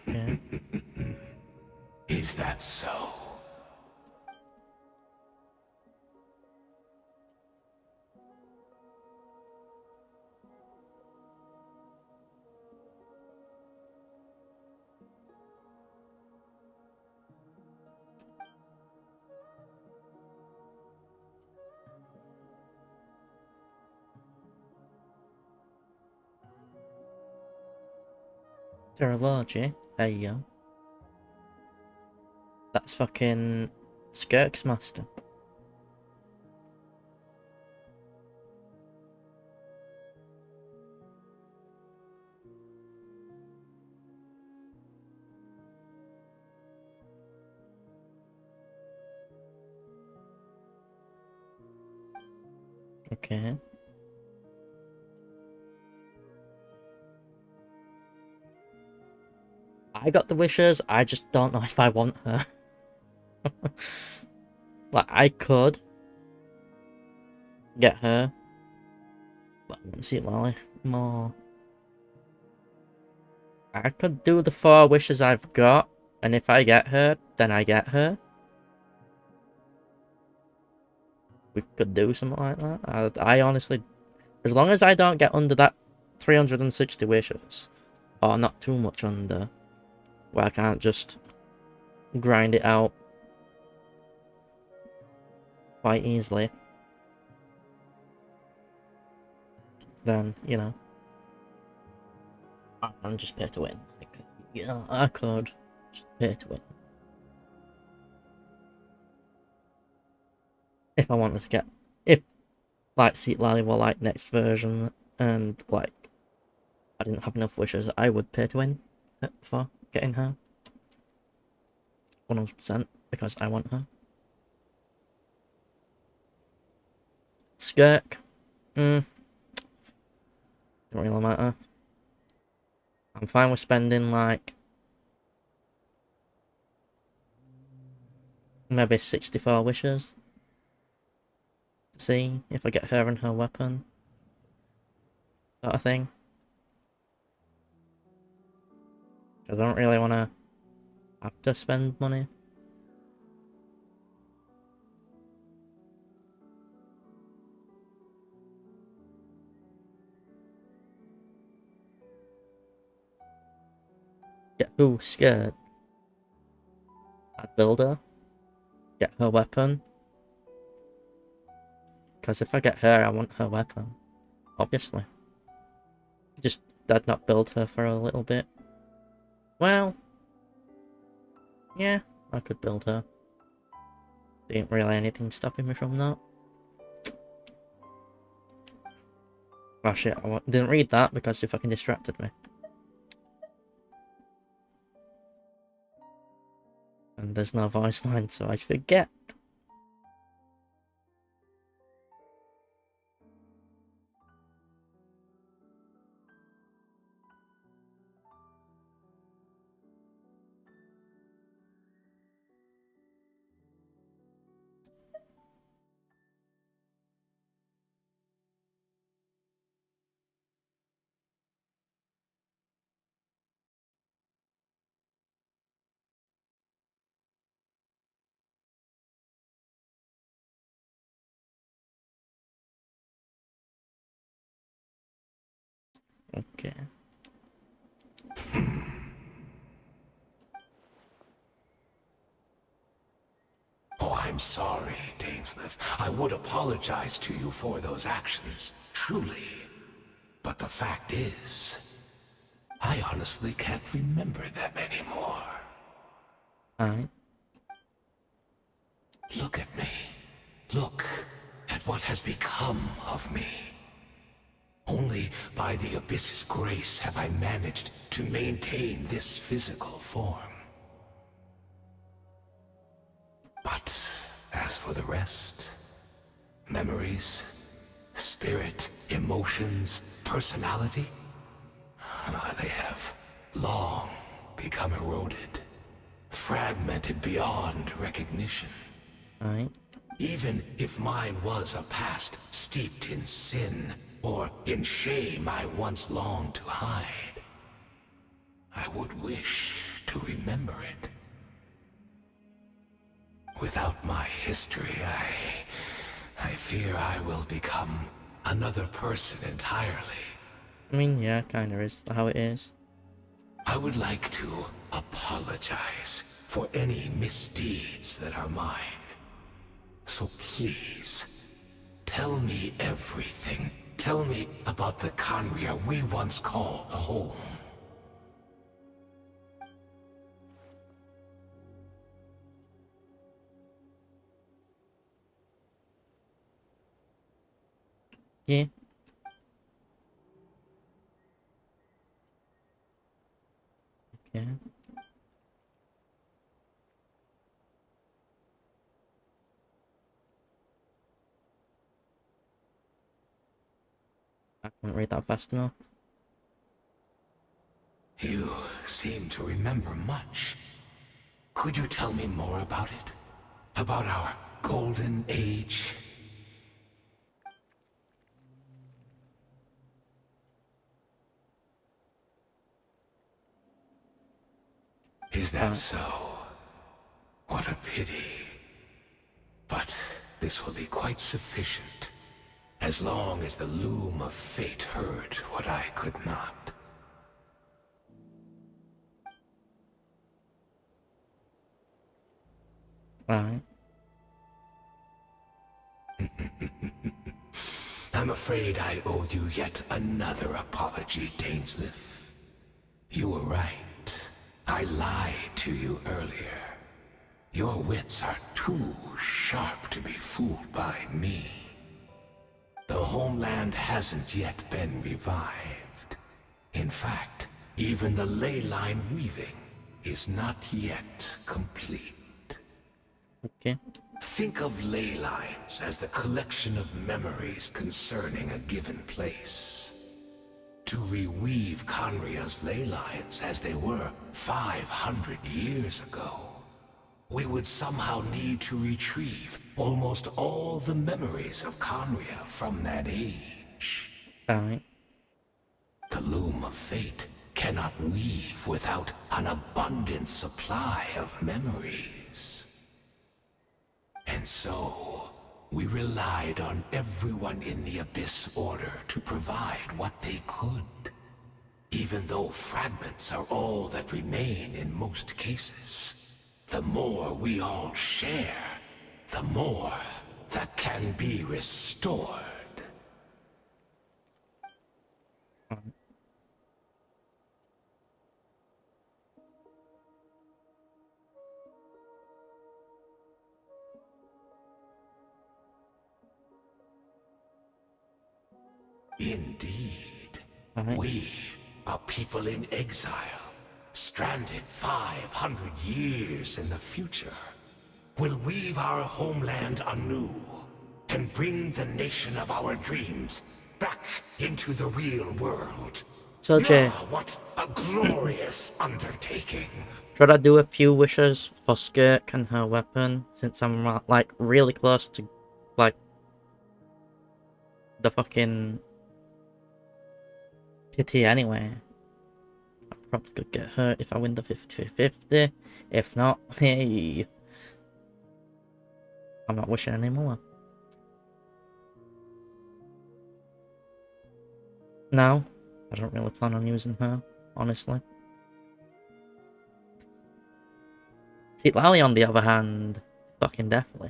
S1: Okay.
S7: Is that so?
S1: Terralogy? There you go. That's fucking Skirk's master. Okay. I got the wishes, I just don't know if I want her. Like, I could get her, but I want to see Lally more. I could do the 4 wishes I've got, and if I get her, then I get her. We could do something like that. I honestly, as long as I don't get under that 360 wishes, or not too much under, where I can't just grind it out quite easily, then, you know, I'm just pay to win. Like, you know, I could just pay to win. If I wanted to get, if, like, Seat Lally were, like, next version, and, like, I didn't have enough wishes, I would pay to win for getting her. 100%, because I want her. Skirk. Don't really matter. I'm fine with spending, like, maybe 64 wishes to see if I get her and her weapon. Sort of thing. I don't really want to have to spend money. Get who? Scared. I'd build her. Get her weapon. Because if I get her, I want her weapon. Obviously. Just, I'd not build her for a little bit. Well. Yeah, I could build her. There ain't really anything stopping me from that. Oh shit, I didn't read that because you fucking distracted me. And there's no voice line, so I forget. Okay.
S7: Oh, I'm sorry, Dainsleif. I would apologize to you for those actions, truly. But the fact is, I honestly can't remember them anymore.
S1: Alright.
S7: Look at me. Look at what has become of me. Only by the Abyss's grace have I managed to maintain this physical form. But as for the rest, memories, spirit, emotions, personality, they have long become eroded, fragmented beyond recognition.
S1: Alright.
S7: Even if mine was a past steeped in sin, or in shame I once longed to hide, I would wish to remember it. Without my history, I fear I will become another person entirely.
S1: I mean, yeah, kinda is how it is.
S7: I would like to apologize for any misdeeds that are mine. So please, tell me everything. Tell me about the Khaenri'ah we once called home.
S1: Yeah. Okay. I couldn't read that fast enough.
S7: You seem to remember much. Could you tell me more about it? About our golden age? Is that so? What a pity. But this will be quite sufficient, as long as the loom of fate heard what I could not.
S1: Right.
S7: I'm afraid I owe you yet another apology, Dainsleif. You were right. I lied to you earlier. Your wits are too sharp to be fooled by me. The homeland hasn't yet been revived. In fact, even the ley line weaving is not yet complete.
S1: Okay.
S7: Think of ley lines as the collection of memories concerning a given place. To reweave Conria's ley lines as they were 500 years ago, we would somehow need to retrieve almost all the memories of Conria from that age.
S1: Right.
S7: The loom of fate cannot weave without an abundant supply of memories. And so, we relied on everyone in the Abyss Order to provide what they could. Even though fragments are all that remain in most cases, the more we all share, the more that can be restored. Indeed.
S1: Right.
S7: We are people in exile, stranded 500 years in the future. Will weave our homeland anew and bring the nation of our dreams back into the real world.
S1: So, Jay,
S7: What a glorious undertaking.
S1: should I do a few wishes for Skirk and her weapon, since I'm like really close to like the fucking pity anyway? I probably could get hurt if I win the 50-50. If not, hey, I'm not wishing anymore. No, I don't really plan on using her, honestly. See, Lally, on the other hand, fucking definitely.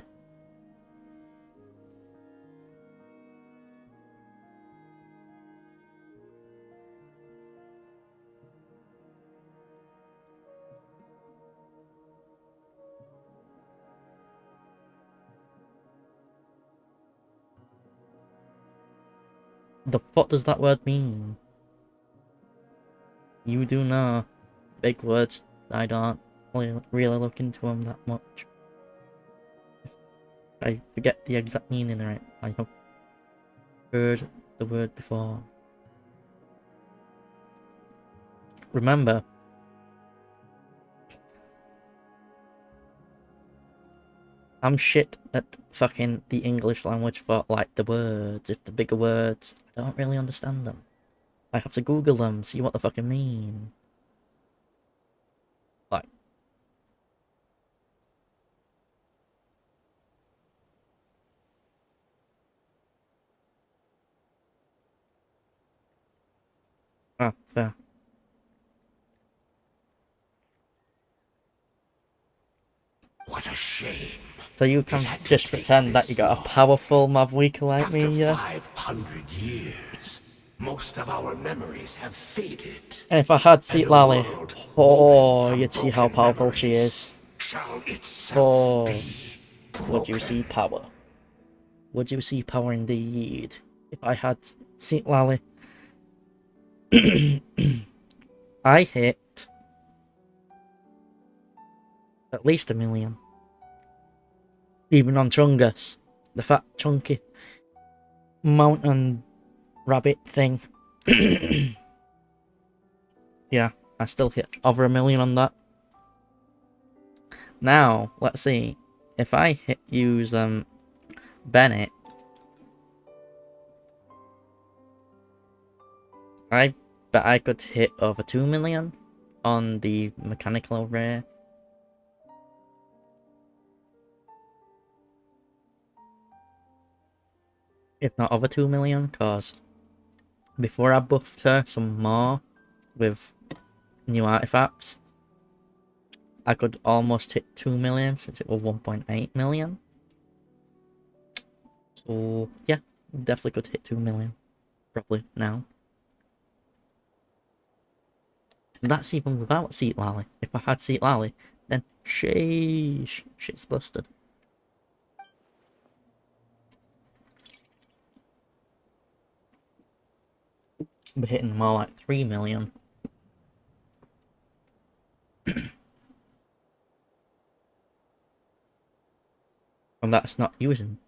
S1: The fuck does that word mean? You do know. Big words, I don't really look into them that much. I forget the exact meaning of it. I have heard the word before. Remember, I'm shit at fucking the English language for like the words. If the bigger words, I don't really understand them. I have to Google them, see what the fuck I mean. Like, fair.
S7: What a shame.
S1: So you can just pretend that you got a powerful Mavweaker like me,
S7: After
S1: yeah?
S7: 500 years, most of our memories have faded.
S1: And if I had Seat
S7: And a
S1: Lally,
S7: world
S1: oh,
S7: woven from
S1: you'd see how
S7: broken
S1: powerful she
S7: memories
S1: is.
S7: Shall itself
S1: Oh,
S7: be
S1: would you
S7: broken.
S1: see power? Would you see power indeed? if I had Seat Lally. I hit at least 1 million. Even on Chungus, the fat chunky mountain rabbit thing. Yeah, I still hit over 1 million on that. Now, let's see. If I use Bennett, I bet I could hit over 2 million on the mechanical rare. If not over 2 million, cause before I buffed her some more with new artifacts, I could almost hit 2 million since it was 1.8 million. So yeah, definitely could hit 2 million. Probably now. And that's even without Seat Lally. If I had Seat Lally, then sheesh, shit's busted. We're hitting more like 3 million. And that's not using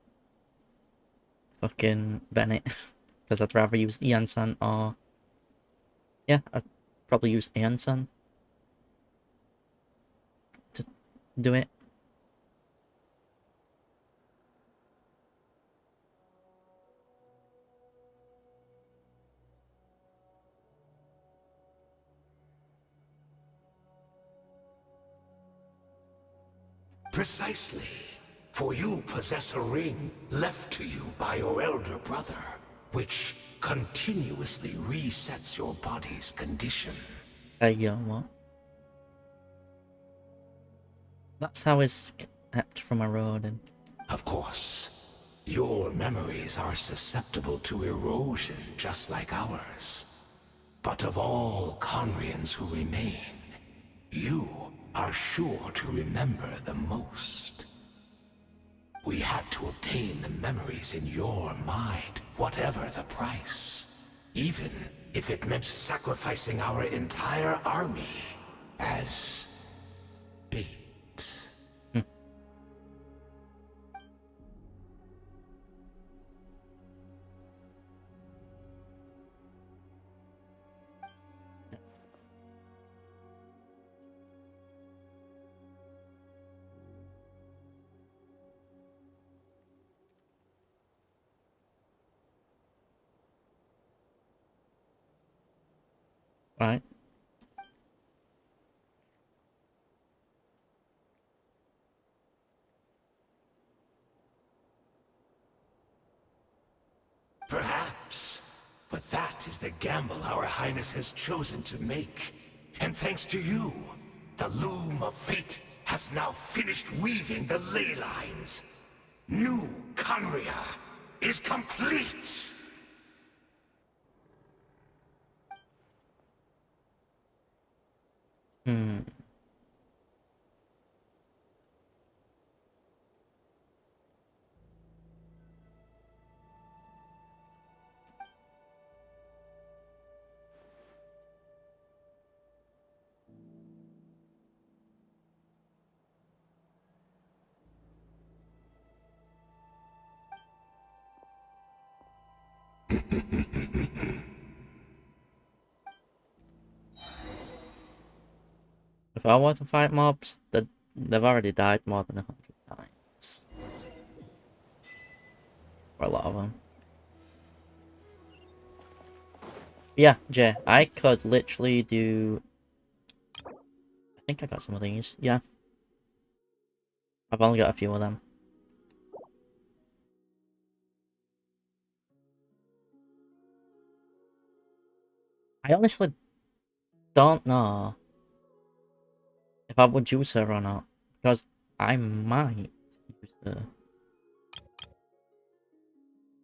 S1: fucking Bennett. Because I'd rather use Ian-san or... Yeah, I'd probably use Ian-san to do it.
S7: Precisely. For you possess a ring left to you by your elder brother, which continuously resets your body's condition.
S1: What? That's how it's kept from eroding.
S7: Of course, your memories are susceptible to erosion just like ours. But of all Conrians who remain, you are sure to remember the most. We had to obtain the memories in your mind, whatever the price. Even if it meant sacrificing our entire army as bait.
S1: Right?
S7: Perhaps. But that is the gamble our Highness has chosen to make. And thanks to you, the loom of fate has now finished weaving the ley lines. New Conria is complete!
S1: If I want to fight mobs, they've already died more than 100 times. For a lot of them. Yeah, Jay, I could literally do... I think I got some of these, yeah. I've only got a few of them. I honestly don't know if I would use her or not, because I might use her.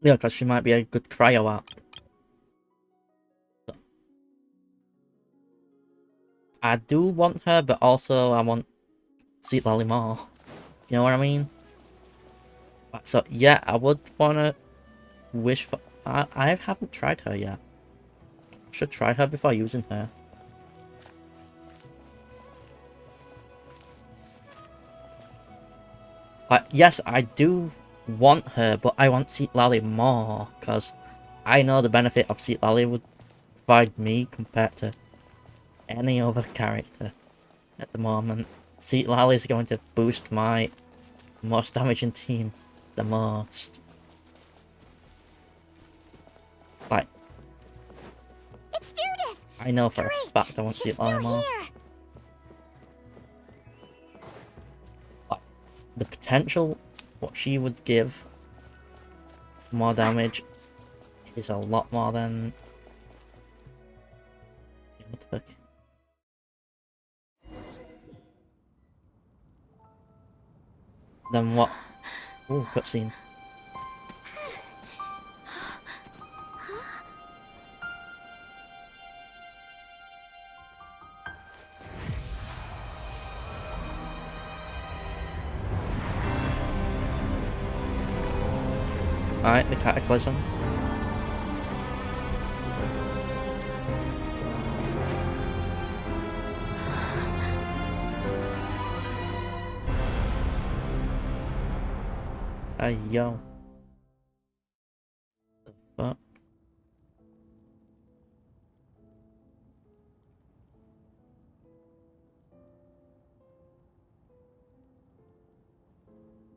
S1: Yeah, because she might be a good cryo app. I do want her, but also I want Seat Lally more. You know what I mean? So yeah, I would want to wish for I haven't tried her yet. Should try her before using her. Like, yes, I do want her, but I want Seat Lally more, because I know the benefit of Seat Lally would provide me compared to any other character at the moment. Seat Lally is going to boost my most damaging team the most. Like,
S3: It's Judith!
S1: I know for a
S3: Great!
S1: fact I want
S3: She's
S1: Seat
S3: still
S1: Lally more.
S3: here!
S1: Like, the potential, what she would give, more damage, is a lot more than... What the fuck? Then what? Ooh, cutscene. Alright, the Cataclysm. Hey, yo. The fuck?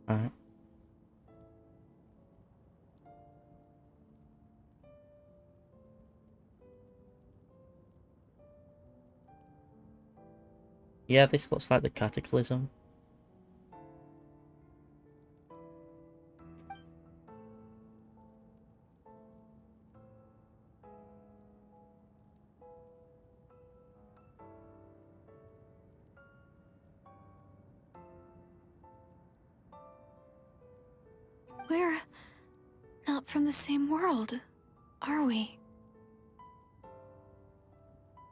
S1: Alright. Yeah, this looks like the Cataclysm.
S9: We're not from the same world, are we?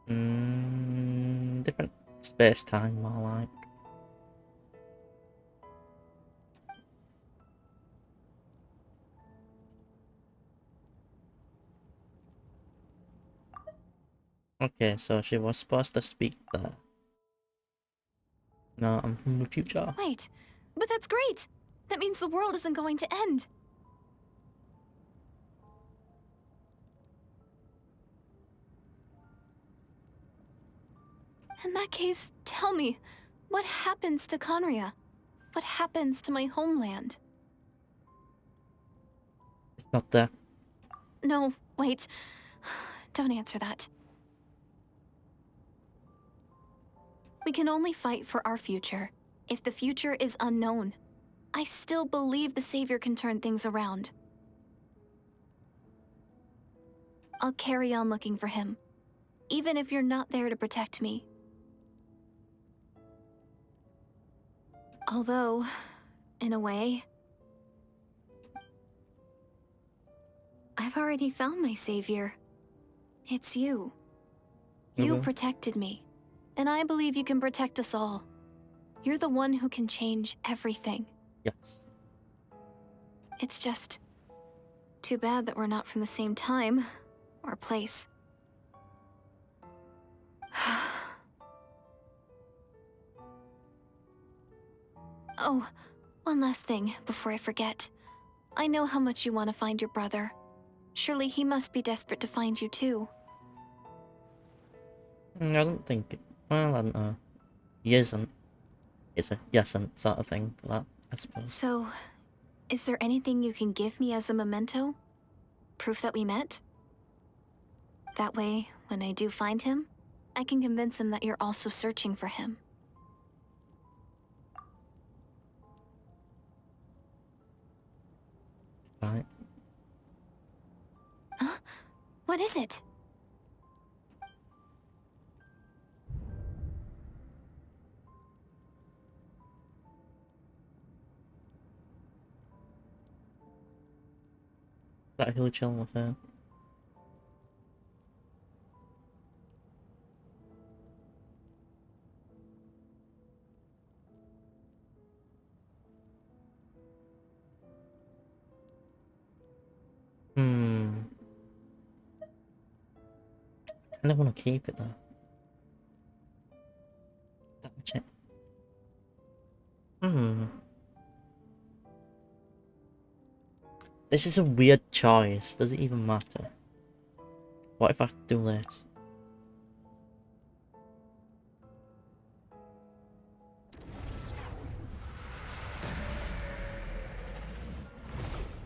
S1: Different space-time, more like. Okay, so she was supposed to speak there. No, I'm from the future.
S9: Wait, but that's great! That means the world isn't going to end. In that case, tell me, what happens to Conria? What happens to my homeland?
S1: It's not there.
S9: No, wait. Don't answer that. We can only fight for our future. If the future is unknown, I still believe the Savior can turn things around. I'll carry on looking for him, even if you're not there to protect me. Although, in a way, I've already found my Savior. It's you. You
S1: Okay.
S9: protected me, and I believe you can protect us all. You're the one who can change everything.
S1: Yes.
S9: It's just too bad that we're not from the same time or place. Oh, one last thing before I forget. I know how much you want to find your brother. Surely he must be desperate to find you too.
S1: I don't think... Well, I don't know. He isn't. It's a yes-and sort of thing for that, I suppose.
S9: So, is there anything you can give me as a memento? Proof that we met? That way, when I do find him, I can convince him that you're also searching for him.
S1: Right.
S9: Huh? What is it?
S1: That he'll chill with her. I don't want to keep it though. Damage it. This is a weird choice. Does it even matter? What if I do this?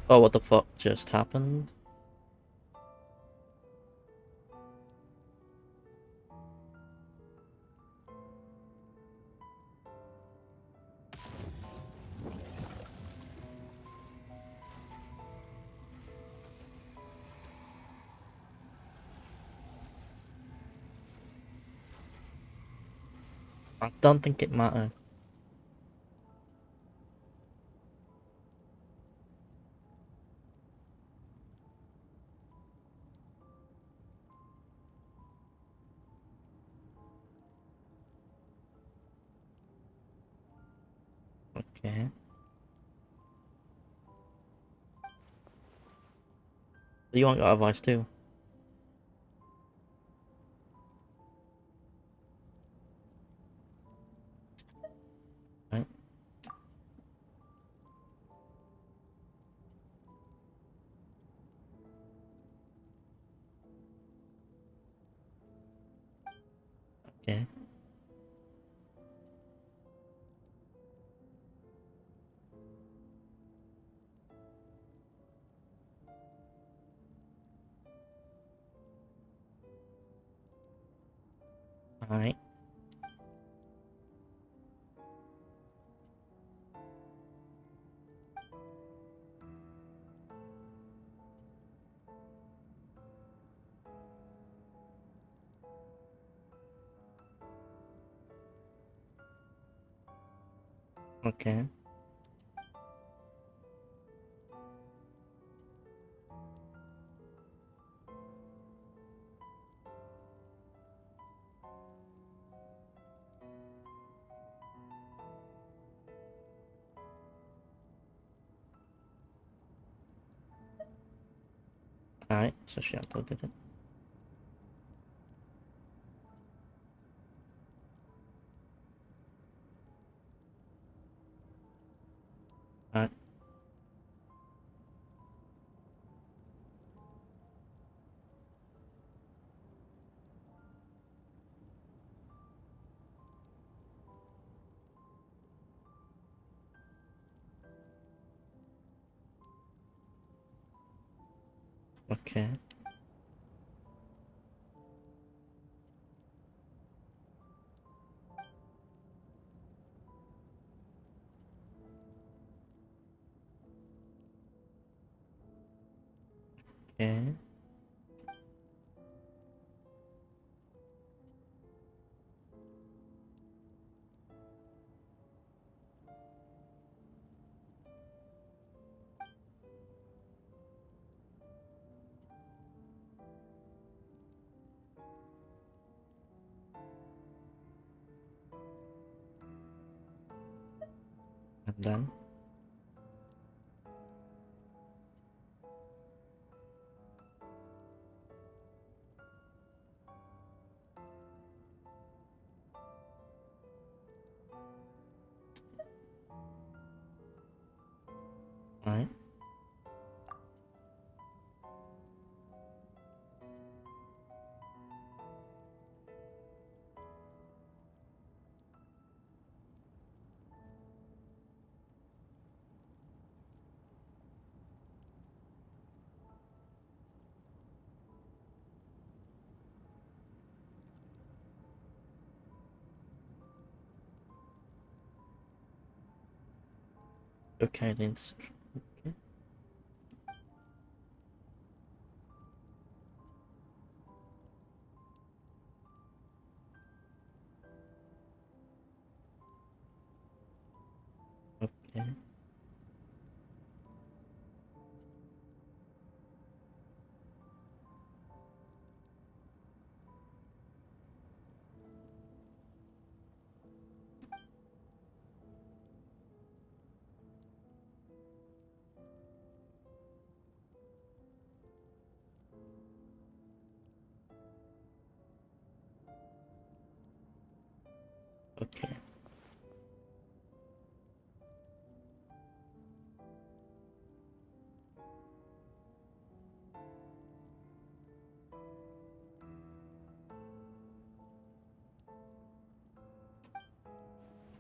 S1: Oh, what the fuck just happened? I don't think it matters. Okay. You want your advice too? Right. Okay. Alright. Okay. Alright, so she uploaded it. Alright. Okay. Okay. And then. Alright. Okay, the interception. Okay. Okay. Okay.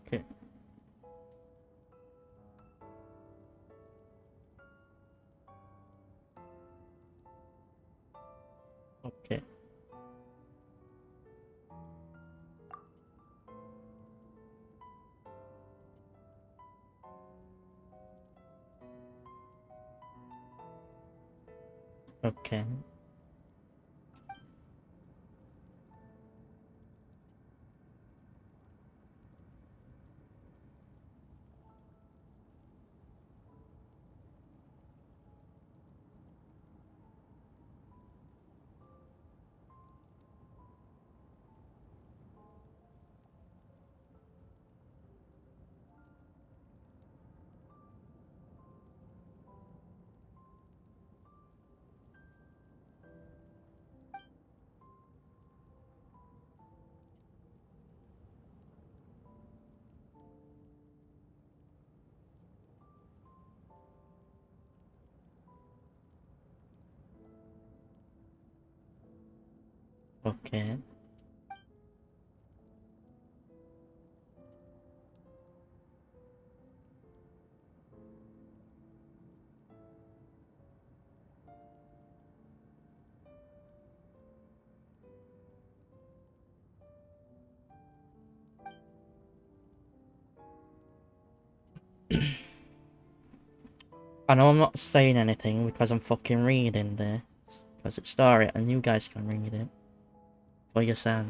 S1: Okay. Okay. Okay. Okay. I know I'm not saying anything because I'm fucking reading this. Because it's story and you guys can read it. For yourself.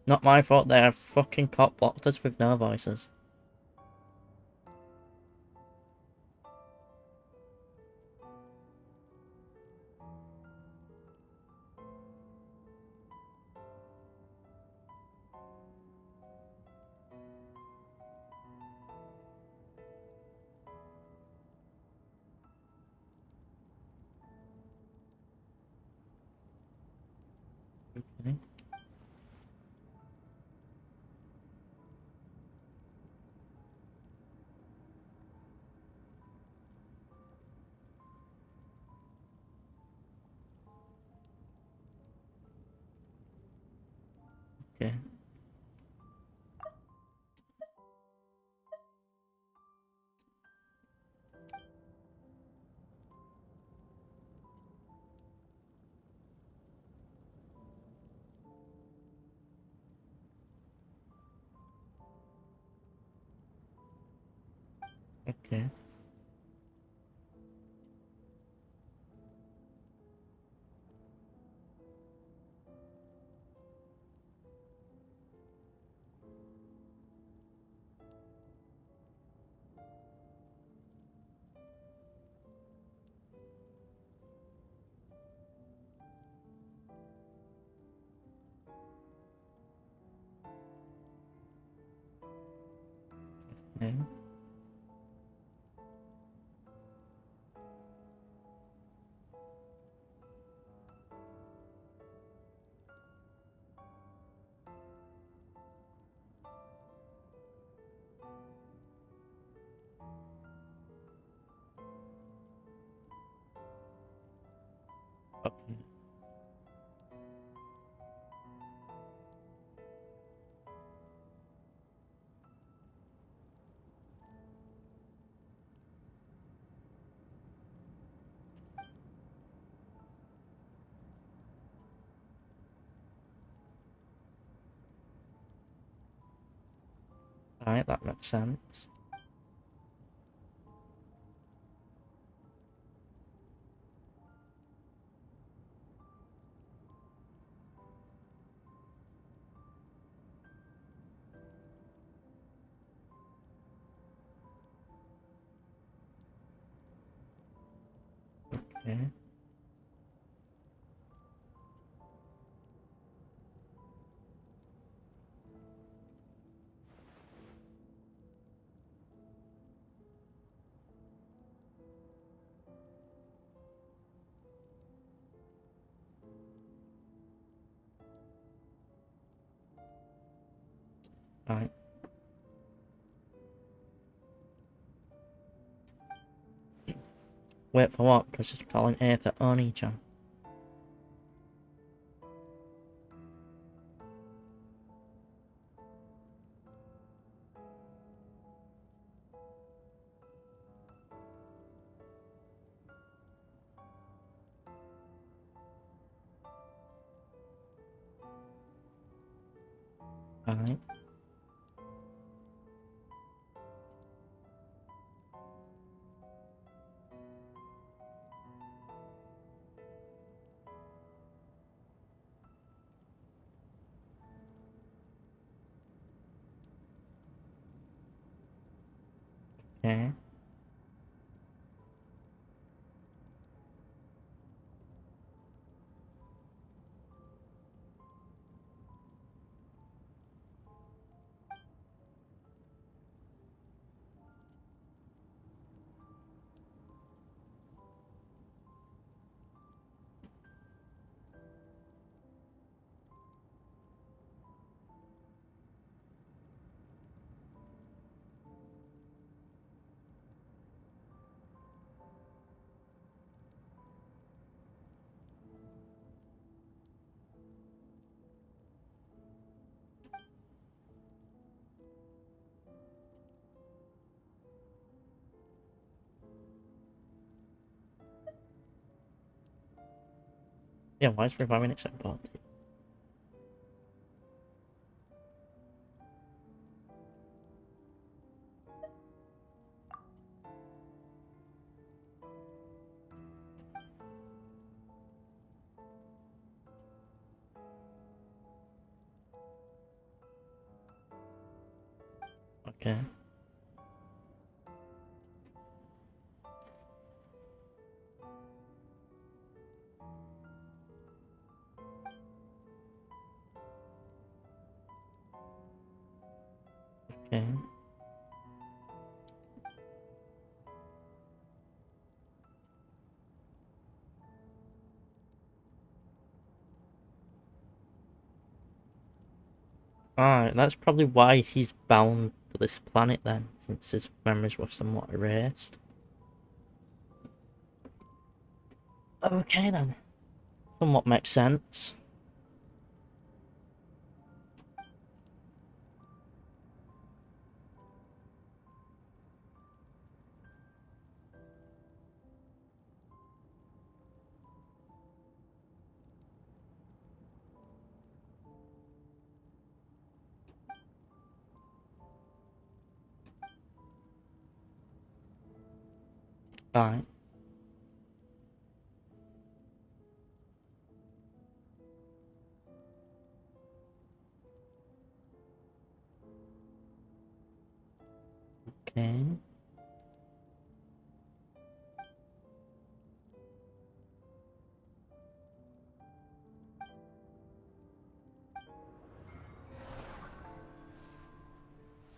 S1: Not my fault they are fucking cop blocked us with no voices. Okay. Okay. Okay. Okay. Okay. Alright, that makes sense. Okay. Alright. Wait for what? Because she's calling A for Oni-chan. Alright. Okay. Yeah, why is reviving it so important? Okay. Okay. Alright, that's probably why he's bound to this planet then, since his memories were somewhat erased. Okay then. Somewhat makes sense. Alright. Okay.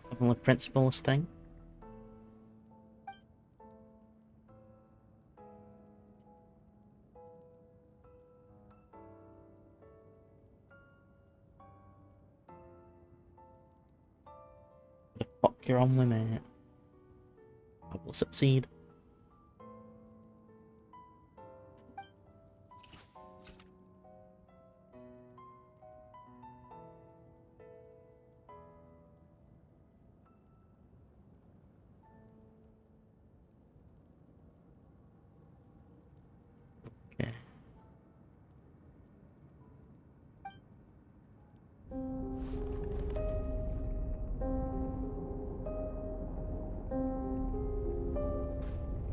S1: Couple of principles thing. The fuck you're on with, mate. I will succeed. Okay.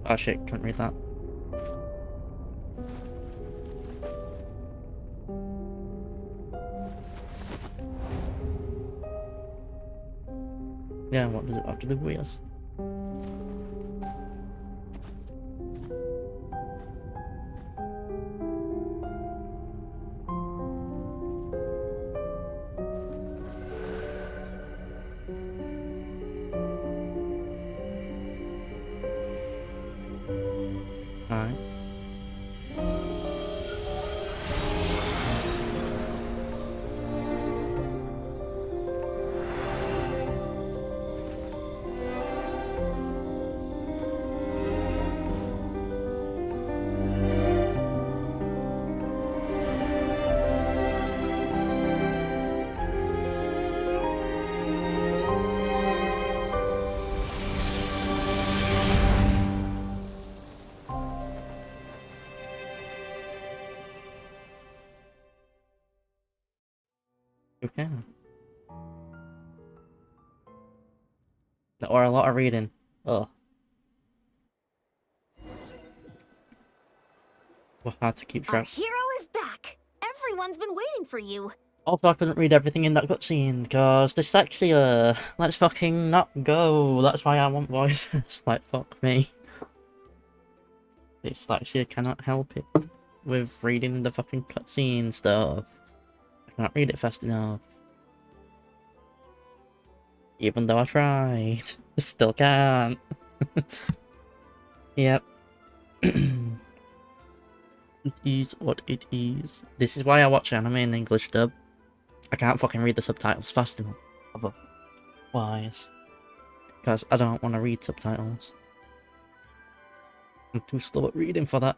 S1: Oh shit, can't read that. Yeah, what does it have to do with us? Alright. or a lot of reading. Oh. Well, hard to keep
S2: Our
S1: track.
S2: hero is back. Everyone's been waiting for you.
S1: Also, I couldn't read everything in that cutscene because dyslexia. Let's fucking not go. That's why I want voices. Like, fuck me. Dyslexia cannot help it with reading the fucking cutscene stuff. I can't read it fast enough. Even though I tried. I still can't. Yep. It is what it is. This is why I watch anime in English dub. I can't fucking read the subtitles fast enough. Otherwise. Because I don't want to read subtitles. I'm too slow at reading for that.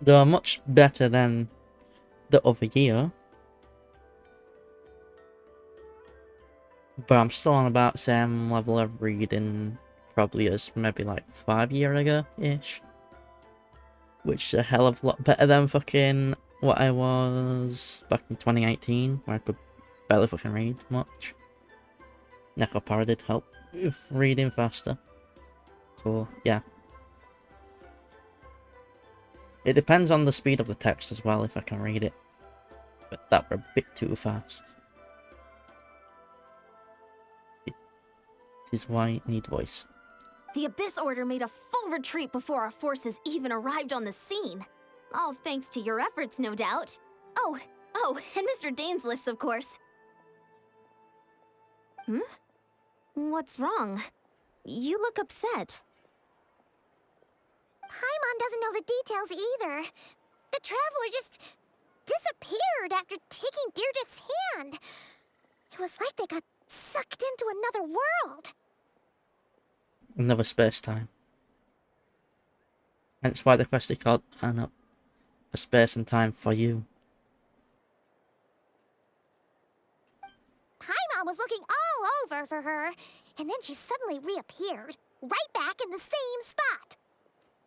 S1: They're much better than the other year. But I'm still on about same level of reading probably as maybe like 5 years ago-ish. Which is a hell of a lot better than fucking what I was back in 2018, where I could barely fucking read much. Necropara did help with reading faster. So, yeah. It depends on the speed of the text as well, if I can read it. But that were a bit too fast. It is why I need voice.
S2: The Abyss Order made a full retreat before our forces even arrived on the scene. All thanks to your efforts, no doubt. Oh, and Mr. Dainsliff's, of course. What's wrong? You look upset.
S3: Paimon doesn't know the details either. The Traveler just disappeared after taking Deirdre's hand. It was like they got sucked into another world.
S1: Another space-time. Hence why the quest is called a space and time for you.
S3: Paimon was looking all over for her, and then she suddenly reappeared, right back in the same spot.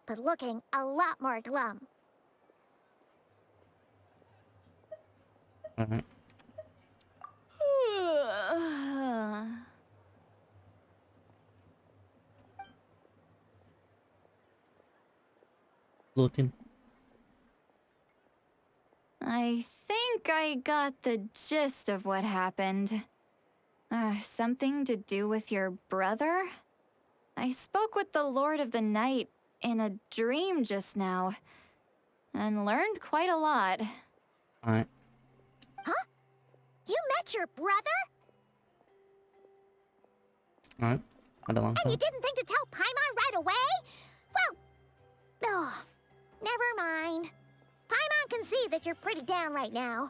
S3: But looking a lot more glum.
S1: Alright. Floating.
S5: I think I got the gist of what happened. Something to do with your brother? I spoke with the Lord of the Night in a dream just now, and learned quite a lot.
S1: Alright.
S3: Huh? You met your brother?
S1: Alright. Had a long
S3: And
S1: time.
S3: you didn't think to tell Paimon right away? Well, never mind. Paimon can see that you're pretty down right now.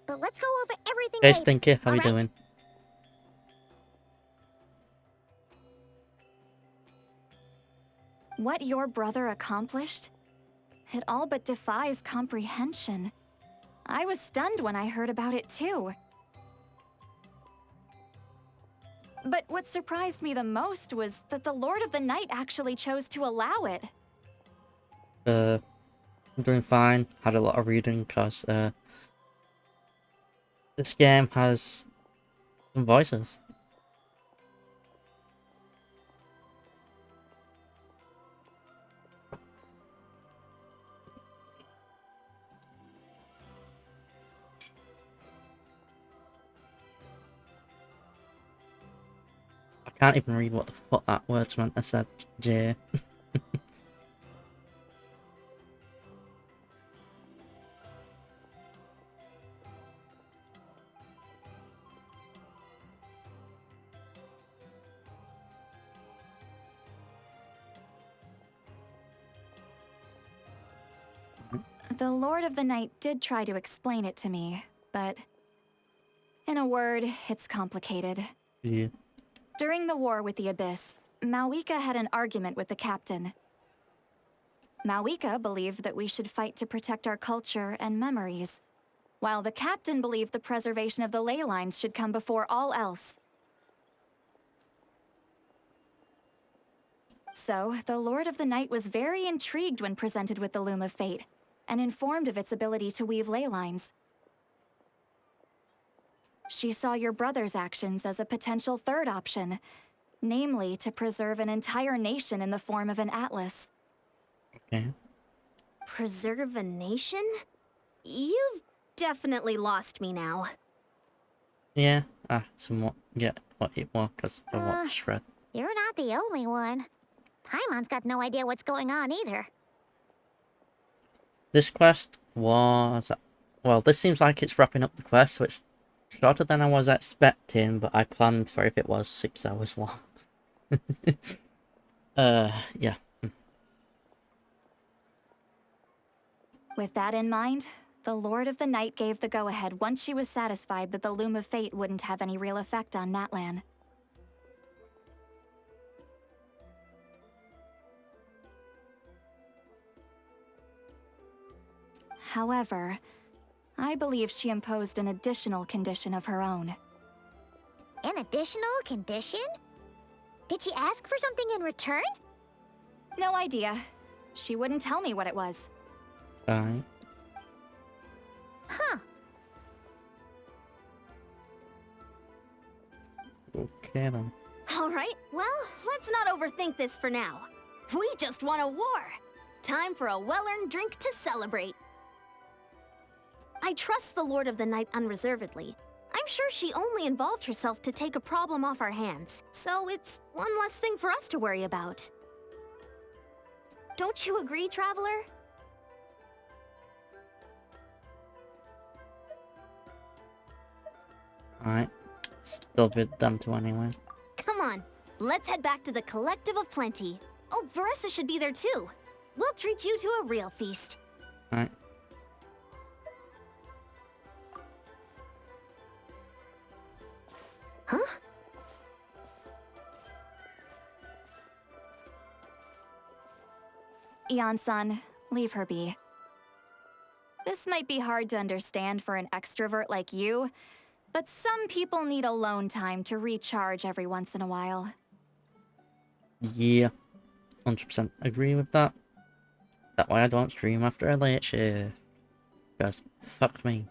S3: But let's go over everything
S1: Hey
S3: later.
S1: Stinky, how you
S3: alright?
S1: doing?
S5: What your brother accomplished? It all but defies comprehension. I was stunned when I heard about it too. But what surprised me the most was that the Lord of the Night actually chose to allow it.
S1: I'm doing fine. Had a lot of reading because this game has some voices. I can't even read what the fuck that word's meant. I said J.
S5: The Lord of the Night did try to explain it to me, but in a word, it's complicated.
S1: Yeah.
S5: During the war with the Abyss, Malwika had an argument with the captain. Malwika believed that we should fight to protect our culture and memories, while the captain believed the preservation of the ley lines should come before all else. So, the Lord of the Night was very intrigued when presented with the Loom of Fate, and informed of its ability to weave ley lines. She saw your brother's actions as a potential third option, namely to preserve an entire nation in the form of an atlas.
S1: Okay.
S2: Preserve a nation? You've definitely lost me now.
S1: Yeah, somewhat get what it was because I watched Shred.
S3: You're not the only one. Paimon's got no idea what's going on either.
S1: This quest was... Well, this seems like it's wrapping up the quest, so it's shorter than I was expecting, but I planned for if it was 6 hours long. Yeah.
S5: With that in mind, the Lord of the Night gave the go-ahead once she was satisfied that the Loom of Fate wouldn't have any real effect on Natlan. However, I believe she imposed an additional condition of her own.
S3: An additional condition? Did she ask for something in return?
S5: No idea. She wouldn't tell me what it was.
S1: Right.
S3: Huh.
S1: Okay then.
S2: Alright, well, let's not overthink this for now. We just won a war! Time for a well-earned drink to celebrate. I trust the Lord of the Night unreservedly. I'm sure she only involved herself to take a problem off our hands, so it's one less thing for us to worry about. Don't you agree, Traveler?
S1: Alright. Still bit them to anyway.
S2: Come on, let's head back to the Collective of Plenty. Oh, Veressa should be there too. We'll treat you to a real feast.
S1: Alright.
S2: Huh?
S5: Eon-san, leave her be. This might be hard to understand for an extrovert like you, but some people need alone time to recharge every once in a while.
S1: Yeah. 100% agree with that. That's why I don't stream after a late shift. Because, fuck me.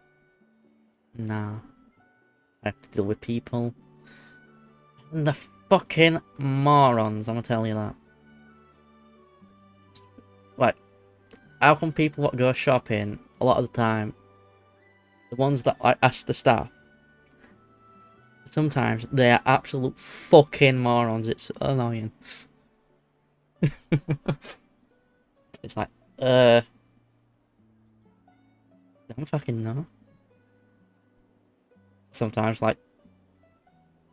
S1: Nah. I have to deal with people. And the fucking morons, I'm gonna tell you that. Like, how come people that go shopping, a lot of the time, the ones that like ask the staff, sometimes they are absolute fucking morons, it's annoying. It's like, I don't fucking know. Sometimes, like,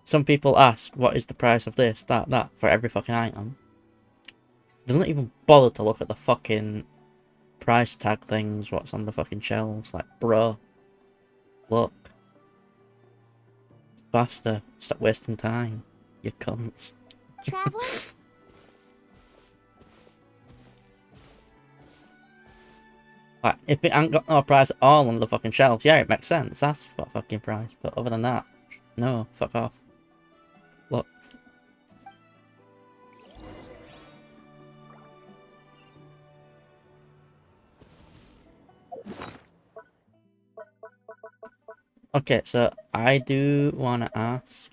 S1: some people ask, what is the price of this, that, for every fucking item. They don't even bother to look at the fucking price tag things, what's on the fucking shelves. Like, bro, look. Faster. Stop wasting time, you cunts.
S3: Traveler?
S1: Like, if it ain't got no price at all on the fucking shelf, yeah, it makes sense. That's what fucking price. But other than that, no, fuck off. Look. Okay, so I do want to ask.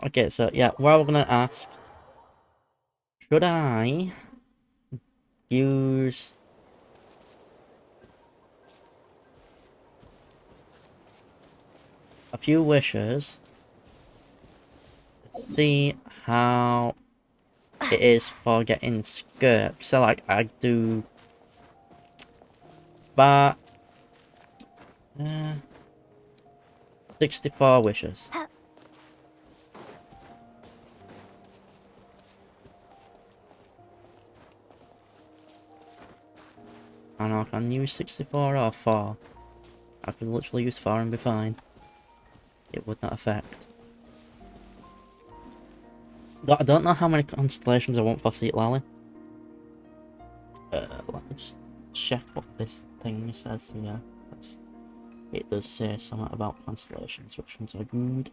S1: Okay, so yeah, what we're gonna ask. Should I use a few wishes to see how it is for getting skirt? So like I do but 64 wishes. And I can use 64 or 4. I could literally use 4 and be fine. It would not affect. I don't know how many constellations I want for Seat Lally. Let me just check what this thing says here. It does say something about constellations, which ones are good.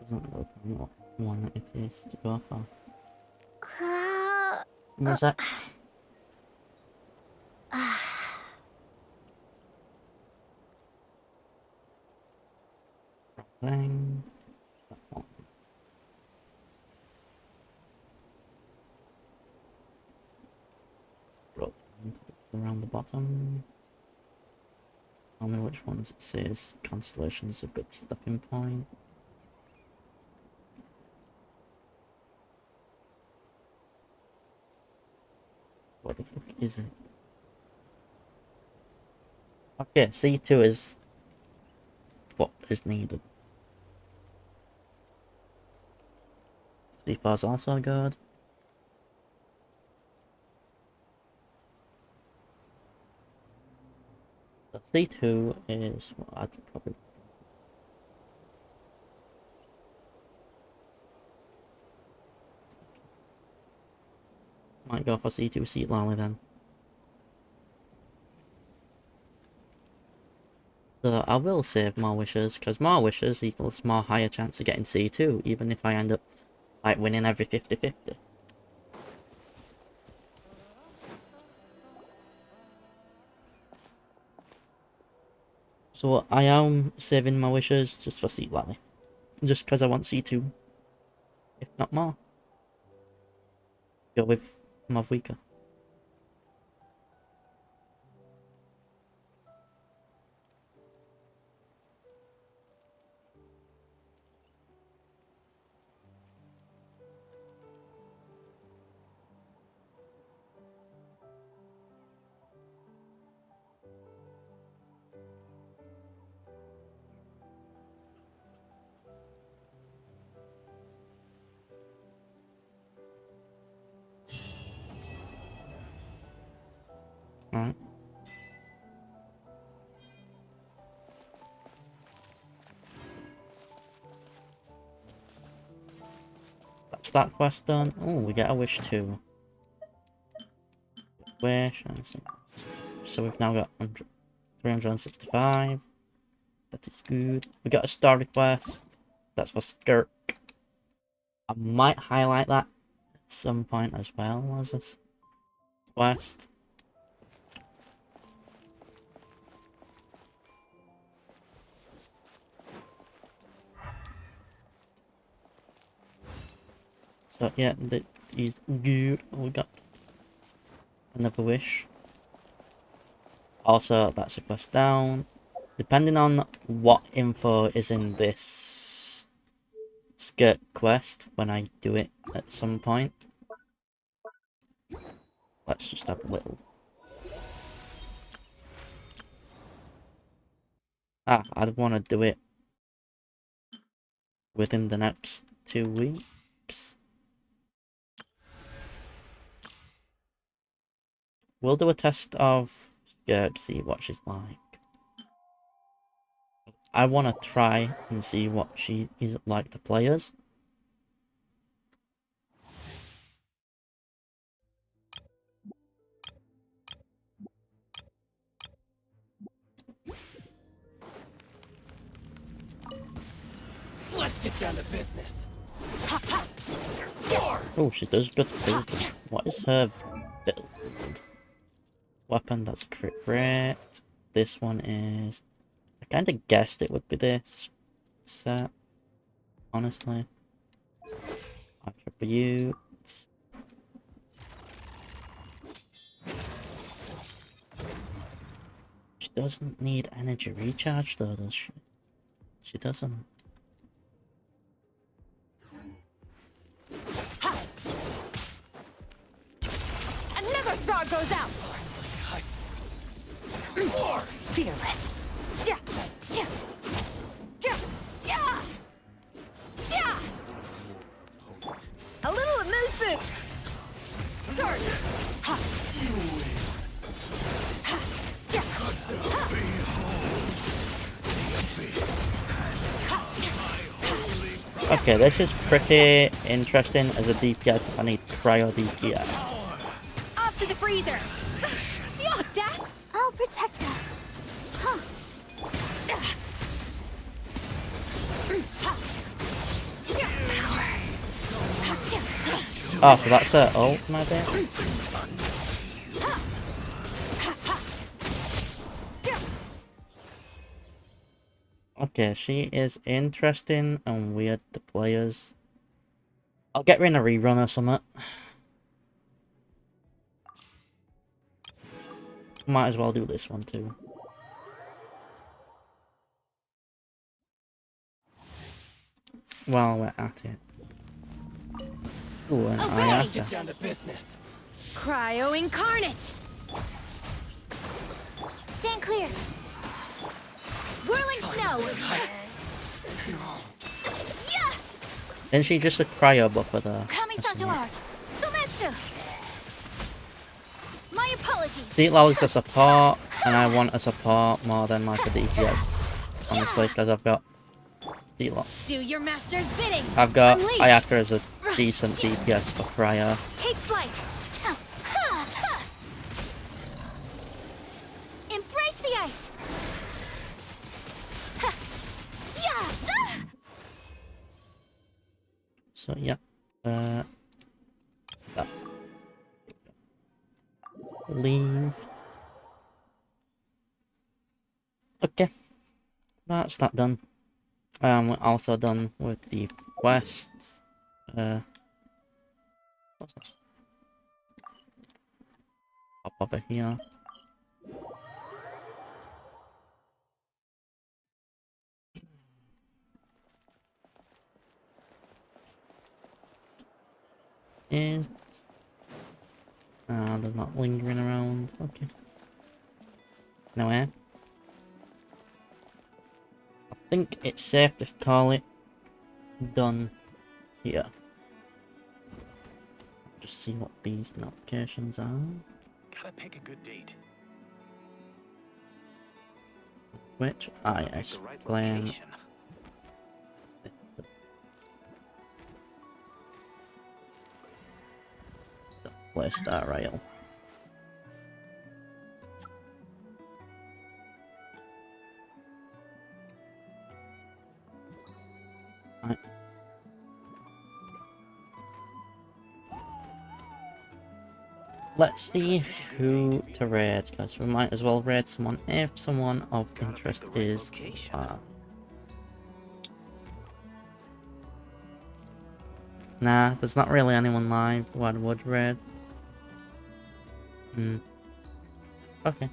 S1: Doesn't look what one it is to go for. Give me a sec. Thing. That one. Roll around the bottom. Tell me which ones it says constellations a good stopping point. What the fuck is it? Okay, C2 is what is needed. C4 is also good. So C2 is what I'd probably. Might go for C2 Seat Lally then. So I will save more wishes, because more wishes equals more higher chance of getting C2, even if I end up like winning every 50-50. So I am saving my wishes just for Seat Lally. Just because I want C2. If not more. Go with Mavwika. Alright. That's that quest done. Oh, we get a wish too. Wish. So we've now got 365. That is good. We got a star request. That's for Skirk. I might highlight that at some point as well as this quest. So yeah, that is good. We got another wish. Also, that's a quest down. Depending on what info is in this skirt quest when I do it at some point. Let's just have a little. I'd want to do it within the next 2 weeks. We'll do a test of Skirk, see what she's like. I want to try and see what she is like to players.
S8: Let's get down to business.
S1: Oh, she does good build. What is her build? Weapon, that's a crit rate. This one is... I kind of guessed it would be this set, honestly. Attributes. She doesn't need energy recharge though, does she? She doesn't.
S4: Another star goes out!
S5: fearless. Yeah, yeah, yeah, yeah, yeah. A little amusement. Sword. Ha. Ha. Yeah. Ha.
S1: Okay, this is pretty interesting as a DPS if I need cryo DPS.
S5: Off to the freezer. Yo, Dad.
S2: I'll protect us. Huh.
S1: Oh, so that's her ult, maybe? Okay, she is interesting and weird to players. I'll get her in a rerun or something. Might as well do this one too. While we're at it. Ooh, an Ayaka.
S8: Get down to business.
S5: Cryo incarnate.
S2: Stand clear.
S5: Whirling snow. Yeah.
S1: Isn't she just a cryo book with a...
S5: Kamisato art. Sumetsu. My apologies.
S1: Deatlo's a support, and I want a support more than like a DPS. Honestly, because I've got Deatlo.
S5: Do your master's bidding.
S1: I've got
S5: Unleash.
S1: Ayaka as a decent DPS for cryo.
S5: Take flight. Embrace the ice. Yeah.
S1: So yeah. That. Leave. Okay. That's that done. We're also done with the quests. What's this? Pop over here. Is there's not lingering around. Okay. Nowhere. I think it's safe to call it done here. Just see what these notifications are.
S8: Gotta pick a good date.
S1: Which I
S7: Pick the right
S1: explain.
S7: location.
S1: The playstyle rail. Right. Let's see who to raid, because we might as well raid someone if someone of interest is Nah, there's not really anyone live who I would raid. Okay.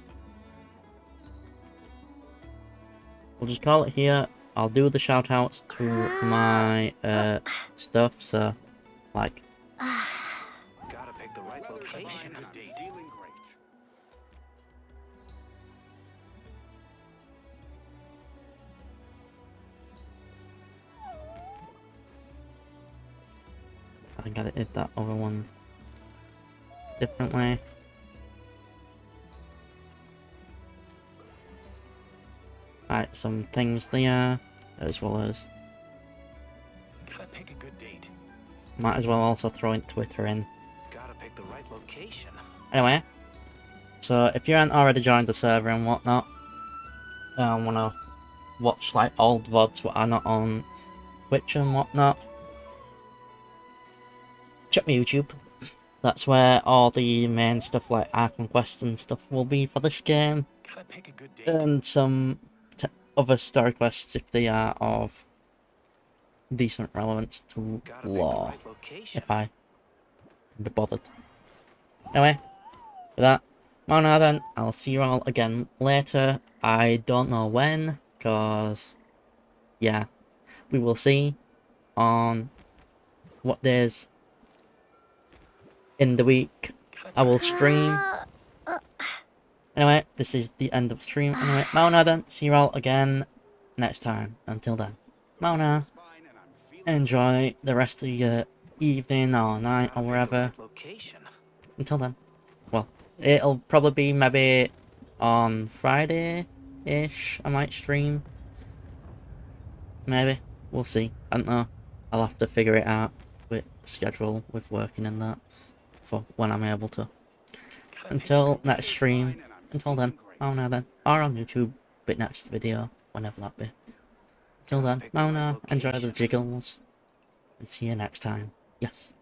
S1: We'll just call it here. I'll do the shoutouts to my stuff, so like
S7: Gotta pick the right location.
S8: Good date. Dealing great.
S1: I gotta hit that other one differently. Right, some things there, as well as
S8: Gotta pick a good date.
S1: might as well also throw in Twitter in.
S7: Gotta pick the right location.
S1: Anyway, so if you haven't already joined the server and whatnot, wanna watch like old VODs what are not on Twitch and whatnot, check my YouTube. That's where all the main stuff like Arkham Quest and stuff will be for this game,
S8: Gotta pick a good date.
S1: and some other story quests if they are of decent relevance to
S7: Gotta pick the
S1: lore,
S7: right location.
S1: if I can be bothered. Anyway, with that, well now then, I'll see you all again later. I don't know when, cause yeah, we will see on what days in the week I will stream. Anyway, this is the end of the stream. Anyway, Mauna then. See you all again next time. Until then, Mauna. Enjoy the rest of your evening or night or wherever. Until then. Well, it'll probably be maybe on Friday-ish. I might stream. Maybe. We'll see. I don't know. I'll have to figure it out with schedule, with working and that, for when I'm able to. Until next stream. Until then. Mauna then. Or on YouTube. But next video. Whenever that be. Till then, Mauna, enjoy the jiggles, and see you next time. Yes.